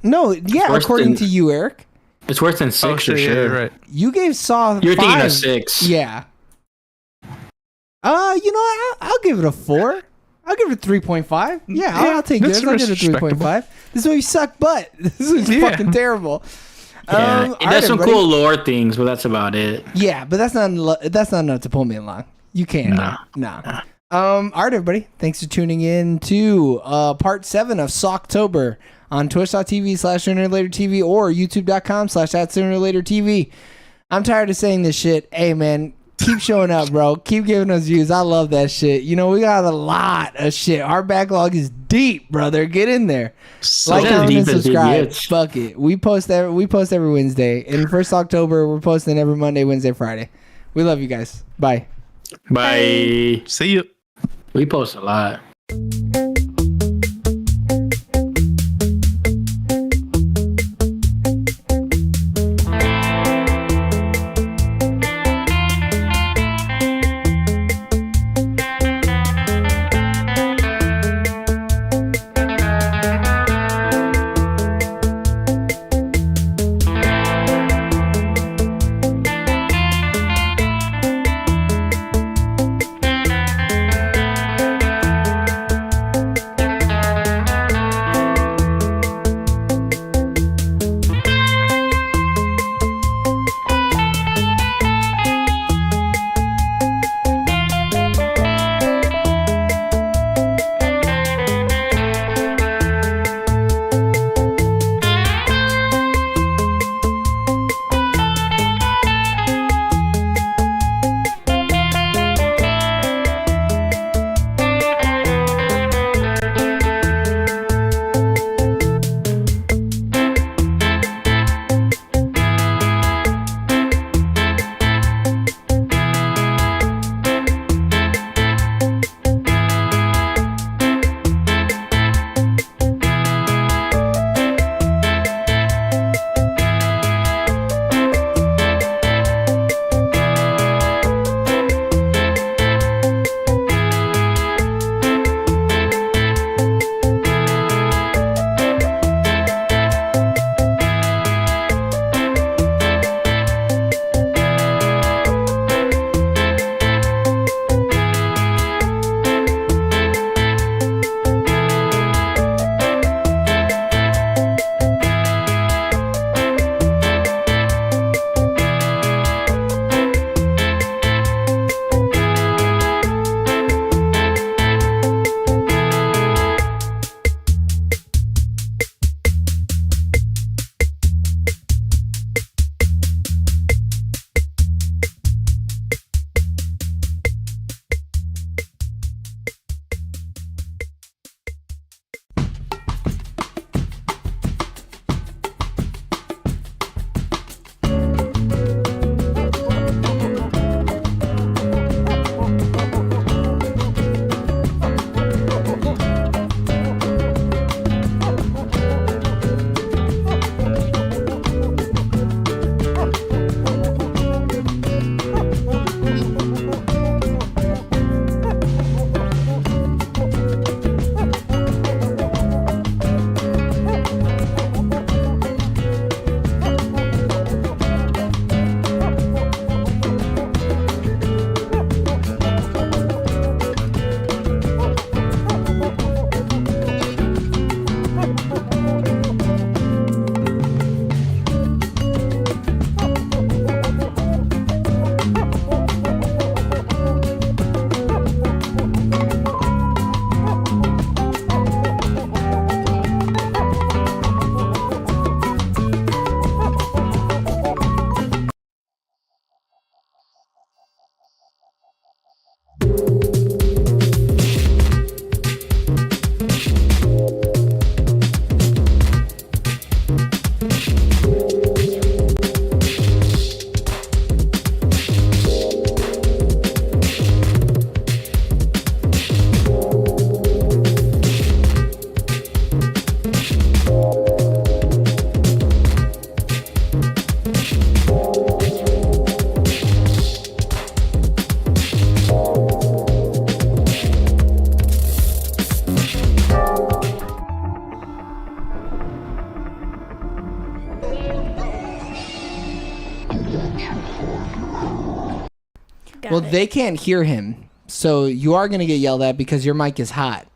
No, yeah, worse according than- to you, Eric. It's worse than 6 for yeah, sure. you're right. You gave Saw You're 5. thinking of 6. Yeah. You know what? I'll give it a 4. I'll give it a 3.5. Yeah, I'll take that's this. I'll give it a 3.5. This movie sucked butt. This is fucking terrible. Yeah, it all does right, some everybody. cool lore things, but that's about it. Yeah, but that's not enough to pull me along. You can't. Nah. All right, everybody. Thanks for tuning in to part 7 of SAWCTOBER on twitch.tv/SoonerLaterTV or youtube.com/@SoonerLaterTV. I'm tired of saying this shit. Hey, man, keep showing up, bro. Keep giving us views. I love that shit. You know, we got a lot of shit. Our backlog is deep, brother. Get in there. So Like, comment, and deep as subscribe. it Fuck it. We post every Wednesday. And first October, we're posting every Monday, Wednesday, Friday. We love you guys. Bye. Bye. see you. We post a lot. Well, they can't hear him, so you are gonna get yelled at because your mic is hot.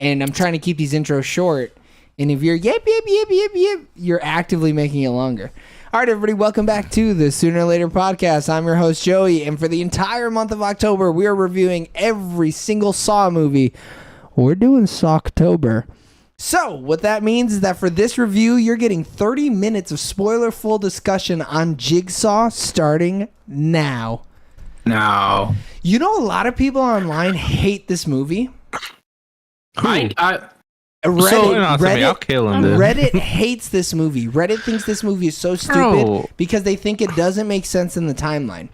And I'm trying to keep these intros short. And if you're yip, you're actively making it longer. All right, everybody, welcome back to the Sooner or Later podcast. I'm your host, Joey, and for the entire month of October, we are reviewing every single Saw movie. We're doing SAWCTOBER. So, what that means is that for this review, you're getting 30 minutes of spoiler-full discussion on Jigsaw starting now. No. You know, a lot of people online hate this movie. I'll kill him. Reddit hates this movie. Reddit thinks this movie is so stupid because they think it doesn't make sense in the timeline.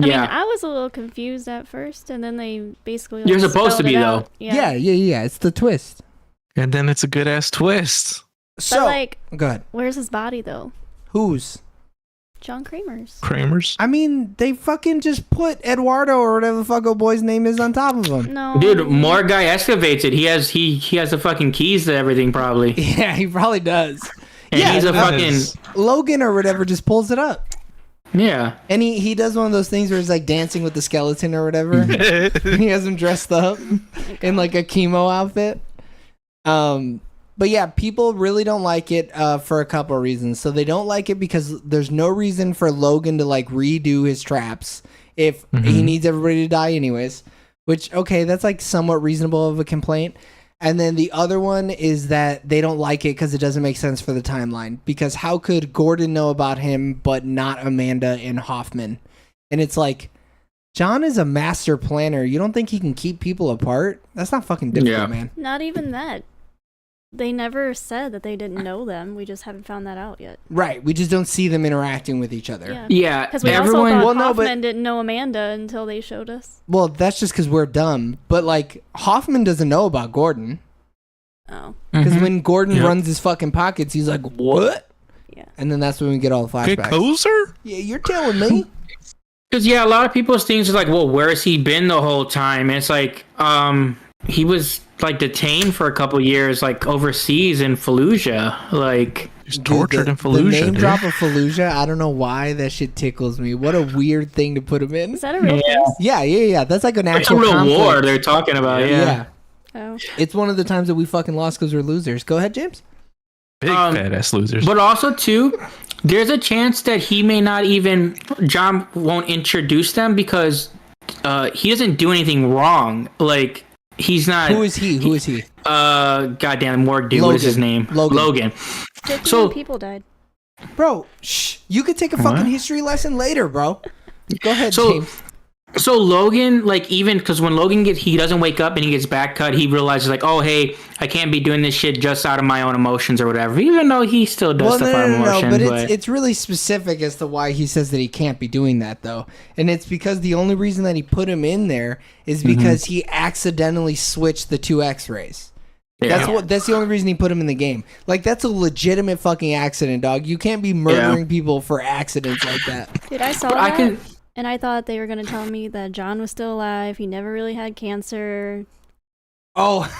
I mean, I was a little confused at first, and then they basically. You're supposed to be though. Yeah. It's the twist, and then it's a good ass twist. So, go ahead. Where's his body though? Whose? John Kramer's. I mean, they fucking just put Eduardo or whatever the fuck old boy's name is on top of him. No, dude, more guy excavates it. He has the fucking keys to everything, probably. Yeah, he probably does. And he's a fucking Logan or whatever just pulls it up. Yeah, and he does one of those things where he's like dancing with the skeleton or whatever. He has him dressed up in like a chemo outfit. But yeah, people really don't like it for a couple of reasons. So they don't like it because there's no reason for Logan to like redo his traps if he needs everybody to die anyways. Which, okay, that's like somewhat reasonable of a complaint. And then the other one is that they don't like it because it doesn't make sense for the timeline. Because how could Gordon know about him but not Amanda and Hoffman? And it's like, John is a master planner. You don't think he can keep people apart? That's not fucking difficult, man. Not even that. They never said that they didn't know them. We just haven't found that out yet. Right. We just don't see them interacting with each other. Yeah. Because we also thought Hoffman didn't know Amanda until they showed us. Well, that's just because we're dumb. But, like, Hoffman doesn't know about Gordon. Oh. Because when Gordon runs his fucking pockets, he's like, what? Yeah. And then that's when we get all the flashbacks. Good Kozer? Yeah, you're telling me. Because, a lot of people's things are like, well, where has he been the whole time? And it's like, he was like detained for a couple years, like overseas in Fallujah. Like, he's tortured in Fallujah. The name drop of Fallujah, I don't know why that shit tickles me. What a weird thing to put him in. Is that a real place? Yeah. That's like an it's actual a real conflict. war they're talking about. Yeah. Oh. It's one of the times that we fucking lost because we're losers. Go ahead, James. Big fat ass losers. But also too, there's a chance that he may not even John won't introduce them because he doesn't do anything wrong. Like, he's not. Who is he? Goddamn morgue dude. Logan. What is his name? Logan. So people died. Bro, shh. You could take a fucking history lesson later, bro. Go ahead, James. So Logan, like, even because when Logan he doesn't wake up and he gets back cut, he realizes like, oh hey, I can't be doing this shit just out of my own emotions or whatever. Even though he still does stuff out of emotions. But it's really specific as to why he says that he can't be doing that though, and it's because the only reason that he put him in there is because he accidentally switched the two X-rays. Yeah. That's the only reason he put him in the game. Like, that's a legitimate fucking accident, dog. You can't be murdering people for accidents like that. Dude, I saw that. And I thought they were going to tell me that John was still alive. He never really had cancer. Oh.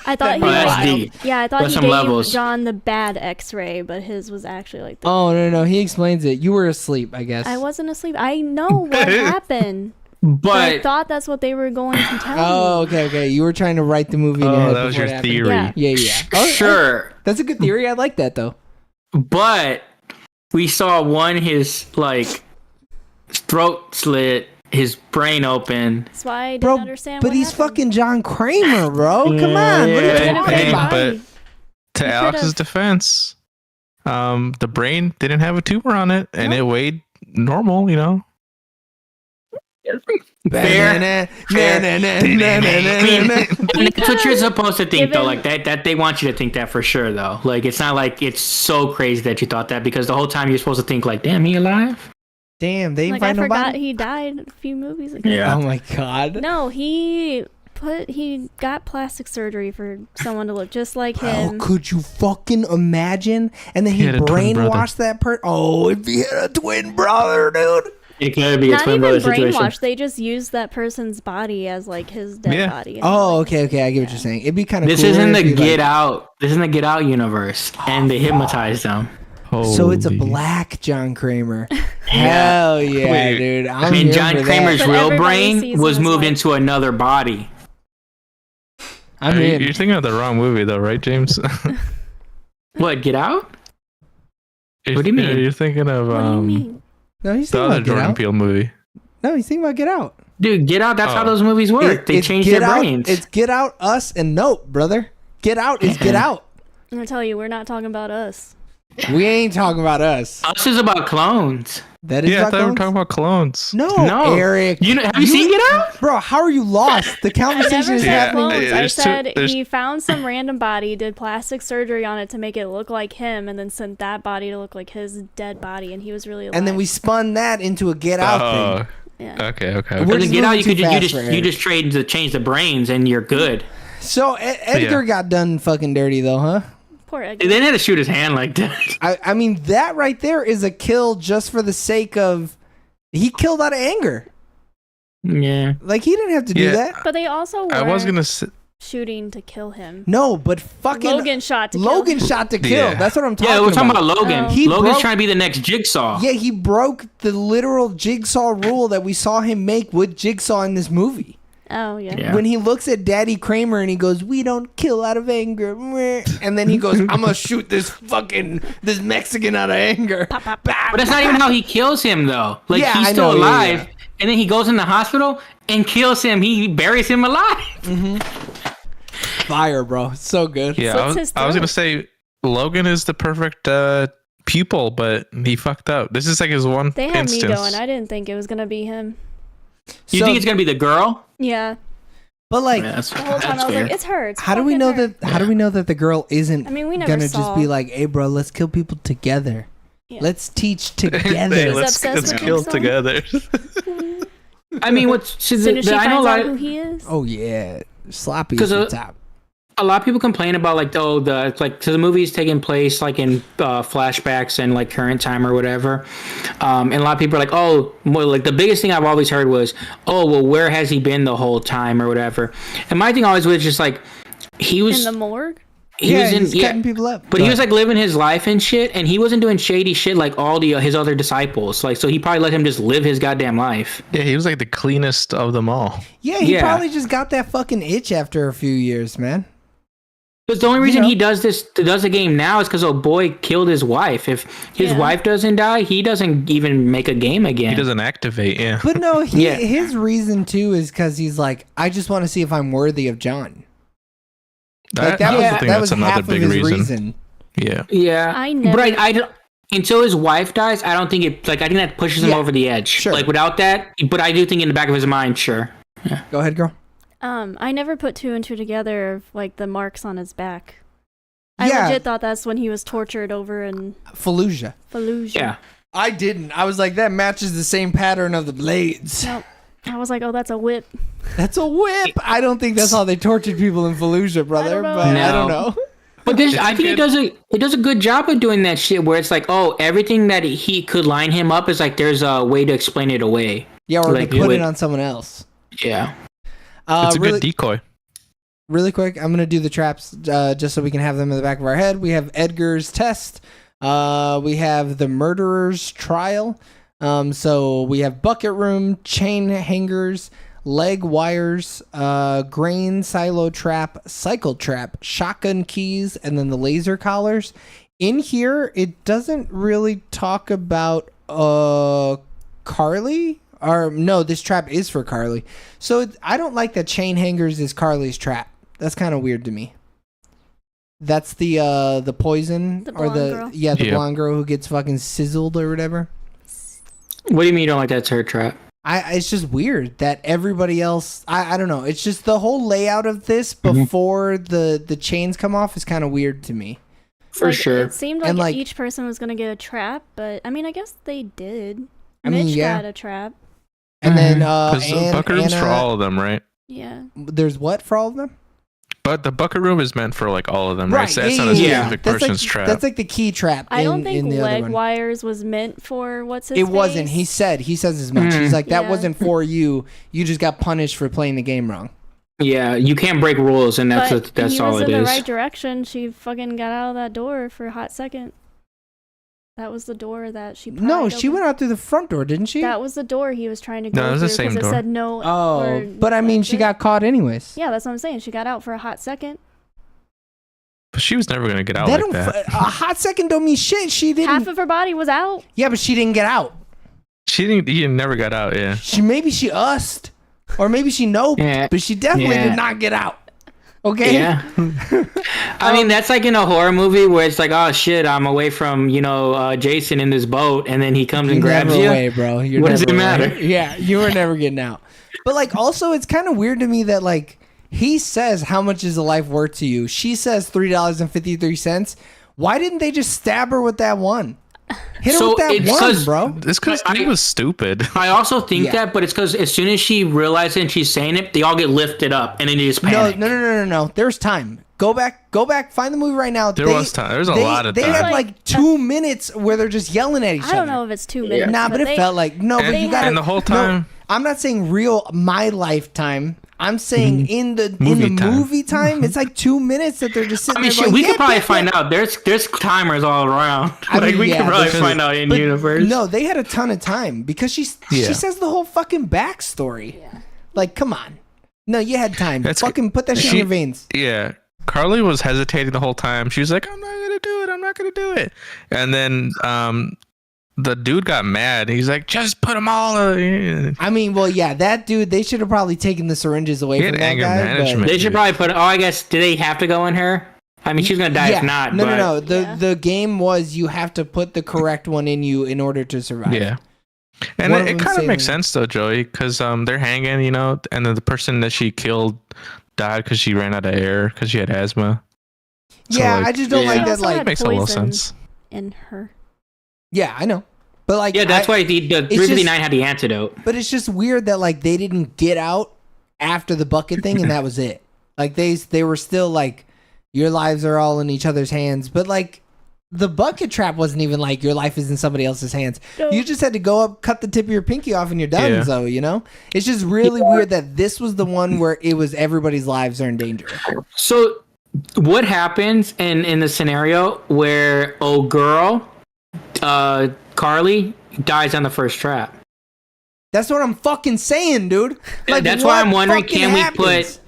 I thought he gave John the bad X-ray, but his was actually like the no. He explains it. You were asleep, I guess. I wasn't asleep. I know what happened. But I thought that's what they were going to tell me. Oh, okay. You were trying to write the movie in your head. That was your theory. Yeah. Sure. That's a good theory. I like that, though. But we saw his, like, throat slit, his brain open. That's why I didn't understand but what he's happened. fucking John Kramer, bro. Come on. What are you talking about? But to Alex's defense, the brain didn't have a tumor on it, and it weighed normal, you know? Fair. That's what you're supposed to think, though. Like, that they want you to think that for sure, though. Like, it's not like it's so crazy that you thought that, because the whole time you're supposed to think, like, damn, he alive? Damn, they didn't find I forgot nobody? he died a few movies ago. Yeah. Oh my god. No, he got plastic surgery for someone to look just like him. Oh, could you fucking imagine? And then he brainwashed that person. Oh, if he had a twin brother, dude. It could be a Not twin even brother situation. brainwashed. They just used that person's body as like his dead body. Oh, okay. I get what you're saying. It'd be kind of. This isn't the Get Out. This isn't the Get Out universe, and they hypnotized them. So it's a black John Kramer. Hell yeah, Wait. dude. I mean, John Kramer's But real everybody brain sees was him as moved like- into another body. I'm You're in. thinking of the wrong movie, though, right, James? What, Get Out? What do you mean? You're thinking of What do you mean? No, he's the thinking other about Get Jordan Out. Peele movie. No, he's thinking about Get Out. Dude, Get Out, that's how Oh. those movies work. They It's change Get their Out, brains. It's Get Out, Us, and Nope, brother. Get Out is Get Out. I'm gonna tell you, we're not talking about us. We ain't talking about us. Us is about clones. That is Yeah, I about thought we were clones? talking about clones. No, No. Eric. Have you seen Get Out? Bro, how are you lost? The I conversation never is said happening. clones. I there's two- said there's- he found some random body, did plastic surgery on it to make it look like him, and then sent that body to look like his dead body, and he was really alive. And then we spun that into a Get Out thing. Yeah. Okay. We're But just in Get Out, moving you too could fast you for just Eric. you just change the brains and you're good. So Edgar got done fucking dirty though, huh? Poor They Edgar. didn't have to shoot his hand like that. I mean, that right there is a kill just for the sake of he killed out of anger. Yeah. Like he didn't have to do Yeah. that. But they also were I was gonna say, shooting to kill him. No, but fucking Logan shot to kill Logan him. shot to kill. Yeah. That's what I'm talking Yeah, we're talking about. about Logan. Oh. He Logan's broke- trying to be the next Jigsaw. Yeah, he broke the literal Jigsaw rule that we saw him make with Jigsaw in this movie. Oh yeah. Yeah. When he looks at Daddy Kramer and he goes, "We don't kill out of anger," meh. And then he goes, "I'm gonna shoot this Mexican out of anger." Pop, pop. Bah, But that's not even how he kills him, though. Like, Yeah, he's I still know, yeah, alive, yeah. and then he goes in the hospital and kills him. He buries him alive. Fire, bro. So good. yeah, Slits his I was throat. gonna say Logan is the perfect pupil, but he fucked up. This is like his one They had instance. me going. I didn't think it was gonna be him. You So- think it's going to be the girl? Yeah. But like, Yeah, that's, The whole time that's I was fair. like, it's her. It's how do we fucking know her. that? How do we know that the girl isn't I mean, we never gonna just saw. be like, "Hey, bro, let's kill people together. Yeah. Let's teach Hey, together." was let's obsessed with kill Jigsaw? together. I mean, what's As soon as she I know a finds lot out who of, he is. Oh yeah, sloppy 'Cause, is the top. a lot of people complain about like so the movie's taking place like in flashbacks and like current time or whatever, and a lot of people are like, oh, well, like the biggest thing I've always heard was, oh, well, where has he been the whole time or whatever, and my thing always was just like he was In the morgue. he was in he's cutting people up. but he was like living his life and shit, and he wasn't doing shady shit like all his other disciples, like, so he probably let him just live his goddamn life. Yeah, he was like the cleanest of them all. yeah, he yeah. probably just got that fucking itch after a few years, man. Because the only reason know. he does the game now is because old boy killed his wife. If his Yeah. wife doesn't die, he doesn't even make a game again. He doesn't activate. Yeah. But no, Yeah. his reason too is because he's like, I just want to see if I'm worthy of John. Like that I was think that that's was another half of big his reason. reason. Yeah. Yeah, I never- But I don't, until his wife dies, I don't think it. Like, I think that pushes him Yeah. over the edge. Sure. Like, without that, but I do think in the back of his mind, sure. Go ahead, girl. I never put two and two together of like the marks on his back. I Yeah. legit thought that's when he was tortured over in Fallujah. Fallujah. Yeah. I didn't. I was like, that matches the same pattern of the blades. Nope. I was like, oh, that's a whip. That's a whip. I don't think that's how they tortured people in Fallujah, brother. know. But I No. don't know. But I think it does a good job of doing that shit where it's like, oh, everything that he could line him up is like there's a way to explain it away. Yeah, or Like, to put with- it on someone else. Yeah. It's a really, good decoy. really quick, I'm gonna do the traps just so we can have them in the back of our head. We have Edgar's test. We have the murderer's trial. So we have bucket room, chain hangers, leg wires, grain silo trap, cycle trap, shotgun keys, and then the laser collars. In here, it doesn't really talk about Carly. Or no, this trap is for Carly. So I don't like that chain hangers is Carly's trap. That's kind of weird to me. That's the poison The or blonde the girl? yeah the Yeah. blonde girl who gets fucking sizzled or whatever. What do you mean you don't like that's her trap? It's just weird that everybody else. I don't know. It's just the whole layout of this before the chains come off is kind of weird to me. For Like, sure. It seemed like, And, like- each person was gonna get a trap, but I mean, I guess they did. I mean, Mitch yeah. got a trap. And then Because the bucket room's for Anna, all of them, right? Yeah. there's what for all of them? But the bucket room is meant for like all of them, right? So that's not a yeah. specific That's person's like, trap. That's like the key trap. I don't in think the other leg one. wires was meant for what's his It wasn't. face. He says as much. He's like, that Yeah. wasn't for you. You just got punished for playing the game wrong. Yeah, you can't break rules, and that's But that's he all was it in is. the right direction. She fucking got out of that door for a hot second. That was the door that she pried No, she open. went out through the front door, didn't she? That was the door he was trying to go No, it was through the same because it door. said no. Oh, or but I mean, she exit. got caught anyways. Yeah, that's what I'm saying. She got out for a hot second. But she was never gonna get out That like don't that. a hot second don't mean shit. She didn't. Half of her body was out. Yeah, but she didn't get out. He never got out. Yeah. Maybe she ussed, or maybe she noped, Yeah. but she definitely Yeah. did not get out. Okay. Yeah. I mean, that's like in a horror movie where it's like, oh shit, I'm away from Jason in this boat, and then he comes and You're grabs never you. away, bro. You're What does never it matter? away. Yeah, you were never getting out. But like, also, it's kind of weird to me that like he says, "How much is a life worth to you?" She says $3.53. Why didn't they just stab her with that one? Hit her So with that it's one, 'cause- bro. It's because he was stupid. I also think Yeah. that, but it's because as soon as she realizes and she's saying it, they all get lifted up, and then they just No, panic. no. There's time. Go back. Find the movie right now. There was time. There was a lot of They time. had like 2 minutes where they're just yelling at each other. I don't know if it's 2 minutes. Nah, but it they- felt like no. But And- you got and the whole time- I'm not saying real my lifetime. I'm saying in the Movie time. movie time, it's like 2 minutes that they're just sitting I mean, there. shit, going, we yeah, could probably yeah, find yeah. out. There's timers all around. I mean, we yeah, could probably because- find out in but universe. No, they had a ton of time because she Yeah. says the whole fucking backstory. Yeah. Like, come on. No, you had time. That's- Fucking put that shit in she- your veins. Yeah. Carly was hesitating the whole time. She was like, I'm not gonna do it. I'm not gonna do it. And then the dude got mad. He's like, just put them all. I mean, well, yeah, that dude. They should have probably taken the syringes away He from had that anger guy. management. They should probably put. Oh, I guess. Do they have to go in her? I mean, she's gonna die Yeah, if not. no, but no. Yeah. The game was you have to put the correct one in you in order to survive. Yeah. And One of it them kind of saving- makes sense though, Joey, because they're hanging, and then the person that she killed died because she ran out of air because she had asthma. So, Yeah, like, I just don't Yeah. like She that. also Like, had makes a little poison sense. in her. yeah, I know, but like, Yeah, that's why the just- 359 had the antidote. But it's just weird that like they didn't get out after the bucket thing, and that was it. Like they were still like, your lives are all in each other's hands, but like. The bucket trap wasn't even like your life is in somebody else's hands. No. You just had to go up, cut the tip of your pinky off, and you're done. Yeah. So it's just really weird that this was the one where it was everybody's lives are in danger. So, what happens in the scenario where girl, Carly dies on the first trap? That's what I'm fucking saying, dude. Like, That's why I'm what wondering, fucking can happens?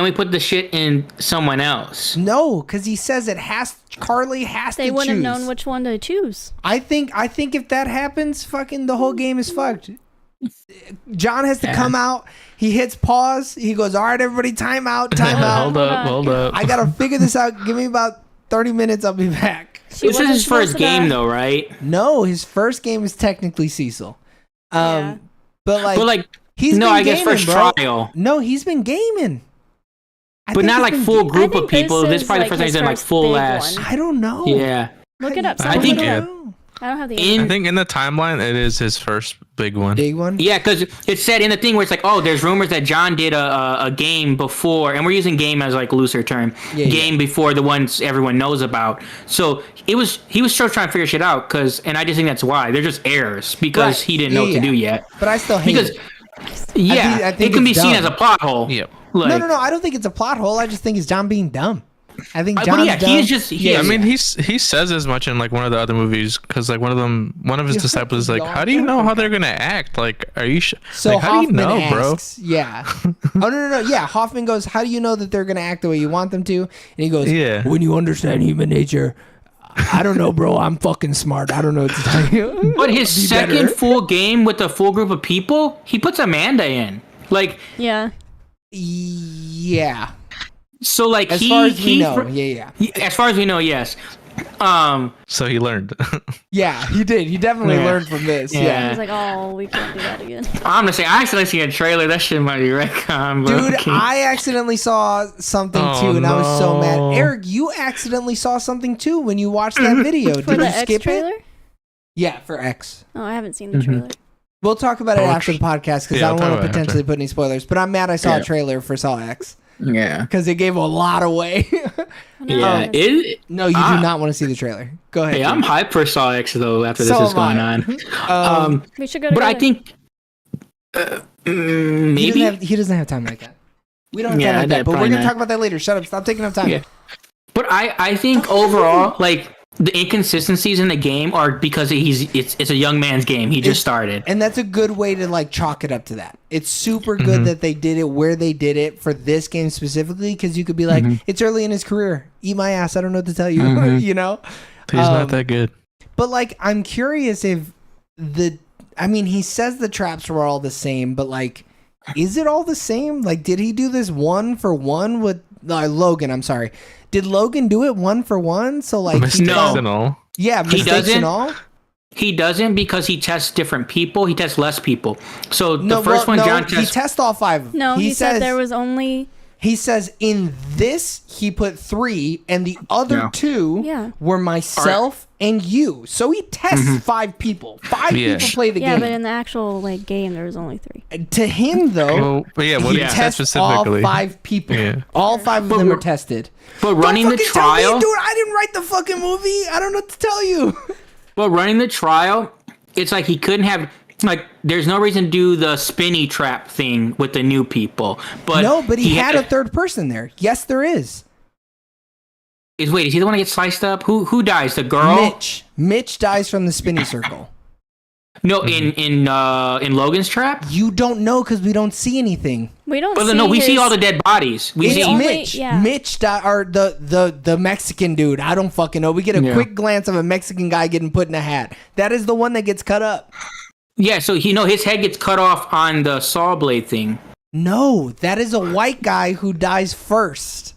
we put the shit in someone else? No, because he says Carly has They to wouldn't choose. have known which one to choose. I think if that happens, fucking the whole game is fucked. John has to come out. He hits pause. He goes, "All right, everybody, time out, time Hold out. up, hold up. I gotta figure this out. Give me about 30 minutes. I'll be back." She This is wasn't his supposed first to game, die. though, right? No, his first game is technically Cecil. Yeah. But like, But like, he's no, been I guess gaming, first bro. trial, No, he's been gaming. I but think not he's like been full ga- group think of people. this This is is, probably like, the first time his he's done like first full big ass. one. I don't know. Yeah. Look it up. I Someone think- look it yeah. up. I don't have the In- answer. I think in the timeline, it is his first big one. Big one. Yeah, because it said in the thing where it's like, oh, there's rumors that John did a game before, and we're using game as like looser term, Yeah, game before the ones everyone knows about. So he was still trying to figure shit out, and I just think that's why they're just errors because Right. he didn't know what Yeah. to do yet. But I still hate Because it. yeah, I think it can be it's seen dumb. as a plot hole. Yep. Like, No. I don't think it's a plot hole. I just think it's John being dumb. I think But John's yeah, dumb. he's just- yeah, I mean, yeah. he says as much in like one of the other movies because like one of his Yeah, disciples is like, y'all how do you know don't how they're gonna act? Like, are you So like, how do you Hoffman know, asks, yeah. Oh no. Yeah, Hoffman goes, "How do you know that they're gonna act the way you want them to?" And he goes, Yeah. When you understand human nature, I don't know, bro. I'm fucking smart. I don't know what to tell you." but his Be second better. full game with a full group of people, he puts Amanda in. Like, Yeah. Yeah. so like As he far as we he- know, yeah. As far as we know, yes. So he learned. Yeah, he did. He definitely Yeah. learned from this. Yeah. Yeah. I was like, oh, we can't do that again. I'm gonna say I actually seen a trailer. That shit might be retcon, bro. Dude, I accidentally saw something Oh, too, and I was so no. mad. Eric, you accidentally saw something too when you watched that video. For Did the you X skip trailer? it? Yeah, for X. Oh, I haven't seen the Mhm. trailer. We'll talk about it Oh, after the podcast because yeah, I I'll don't talk want to about it potentially after. put any spoilers. But I'm mad I saw Yeah. a trailer for Saw X yeah, because it gave a lot away. yeah. It. No, you do Ah. not want to see the trailer. Go ahead. Hey, I'm dude. hyped for Saw X though. After this So is am going I. on, We should go but together. I think he maybe. he doesn't have time like that. We don't have Yeah, time like that that. But we're probably gonna not. talk about that later. Shut up. Stop taking up time. Yeah. But I think overall, like the inconsistencies in the game are because it's a young man's game. He just started. And that's a good way to like chalk it up to that. It's super good that they did it where they did it for this game specifically, because you could be like, it's early in his career. Eat my ass. I don't know what to tell you. You know? He's not that good. But like, I'm curious if he says the traps were all the same, but like, is it all the same? Like, did he do this one for one with Logan? I'm sorry. Did Logan do it one for one? So like, mistakes and all. Yeah, mistakes and all. He doesn't, because he tests different people. He tests less people. So the first one, John tests. He tests all 5. No, he said there was only. He says in this he put 3, and the other 2 were myself and you. So he tests 5 people. 5 people play the game. Yeah, but in the actual like game, there was only 3. To him though, what did he test specifically? All 5 people. Yeah. All 5 of them are tested. But running the trial, tell me, dude, I didn't write the fucking movie. I don't know what to tell you. But running the trial, it's like he couldn't have. Like, there's no reason to do the spinny trap thing with the new people. But no, but he had a third person there. Yes, there is. Is he the one that gets sliced up? Who dies? The girl? Mitch dies from the spinny circle. No, in Logan's trap? You don't know because we don't see anything. We don't. We see all the dead bodies. We see Mitch. Yeah. Mitch or the Mexican dude. I don't fucking know. We get a quick glance of a Mexican guy getting put in a hat. That is the one that gets cut up. Yeah, so his head gets cut off on the saw blade thing. No, that is a white guy who dies first.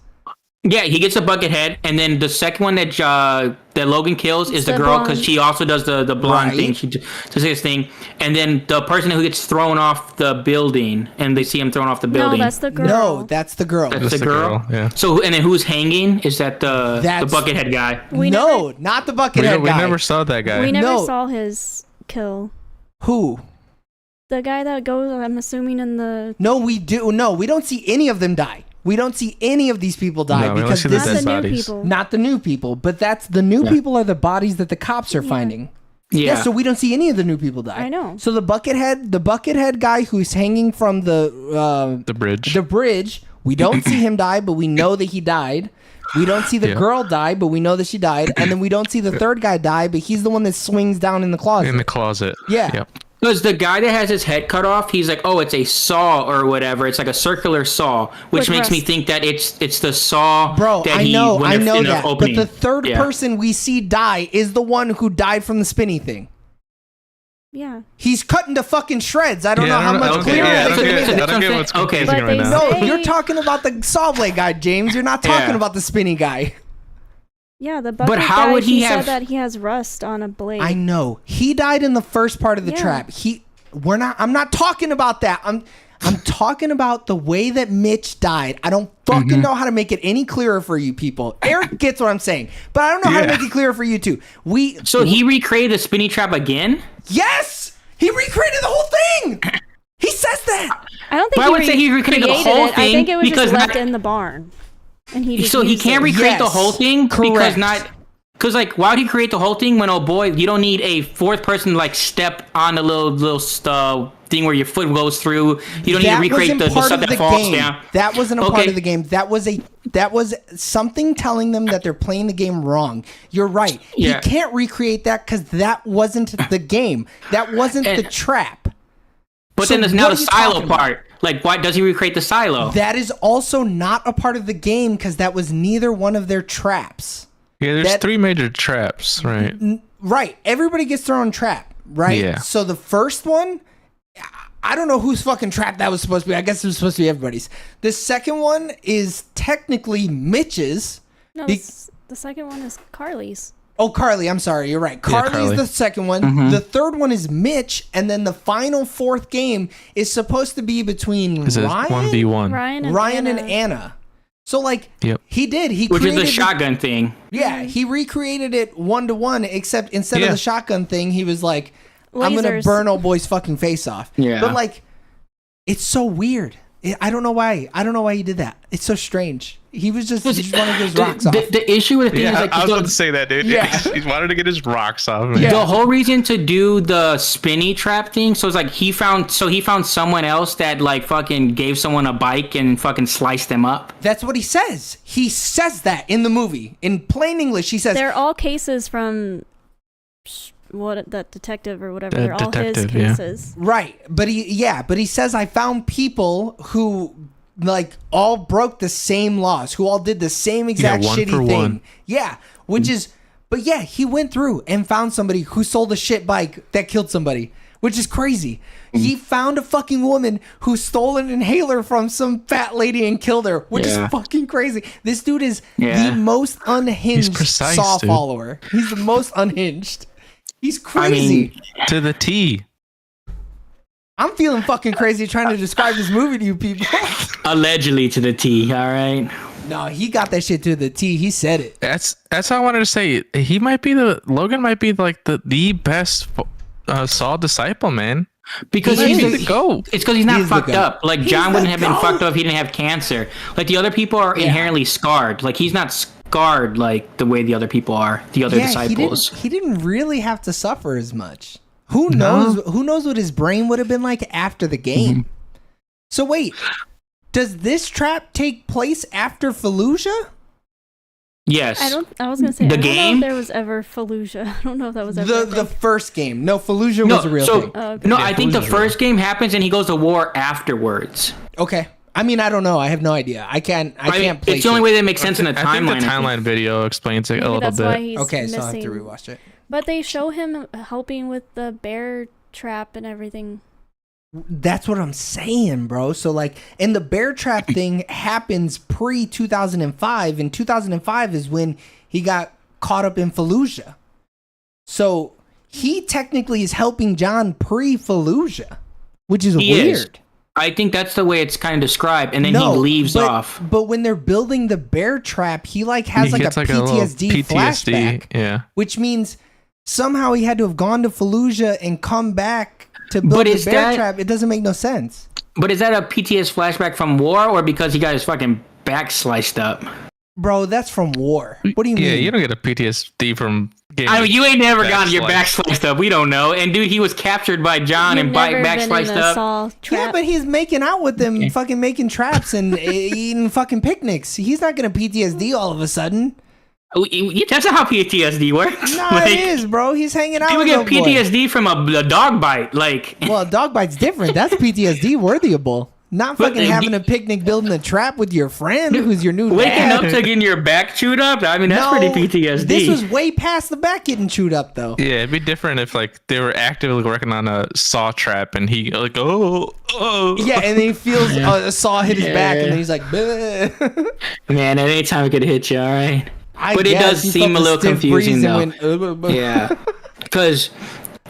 Yeah, he gets a bucket head, and then the second one that Logan kills is the girl, because she also does the blonde thing. She does his thing, and then the person who gets thrown off the building, and they see him thrown off the building. No, that's the girl. No, that's the girl. That's the girl. Yeah. So, and then who's hanging? Is that the buckethead guy? Not the buckethead guy. We never saw that guy. We never saw his kill. Who? The guy that goes, I'm assuming, in the... No, we do. No, we don't see any of them die. We don't see any of these people die because this is not the new people. Not the new people, but that's the new people are the bodies that the cops are finding. Yeah, so we don't see any of the new people die. I know. So the buckethead guy who's hanging from the bridge, we don't see him die, but we know that he died. We don't see the girl die, but we know that she died. And then we don't see the third guy die, but he's the one that swings down in the closet. In the closet. Yeah. Yep. Because the guy that has his head cut off, he's like, oh, it's a saw or whatever. It's like a circular saw, which makes me think that it's the saw. Bro, that I know that. Opening. But the third person we see die is the one who died from the spinny thing. Yeah. He's cut into fucking shreds. I don't know how much clearer. I don't get what's confusing right now. No, you're talking about the saw blade guy, James. You're not talking about the spinny guy. Yeah, the bucket guy, would he said that he has rust on a blade. I know. He died in the first part of the trap. I'm not talking about that. I'm talking about the way that Mitch died. I don't fucking know how to make it any clearer for you people. Eric gets what I'm saying, but I don't know how to make it clearer for you too. So he recreated the spinny trap again? Yes! He recreated the whole thing! He says that! I don't think he recreated the whole thing. I think it was just left in the barn. And he can't recreate the whole thing? Correct. Because like, why would he create the whole thing when, oh boy, you don't need a fourth person to like step on the little thing where your foot goes through. You don't need to recreate the stuff that falls down. That wasn't a part of the game. That was something telling them that they're playing the game wrong. You're right. Yeah. He can't recreate that because that wasn't the game. That wasn't the trap. But then there's now the silo part. Like, why does he recreate the silo? That is also not a part of the game because that was neither one of their traps. Yeah, there's 3 major traps, right? Right. Everybody gets their own trap, right? Yeah. So the first one, I don't know whose fucking trap that was supposed to be. I guess it was supposed to be everybody's. The second one is technically Mitch's. No, the second one is Carly's. Oh, Carly, I'm sorry. You're right. Carly's the second one. The third one is Mitch. And then the final 4th game is supposed to be between Ryan and Anna. So, like, he did. Which is the shotgun thing. Yeah, he recreated it 1-to-1, except instead of the shotgun thing, he was like, I'm going to burn old boy's fucking face off. Yeah. But, like, it's so weird. I don't know why. I don't know why he did that. It's so strange. He just wanted to get his rocks off. The issue with the thing is like I was about to say that, dude. Yeah. He wanted to get his rocks off. Man. Yeah. the whole reason to do the spinny trap thing. So it's like he found someone else that like fucking gave someone a bike and fucking sliced them up. That's what he says. He says that in the movie. In plain English, he says... They're all cases from that detective or whatever. The They're all his detective, yeah. cases. Right. But he says, I found people who... like all broke the same laws, who all did the same exact one shitty for thing. one. Yeah, which is, but yeah, he went through and found somebody who sold a shit bike that killed somebody, which is crazy. He found a fucking woman who stole an inhaler from some fat lady and killed her, which is fucking crazy. This dude is the most unhinged precise, Saw dude. follower. He's the most unhinged. He's crazy. To the T. I'm feeling fucking crazy trying to describe this movie to you people. Allegedly to the T. All right. No, he got that shit to the T. He said it. That's how I wanted to say. Logan might be like the best Saw disciple, man. Because He he's might be the GOAT. It's because he's not He's the fucked goat. up. Like He's John the wouldn't have been goat. fucked up if he didn't have cancer. Like the other people are inherently scarred. Like he's not scarred like the way the other people are. The other disciples. He didn't really have to suffer as much. Who knows? Who knows what his brain would have been like after the game? So wait, does this trap take place after Fallujah? Yes. I was gonna say The I don't know game? if there was ever Fallujah. I don't know if that was ever. The first game. No, Fallujah was a real thing. Oh, okay. No, Yeah, I think the Fallujah's first game happens and he goes to war afterwards. Okay. I mean, I don't know. I have no idea. I can't place it's the only it. way that makes sense in the I timeline. think the timeline video explains it Maybe a little that's why bit. he's Okay, missing. so I'll have to rewatch it. But they show him helping with the bear trap and everything. That's what I'm saying, bro. So like, and the bear trap thing happens pre 2005, and 2005 is when he got caught up in Fallujah. So he technically is helping John pre Fallujah, which is He weird. is. I think that's the way it's kind of described, and then he leaves off. But when they're building the bear trap, he like has He like a gets like a little PTSD flashback, yeah. which means somehow he had to have gone to Fallujah and come back to build But the is bear that- trap. It doesn't make no sense. But is that a PTS flashback from war, or because he got his fucking back sliced up? Bro, that's from war. What do you Yeah, mean? you don't get a PTSD from getting I mean, you ain't never gotten your backsliced. back sliced up. We don't know. And dude, he was captured by John You've and never back been sliced in a up. Saw trap. Yeah, but he's making out with them, fucking making traps and eating fucking picnics. He's not gonna PTSD all of a sudden. That's not how PTSD works. Nah, Like, it is, bro. He's hanging out people with get no boy. PTSD from a dog bite. Like, Well, a dog bite's different. That's PTSD worthyable. Not But, fucking having a picnic, building a trap with your friend who's your new waking dad. up to getting your back chewed up. I mean, that's No, pretty PTSD. This was way past the back getting chewed up, though. Yeah, it'd be different if like they were actively working on a saw trap and he like oh. Yeah, and then he feels a saw hit his back, and then he's like, "Bleh." Man, at any time it could hit you. All right. I But it guess does he seem felt a little stiff confusing, breeze though. and went, Yeah, because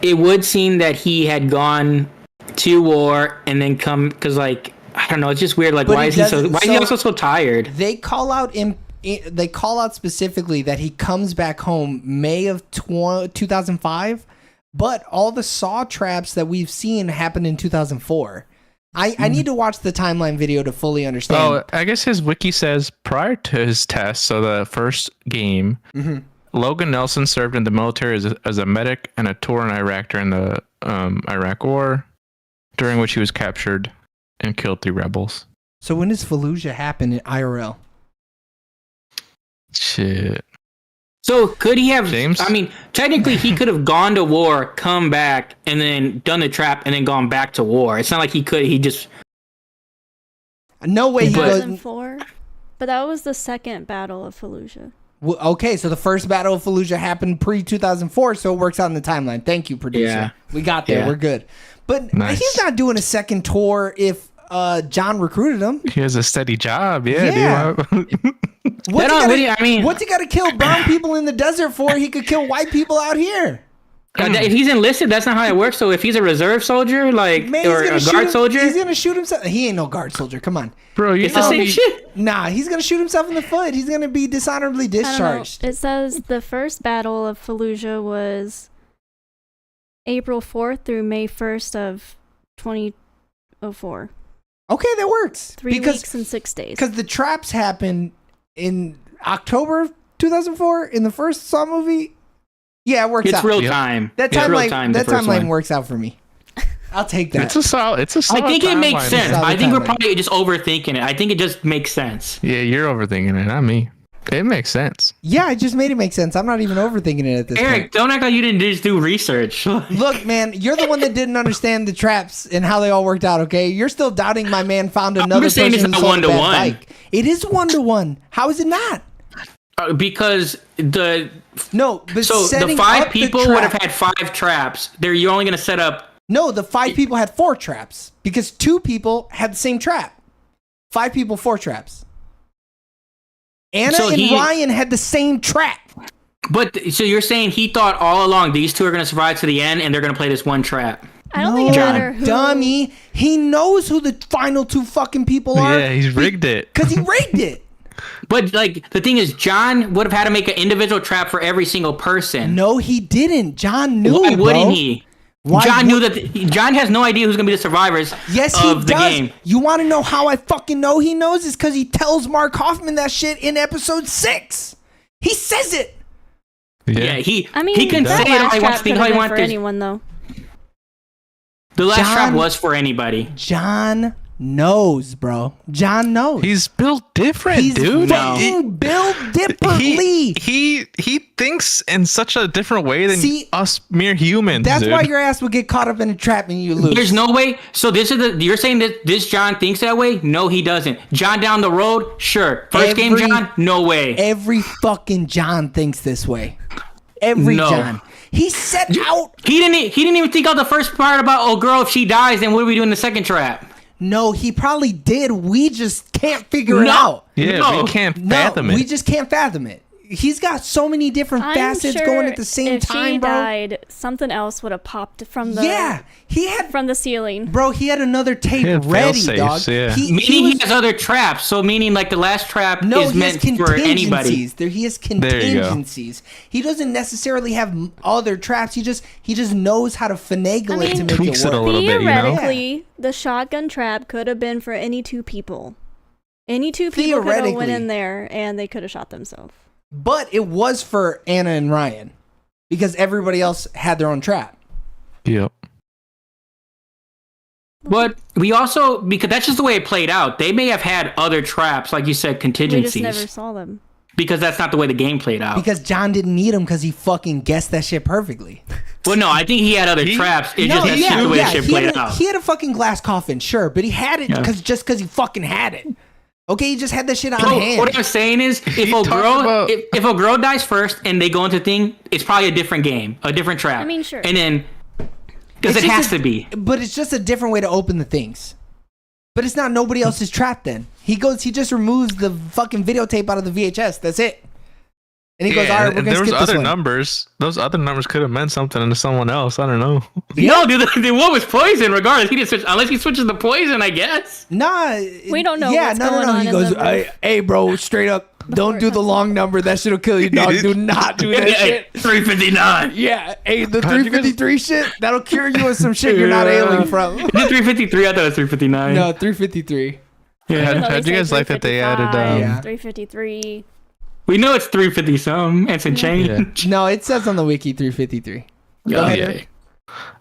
it would seem that he had gone to war and then come because like I don't know, it's just weird. Like But why he is he so? doesn't- Why is so- he also so tired? They call out they call out specifically that he comes back home May of 2005, but all the saw traps that we've seen happened in 2004. I need to watch the timeline video to fully understand. Oh, I guess his wiki says prior to his test, so the first game, Logan Nelson served in the military as a medic and a tour in Iraq during the Iraq War, during which he was captured and killed 3 rebels. So when does Fallujah happen in IRL? Shit. So could he have? James? I mean, technically, he could have gone to war, come back, and then done the trap, and then gone back to war. It's not like he could. He just. No way he goes. 2004. But that was the second battle of Fallujah. Okay, so the first battle of Fallujah happened pre 2004, so it works out in the timeline. Thank you, producer. Yeah. We got there. Yeah. We're good. But Nice. he's not doing a second tour if John recruited him. He has a steady job. Yeah. Dude. What's That he don't- gotta, I mean- what's he got to kill brown people in the desert for? He could kill white people out here. If he's enlisted, that's not how it works. So if he's a reserve soldier, like Man, or he's gonna a shoot guard him- soldier, He's gonna shoot himself. He ain't no guard soldier. Come on. Bro, you it's the know same he- shit. Nah, he's gonna shoot himself in the foot. He's gonna be dishonorably I don't know. discharged. It says the first battle of Fallujah was April 4th through May 1st of 2004. Okay, that works. 3 weeks and 6 days. Because the traps happened in October 2004 in the first Saw movie. Yeah, it works out. It's real time. That timeline works out for me. I'll take that. It's a solid. I think it makes timeline. sense. Solid I think we're timeline. probably just overthinking it. I think it just makes sense. Yeah, you're overthinking it, not me. It makes sense. Yeah, I just made it make sense. I'm not even overthinking it at this Eric, point. don't act like you didn't just do research. Look, man, you're the one that didn't understand the traps and how they all worked out, okay? You're still doubting my man found another just saying person it's who not sold a bad 1-to-1. bike. It is 1-to-1. How is it not? Because No, but the setting 5 up people the would have trap- had 5 traps. You're only going to set up. No, the 5 people had 4 traps because 2 people had the same trap. 5 people, 4 traps. Anna So and Ryan had the same trap. But so you're saying he thought all along these 2 are going to survive to the end and they're going to play this one trap. I don't think it John. matter who. Dummy. He knows who the final 2 fucking people are. Yeah, he's rigged it. Because he rigged it. But like the thing is, John would have had to make an individual trap for every single person. No, he didn't. John knew. Why wouldn't bro. he? Why John knew would- that. John has no idea who's going to be the survivors Yes, he of the does. game. You want to know how I fucking know he knows? Is because he tells Mark Hoffman that shit in episode 6. He says it. Yeah, he can that say it all last he trap wants. Think could how have he been wants. for anyone though. The last John- trap was for anybody. John knows, bro. John knows. He's built different, He's dude. fucking built differently. He thinks in such a different way than See, us mere humans. That's dude. why your ass would get caught up in a trap and you lose. There's no way. So you're saying that this John thinks that way? No, he doesn't. John down the road, sure. First game, John, no way. Every fucking John thinks this way. Every No. John. He set out. He didn't even think out the first part about, oh girl, if she dies, then what do we do in the second trap? No, he probably did. We just can't figure it No. out. Yeah, No. we can't No, fathom it. we just can't fathom it. He's got so many different I'm facets sure going at the same if time, she bro. died, something else would have popped from the Yeah, he had, from the ceiling. bro. He had another tape He had ready, fail-safes, dog. yeah. Meaning he has other traps. So meaning like the last trap No, is he has meant for anybody. contingencies. He has you go. contingencies. He doesn't necessarily have other traps. He just knows how to finagle I it to mean, make tweaks it it a work. little bit, you know? Theoretically, the shotgun trap could have been for any 2 people. Any 2 people could have went Theoretically. in there and they could have shot themselves. But it was for Anna and Ryan because everybody else had their own trap. Yep. But we also, because that's just the way it played out. They may have had other traps, like you said, We contingencies. just never saw them. Because that's not the way the game played out. Because John didn't need him because he fucking guessed that shit perfectly. Well, no, I think he had other traps. It's just that's yeah, just the way yeah, the shit he played had out. he had a fucking glass coffin, sure, but he had it Yeah. because he fucking had it. Okay, he just had that shit on No, hand. what I'm saying is, if He a talked girl about- if a girl dies first and they go into thing, it's probably a different game, a different trap. I mean, sure. And then because It's it just has to be. But it's just a different way to open the things. But it's not nobody else's trap then. He just removes the fucking videotape out of the VHS. That's it. And he goes, all right, we're and going to there was skip this other one. numbers. Those other numbers could have meant something to someone else. I don't know. No, dude, the one was poison. Regardless, he didn't switch unless he switches the poison, I guess. Nah. We don't know Yeah, what's no, going no. on He in goes, the hey, bro, straight up, don't do the long number. That shit'll kill you, dog. Do not do that shit. 359. Yeah, hey, the How'd you guys- 353 shit, that'll cure you of some shit you're not ailing from. Is it 353? I thought it was 359. No, 353. How'd you guys like that they added? Yeah. 353. We know it's 350 some and some change. No, it says on the wiki 353. Go ahead, Eric.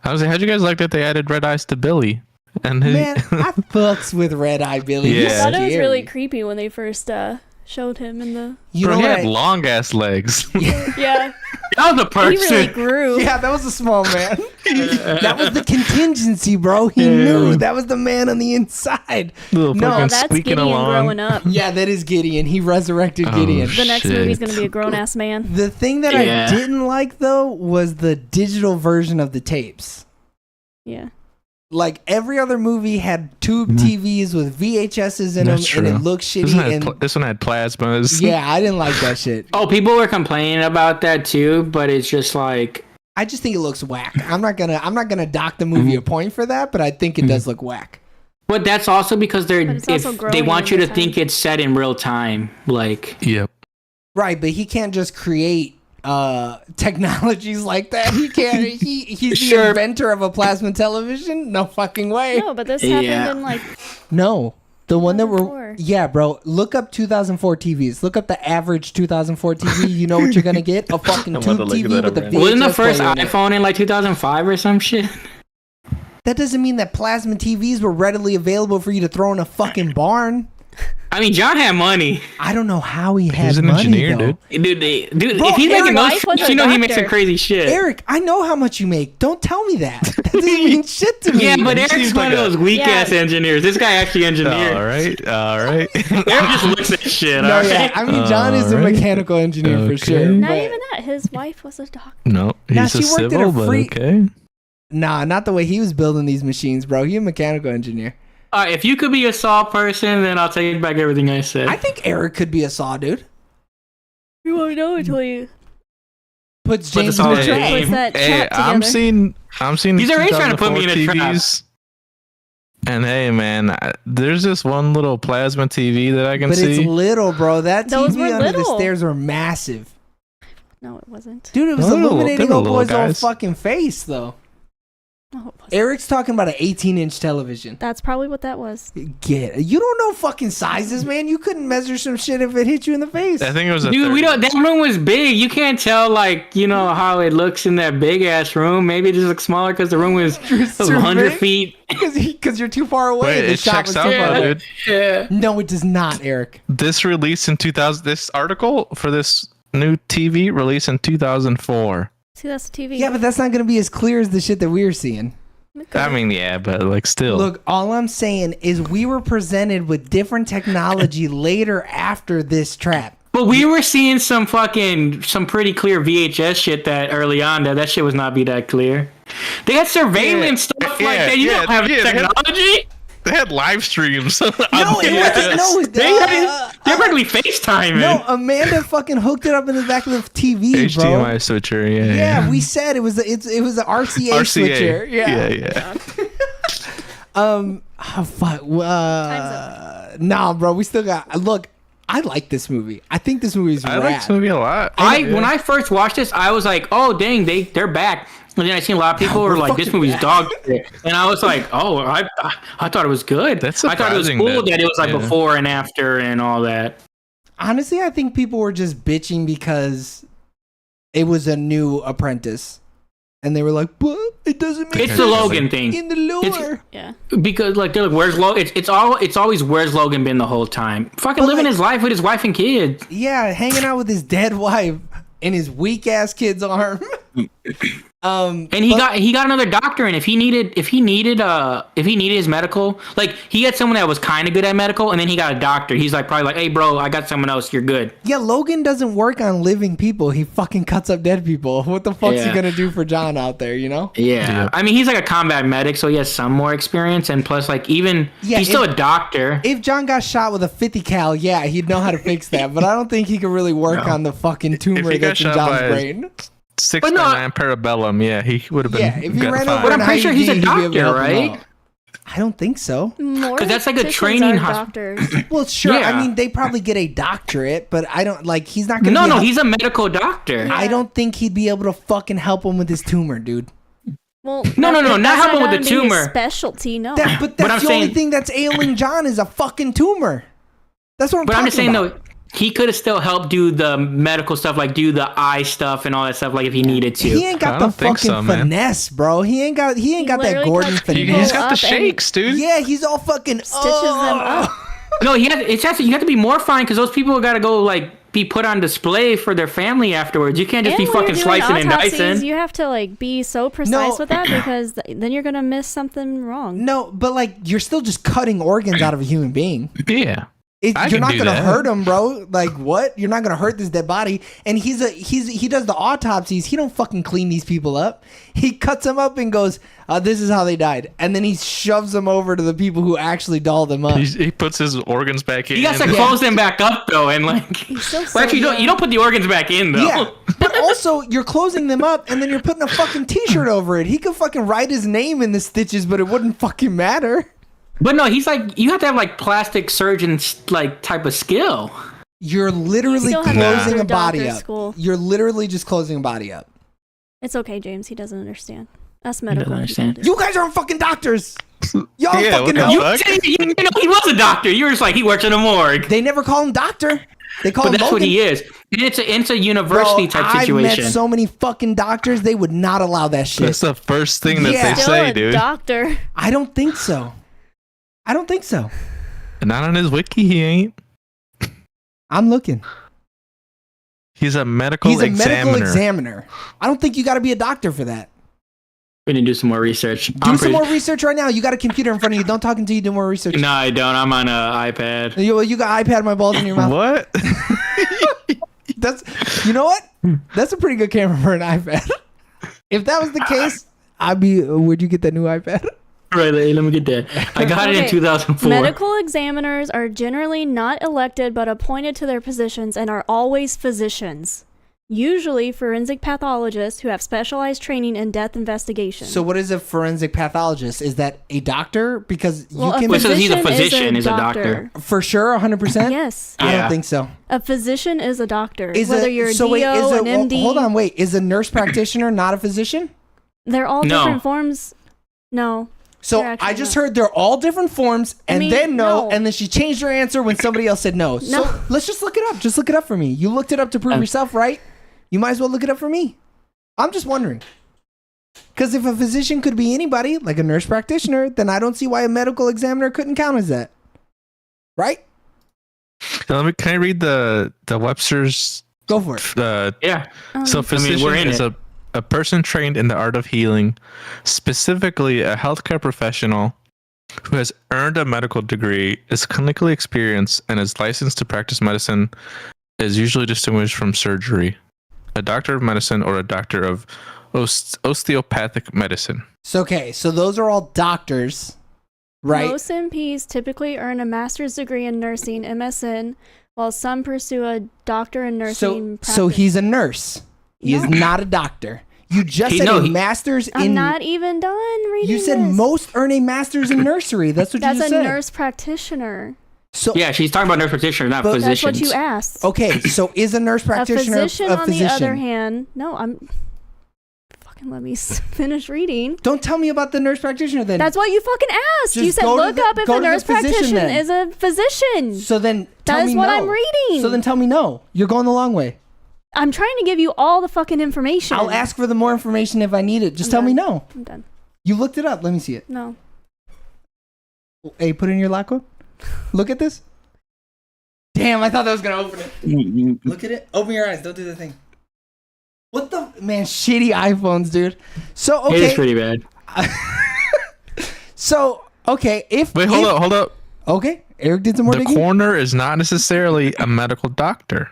I was like, how'd you guys like that they added red eyes to Billy? And his, Man, I fucks with Red Eye Billy. Yeah. He's I thought it was scary. really creepy when they first showed him in the. You bro, know he what? had long ass legs. Yeah, That was a he person. really grew. Yeah, that was a small man. That was the contingency, bro. He knew that was the man on the inside. Little No, fucking That's squeaking Gideon along. growing up. Yeah, that is Gideon. He resurrected Oh, Gideon. The next Shit. movie's gonna be a grown ass man. The thing that Yeah. I didn't like though was the digital version of the tapes. Yeah. Like every other movie had tube TVs with VHSs in them, That's and it true. looked This shitty. one, had And this one had plasmas. yeah, I didn't like that shit. Oh, people were complaining about that too, but it's just like I just think it looks whack. I'm not gonna dock the movie a point for that, but I think it does look whack. but that's also because But it's also they growing want you over to think time. it's set in real time. Like Yep. Right, but he can't just create technologies like that. He can't. He's the Sure. inventor of a plasma television. No fucking way. No, but this happened Yeah. in like No. The one that were 2004. yeah, bro. Look up 2004 TVs. Look up the average 2004 TV. You know what you're gonna get? A fucking I'm tube about to look TV that with up a right VHS now. Wasn't the first player in it. iPhone in like 2005 or some shit? That doesn't mean that plasma TVs were readily available for you to throw in a fucking barn. I mean, John had money. I don't know how he had He's an money, engineer, though. dude. Dude, Bro, if he's Eric making those White was trips, a you know he makes some doctor. crazy shit. Eric, I know how much you make. Don't tell me that. That doesn't mean shit to me. Yeah, but He Eric's seems one like of a- those weak ass Yeah. engineers. This guy actually engineered. All right. Eric just looks at shit. No, all yeah. right? I mean, John is a Alright. mechanical engineer for Okay. sure. not but- even that. His wife was a doctor. No, Now, he's a she worked at a civil, but free- okay. Nah, not the way he was building these machines, bro. He a mechanical engineer. All right, if you could be a Saw person, then I'll take back everything I said. I think Eric could be a Saw dude. You won't know until you Puts Put James the in Saw the in. trap. put that Hey, trap I'm together. seeing. He's already trying to put me in a 2004 trap. TVs. And hey, man, there's this one little plasma TV that I can But it's see. little, bro. That Those TV were under the little. stayers were massive. No, it wasn't. Dude, it was No, they illuminating were old little boy's old guys. fucking face, though. No, it wasn't. Eric's talking about an 18-inch television. That's probably what that was. Get it. You don't know fucking sizes, man. You couldn't measure some shit if it hit you in the face. I think it was a Dude, 30. we don't. That room was big. You can't tell, like, you know, how it looks in that big ass room. Maybe it just looks smaller because the room was It's too 100 big? feet. Because you're too far away. Wait, The it shot checks was out too though, far away. dude. Yeah. No, it does not, Eric. This released in 2000. This article for this new TV released in 2004. See, that's the TV. Yeah, but that's not going to be as clear as the shit that we're seeing. I mean, yeah, but like still. Look, all I'm saying is we were presented with different technology later after this trap. But we were seeing some pretty clear VHS shit that early on that shit was not be that clear. They had surveillance stuff like Yeah, that. You yeah, don't have yeah, they had- technology. They had live streams. No, They're probably FaceTiming. no, Amanda fucking hooked it up in the back of the TV, bro. HDMI switcher. Yeah. Yeah, we said it was it was the RCA, switcher. Yeah. Oh fuck. Nah, bro. We still got. Look, I like this movie. I think this movie is I rad. like this movie a lot. When I first watched this, I was like, "Oh, dang, they're back." And then I seen a lot of people we're were like, "This fucking movie's back." dog shit," and I was like, "Oh, I thought it was good. That's I thought it was surprising cool that- that it was like yeah. before and after and all that." Honestly, I think people were just bitching because it was a new Apprentice, and they were like, "But it doesn't make It's sense the Logan thing. in the lore." Yeah. Because like they're like, where's Logan? It's always where's Logan been the whole time? Fucking But, living like- his life with his wife and kids. Yeah, hanging out with his dead wife in his weak ass kid's arm. And he got another doctor, and if he needed his medical, like he had someone that was kind of good at medical, and then he got a doctor. He's like probably like, hey bro, I got someone else. You're good. Yeah, Logan doesn't work on living people. He fucking cuts up dead people. What the fuck's he Yeah. gonna do for John out there, you know? Yeah. I mean he's like a combat medic, so he has some more experience, and plus like even Yeah, he's still a doctor. If John got shot with a 50 cal, yeah, he'd know how to fix that. But I don't think he could really work on the fucking tumor he got that's in shot John's by a- brain. 6x9 Parabellum. Yeah, he would have been. Yeah, if he got ran fine. over But an I'm pretty sure he's a IED, he'd be able to doctor, help him right? out. I don't think so. More 'Cause that's like a physicians training are hosp- doctors. Well, sure. I Yeah. mean, they probably get a doctorate, but I don't like. He's not gonna. No, be he's a medical doctor. I don't think he'd be able to fucking help him with his tumor, dude. Well, No, that's not helping with gonna the be his tumor. specialty. No. But But that's I'm the only saying- thing that's ailing John is a fucking tumor. That's what I'm But talking I'm just saying about. though, he could have still helped do the medical stuff, like do the eye stuff and all that stuff, like if he needed to. He ain't got I the don't think fucking so, man. finesse, bro. He ain't got that literally Gordon cuts finesse. people He's got the up and shakes, dude. Yeah, he's all fucking Stitches them up. No, you have to be mortifying because those people got to go like be put on display for their family afterwards. You can't just And be when fucking you're doing slicing and autopsies, dicing. you have to like be so precise No. with that because then you're gonna miss something wrong. No, but like you're still just cutting organs out of a human being. Yeah. I You're can not do gonna that. hurt him, bro. Like what? You're not gonna hurt this dead body. And he does the autopsies. He don't fucking clean these people up. He cuts them up and goes, "This is how they died." And then he shoves them over to the people who actually dolled them up. He puts his organs back in. You got to close them back up though, and like. So Well, actually, you don't put the organs back in though. Yeah, but also you're closing them up and then you're putting a fucking t-shirt over it. He could fucking write his name in the stitches, but it wouldn't fucking matter. But no, he's like you have to have like plastic surgeon like type of skill. You're literally still have to go closing through a body doctor up. school. You're literally just closing a body up. It's okay, James. He doesn't understand. Us doesn't medical understand. people do. You guys aren't fucking doctors. Y'all Yeah, fucking what the know. fuck? You know, he was a doctor. You were just like, he works in a morgue. They never call him doctor. They call But him that's what Logan. he is. And it's a university Bro, type situation. I've met so many fucking doctors. They would not allow that shit. That's the first thing that Yeah. they Still say, a dude. doctor. I don't think so. I don't think so. Not on his wiki, he ain't. I'm looking. He's a medical He's a examiner. medical examiner. I don't think you got to be a doctor for that. We need to do some more research. Do some more research right now. You got a computer in front of you. Don't talk until you do more research. No, I don't. I'm on an iPad. You got iPad my balls in your mouth. What? That's, you know what? That's a pretty good camera for an iPad. If that was the case, would you get that new iPad? Right, let me get that. I got it in Okay. 2004. Medical examiners are generally not elected but appointed to their positions and are always physicians. Usually forensic pathologists who have specialized training in death investigation. So what is a forensic pathologist? Is that a doctor? Because you Well, can... Well, so he's a physician physician, is a doctor. For sure, 100%? Yes. I Yeah. don't think so. A physician is a doctor. Whether you're a DO, an MD. Hold on, wait. Is a nurse practitioner not a physician? They're all No. different forms. No. So They're actually I just not. heard they're all different forms, and mean, then no, no. and then she changed her answer when somebody else said no. So No. let's just look it up. Just look it up for me. You looked it up to prove yourself, right? You might as well look it up for me. I'm just wondering. Because if a physician could be anybody, like a nurse practitioner, then I don't see why a medical examiner couldn't count as that. Right? Can I read the Webster's? Go for it. Yeah. So physician we're in is it. a person trained in the art of healing, specifically a healthcare professional who has earned a medical degree, is clinically experienced, and is licensed to practice medicine, is usually distinguished from surgery. A doctor of medicine or a doctor of osteopathic medicine. So, okay, so those are all doctors, right? Most MPs typically earn a master's degree in nursing, MSN, while some pursue a doctor in nursing. So he's a nurse. He is No. not a doctor. You just He- said no, a he- master's I'm in... not even done reading You said this. most earn a master's in nursery. That's what you That's just a said. nurse practitioner. So, Yeah, she's talking about nurse practitioners, not But That's physicians. what you asked. okay, so is a nurse A practitioner physician, a on physician? the other hand, no, I'm. Fucking let me finish reading. Don't tell me about the nurse practitioner then. That's what you fucking asked. Just You said go to look the- up if go a to the nurse physician practitioner then. is a physician. So then tell That me is what no. I'm reading. So then tell me no. You're going the long way. I'm trying to give you all the fucking information. I'll ask for the more information if I need it. Just I'm tell me done. no. I'm done. You looked it up. Let me see it. No. Hey, put in your lock code. Look at this. Damn, I thought that was going to open it. Look at it. Open your eyes. Don't do the thing. What the... Man, shitty iPhones, dude. So, okay. It is pretty bad. So, okay. Wait, hold up. Okay. Eric did some more The digging. coroner is not necessarily a medical doctor.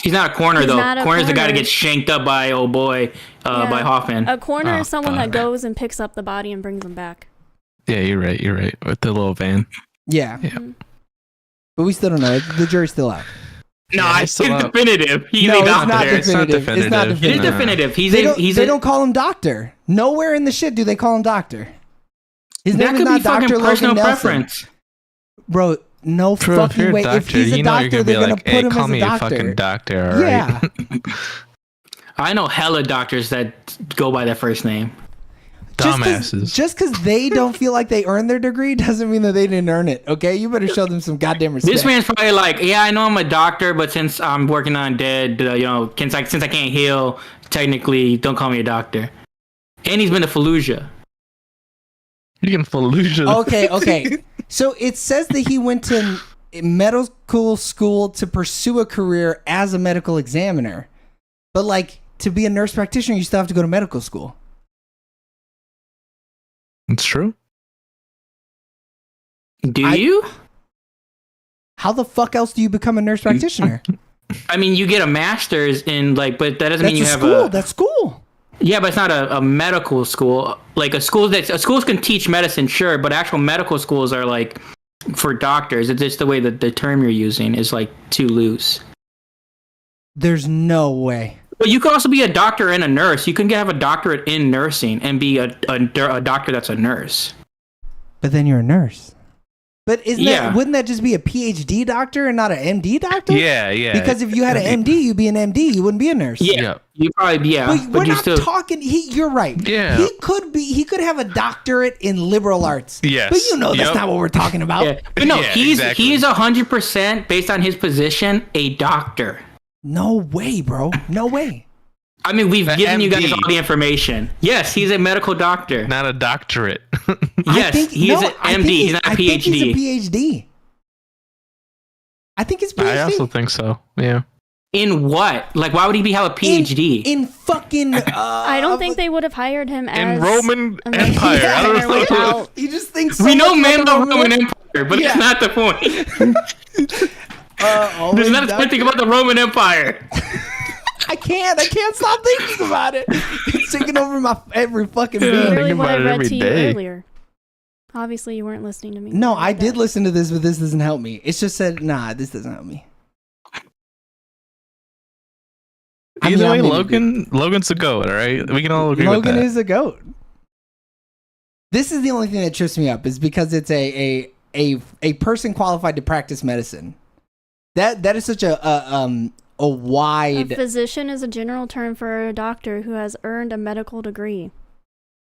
He's not a coroner, He's though. not a Coroner's the guy that coroner. gets shanked up by old boy, Yeah. by Hoffman. A coroner Oh, is someone that fuck. goes and picks up the body and brings them back. Yeah, you're right. With the little van. Yeah. Yeah. Mhm. But we still don't know. The jury's still out. No, Yeah, it's he's still up. definitive. He's No, a it's doctor. not It's not definitive. It's not definitive. It is definitive. definitive. They don't call him doctor. Nowhere in the shit do they call him doctor. His that name is could not be fucking Dr. personal Logan Nelson. preference. Bro, no Bro, if fucking you're way. a doctor, If he's a you know you're doctor, gonna be they're going like, to hey, put him call as a me a fucking doctor. doctor, alright? Yeah. I know hella doctors that go by their first name. Dumbasses. Just because they don't feel like they earned their degree doesn't mean that they didn't earn it, okay? You better show them some goddamn respect. This man's probably like, yeah, I know I'm a doctor, but since I'm working on dead, since I can't heal, technically, don't call me a doctor. And he's been to Fallujah. You can Fallujah. Okay. So it says that he went to medical school to pursue a career as a medical examiner. But, like, to be a nurse practitioner, you still have to go to medical school. It's true. Do you? How the fuck else do you become a nurse practitioner? I mean, you get a master's in, like, but that doesn't That's mean you a have school. a... That's school. Yeah, but it's not a medical school. Like, schools can teach medicine, sure, but actual medical schools are, like, for doctors. It's just the way that the term you're using is, like, too loose. There's no way. But you could also be a doctor and a nurse. You can have a doctorate in nursing and be a doctor that's a nurse. But then you're a nurse. But wouldn't that just be a PhD doctor and not an MD doctor? Yeah. Because if you had an MD, you'd be an MD. You wouldn't be a nurse. Yeah. You probably But we're not talking. You're right. Yeah. He could have a doctorate in liberal arts. Yes. But that's not what we're talking about. Yeah. But no, he's exactly. 100% based on his position a doctor. No way, bro. No way. I mean, we've given you guys MD. all the information. Yes, he's a medical doctor. Not a doctorate. Yes, he's an MD. He's not a PhD. I think he's a PhD. I think it's PhD. I also think so. Yeah. In what? Like, why would he have a PhD? In fucking. I don't think they would have hired him as In Roman a Empire. medical I don't doctor know. without- He just thinks so We know much men about about the Roman Empire, but it's not the point. There's not a good thing about the Roman Empire. I can't stop thinking about it. It's taking over my every fucking being. Literally what I about it read every to you day. earlier. Obviously, you weren't listening to me. No, I did listen to this, but this doesn't help me. It's just said, nah, this doesn't help me. Either way, I'm in it, Logan's a goat, all right? We can all agree with Logan that. is a goat. This is the only thing that trips me up is because it's a person qualified to practice medicine. That is such a A wide. physician is a general term for a doctor who has earned a medical degree.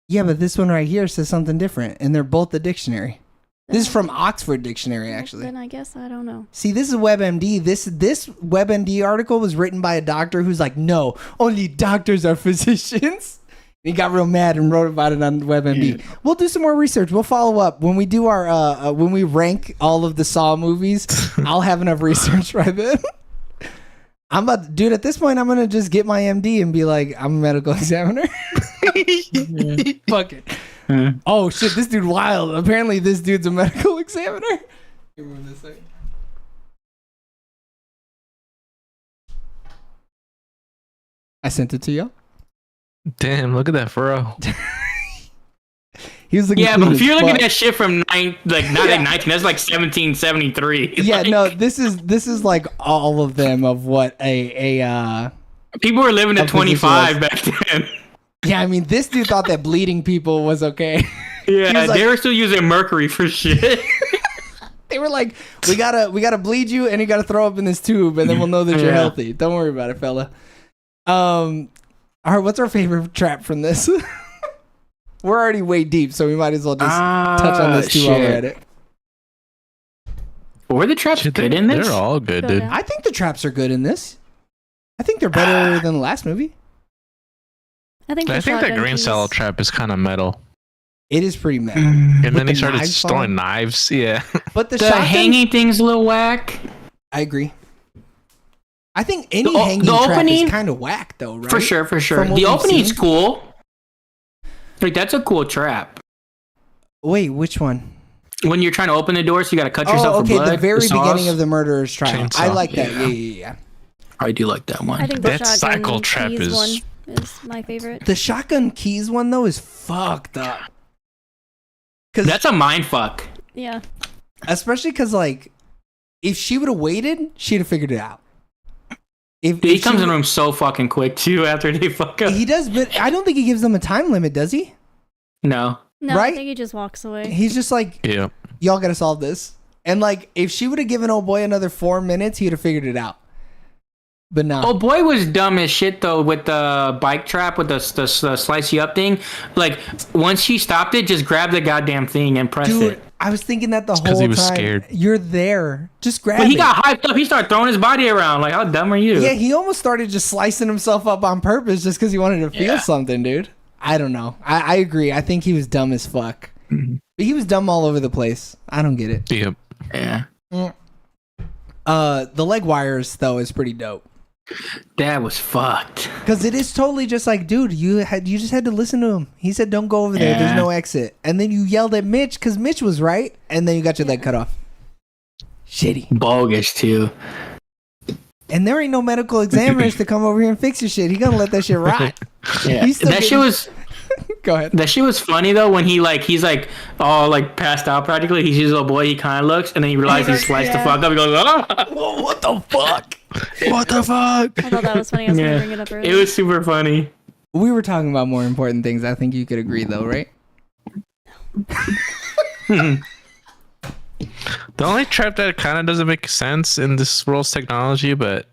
Yeah, but this one right here says something different, and they're both the dictionary. This is from Oxford Dictionary, actually. Then I guess I don't know. See, this is WebMD. This WebMD article was written by a doctor who's like, no, only doctors are physicians. He got real mad and wrote about it on WebMD. Yeah. We'll do some more research. We'll follow up when we do our when we rank all of the Saw movies. I'll have enough research right then. Dude, at this point, I'm gonna just get my MD and be like, I'm a medical examiner. Fuck it. Oh shit, this dude wild. Apparently, this dude's a medical examiner. Move this thing. I sent it to you. Damn, look at that furrow. He was looking. Yeah, but if you're looking at shit from 19, that's like 1773. Yeah, like, no, this is like all of them of what a people were living to 25 back then. Yeah, I mean, this dude thought that bleeding people was okay. Yeah, like, they were still using mercury for shit. They were like, we gotta bleed you, and you gotta throw up in this tube, and then we'll know that you're healthy. Don't worry about it, fella. All right, what's our favorite trap from this? We're already way deep, so we might as well just touch on this too while we're at it. Were the traps good in this? They're all good, dude. I think the traps are good in this. I think they're better than the last movie. I think that green salad trap is kind of metal. It is pretty metal. And then the he started knives throwing falling? knives. Yeah. But the hanging thing's a little whack. I agree. I think any hanging trap is kind of whack, though, right? For sure. The opening's cool. Like, that's a cool trap. Wait, which one? When you're trying to open the door, so you gotta cut yourself for blood. The very beginning of the murderer's trial. Chainsaw. I like that. Yeah. I do like that one. I think the That cycle trap keys is... one is my favorite. The shotgun keys one, though, is fucked up. That's a mind fuck. Yeah. Especially because, like, if she would have waited, she'd have figured it out. He comes in the room so fucking quick, too, after they fuck up. He does, but I don't think he gives them a time limit, does he? No. No, right? I think he just walks away. He's just like, yeah, y'all gotta solve this. And, like, if she would have given old boy another 4 minutes, he'd have figured it out. But no. Oh boy was dumb as shit though with the bike trap with the slice you up thing. Like once she stopped it, just grab the goddamn thing and press it. I was thinking that the whole time. Because he was scared. You're there. Just grab it. But he got hyped up. He started throwing his body around. Like, how dumb are you? Yeah, he almost started just slicing himself up on purpose just because he wanted to feel something, dude. I don't know. I agree. I think he was dumb as fuck. Mm-hmm. But he was dumb all over the place. I don't get it. Yep. Yeah. The leg wires though is pretty dope. That was fucked. Because it is totally just like, dude, you just had to listen to him. He said, "Don't go over there. There's no exit." And then you yelled at Mitch because Mitch was right, and then you got your leg cut off. Shitty. Bogus too. And there ain't no medical examiners to come over here and fix your shit. He gonna let that shit rot. Yeah. That shit was. Go ahead. That shit was funny though when he's all like passed out practically. He's his little boy. He kind of looks, and then he realizes he sliced the fuck up. He goes, "Ah!" Whoa, what the fuck? What the fuck? I thought that was funny. I was going to bring it up earlier. It was super funny. We were talking about more important things. I think you could agree, though, right? The only trap that kind of doesn't make sense in this world's technology, but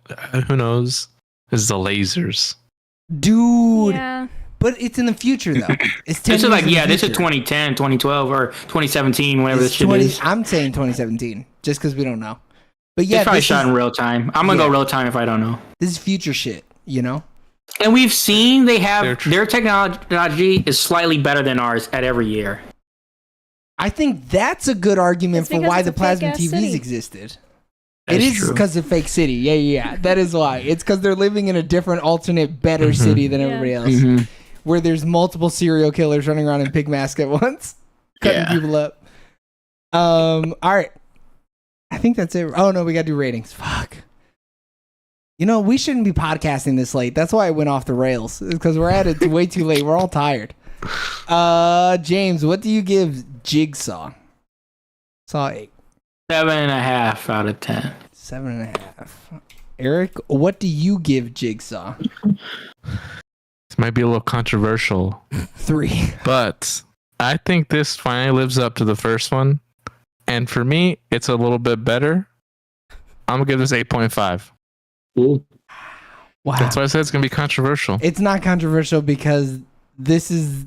who knows, is the lasers. Dude. Yeah. But it's in the future, though. It's 10 This is like, years in the this is future. 2010, 2012, or 2017, whatever It's this shit is. I'm saying 2017, just because we don't know. But yeah, It's probably this shot is, in real time. I'm gonna go real time if I don't know. this is future shit, you know? And we've seen they have They're their technology is slightly better than ours at every year. I think that's a good argument It's for because why it's the a plasma fake-ass TVs city. existed. That's It is true. because of fake city. Yeah. That is why. It's because they're living in a different, alternate, better city than Yeah. everybody else. Where there's multiple serial killers running around in pig masks at once, cutting people up. All right. I think that's it. Oh, no, we got to do ratings. Fuck. You know, we shouldn't be podcasting this late. That's why I went off the rails. Because we're at it way too late. We're all tired. James, what do you give Jigsaw? Saw 8. 7.5 out of 10. 7.5. Eric, what do you give Jigsaw? This might be a little controversial, 3. but I think this finally lives up to the first one. And for me, it's a little bit better. I'm going to give this 8.5. Ooh. Wow. That's why I said it's going to be controversial. It's not controversial because this is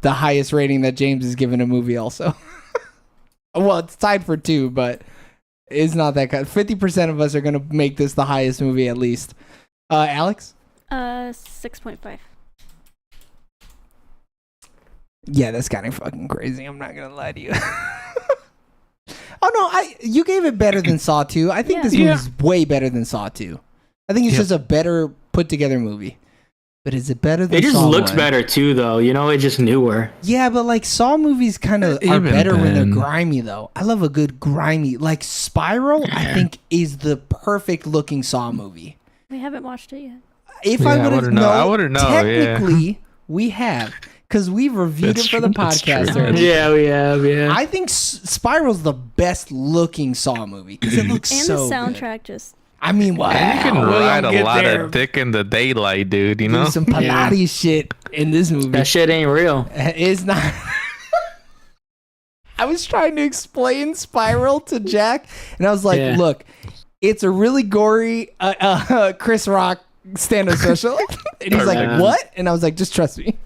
the highest rating that James has given a movie also. Well, it's tied for 2, but it's not that kind. 50% of us are going to make this the highest movie at least. Alex? 6.5. Yeah, that's kind of fucking crazy. I'm not going to lie to you. Oh, no, you gave it better than Saw 2. I think Yeah. this movie's way better than Saw 2. I think it's just a better put together movie. But is it better than It just Saw looks 1? better too, though. You know, it's just newer. Yeah, but like Saw movies kind of are Even better when they're then. grimy, though. I love a good grimy. Like Spiral, I think is the perfect looking Saw movie. We haven't watched it yet. If Yeah, I I would have wouldn't know. I wouldn't know, yeah. technically, we have because we've reviewed That's it for the true, that's podcast true. already. Yeah, we have. Yeah. I think Spiral's the best looking Saw movie because it looks And so the good. soundtrack just. I mean, what? You can We'll ride a get lot there. of dick in the daylight, dude, you Do know? some Pilates shit in this movie. that shit ain't real. It's not. I was trying to explain Spiral to Jack, and I was like, Yeah. "Look, it's a really gory Chris Rock stand-up special." And he's like, Perfect. "What?" And I was like, "Just trust me."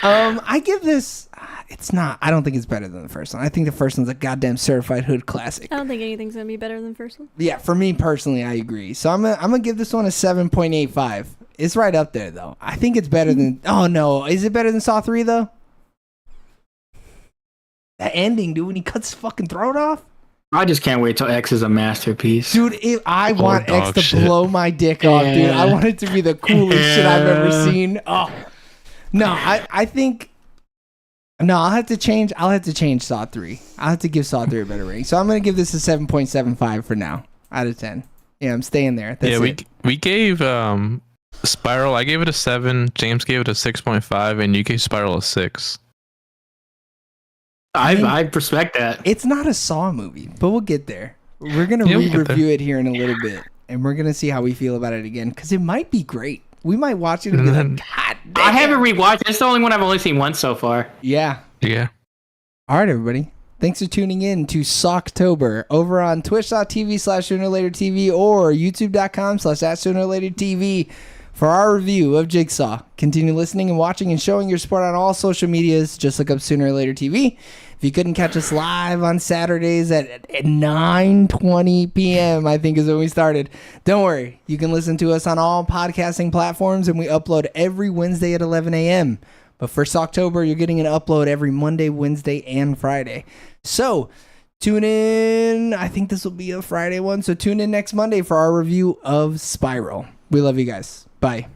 I give this. It's not. I don't think it's better than the first one. I think the first one's a goddamn certified hood classic. I don't think anything's gonna be better than the first one. Yeah, for me personally, I agree. So I'm gonna give this one a 7.85. It's right up there though. I think it's better than. Oh no, is it better than Saw 3 though? That ending, dude, when he cuts his fucking throat off. I just can't wait till X is a masterpiece. Dude, I want X dog to shit. blow my dick off, dude. Yeah. I want it to be the coolest shit I've ever Yeah. seen. Oh. No, I think. No, I'll have to change Saw 3. I'll have to give Saw 3 a better rating. So I'm going to give this a 7.75 for now out of 10. Yeah, I'm staying there. That's Yeah, it. we gave Spiral, I gave it a 7, James gave it a 6.5, and you gave Spiral a 6. I respect that. It's not a Saw movie, but we'll get there. We're going to Yeah, we'll get re-review it here in a little bit, and we're going to see how we feel about it again, because it might be great. We might watch it and be like, God damn. I haven't rewatched. It's the only one I've only seen once so far. Yeah. Yeah. All right, everybody. Thanks for tuning in to SAWCTOBER over on twitch.tv/SoonerLaterTV or youtube.com/@SoonerLaterTV for our review of Jigsaw. Continue listening and watching and showing your support on all social medias. Just look up Sooner or Later TV. If you couldn't catch us live on Saturdays at 9:20 p.m., I think is when we started, don't worry. You can listen to us on all podcasting platforms, and we upload every Wednesday at 11 a.m. But for SAWCTOBER, you're getting an upload every Monday, Wednesday, and Friday. So tune in. I think this will be a Friday one. So tune in next Monday for our review of Spiral. We love you guys. Bye.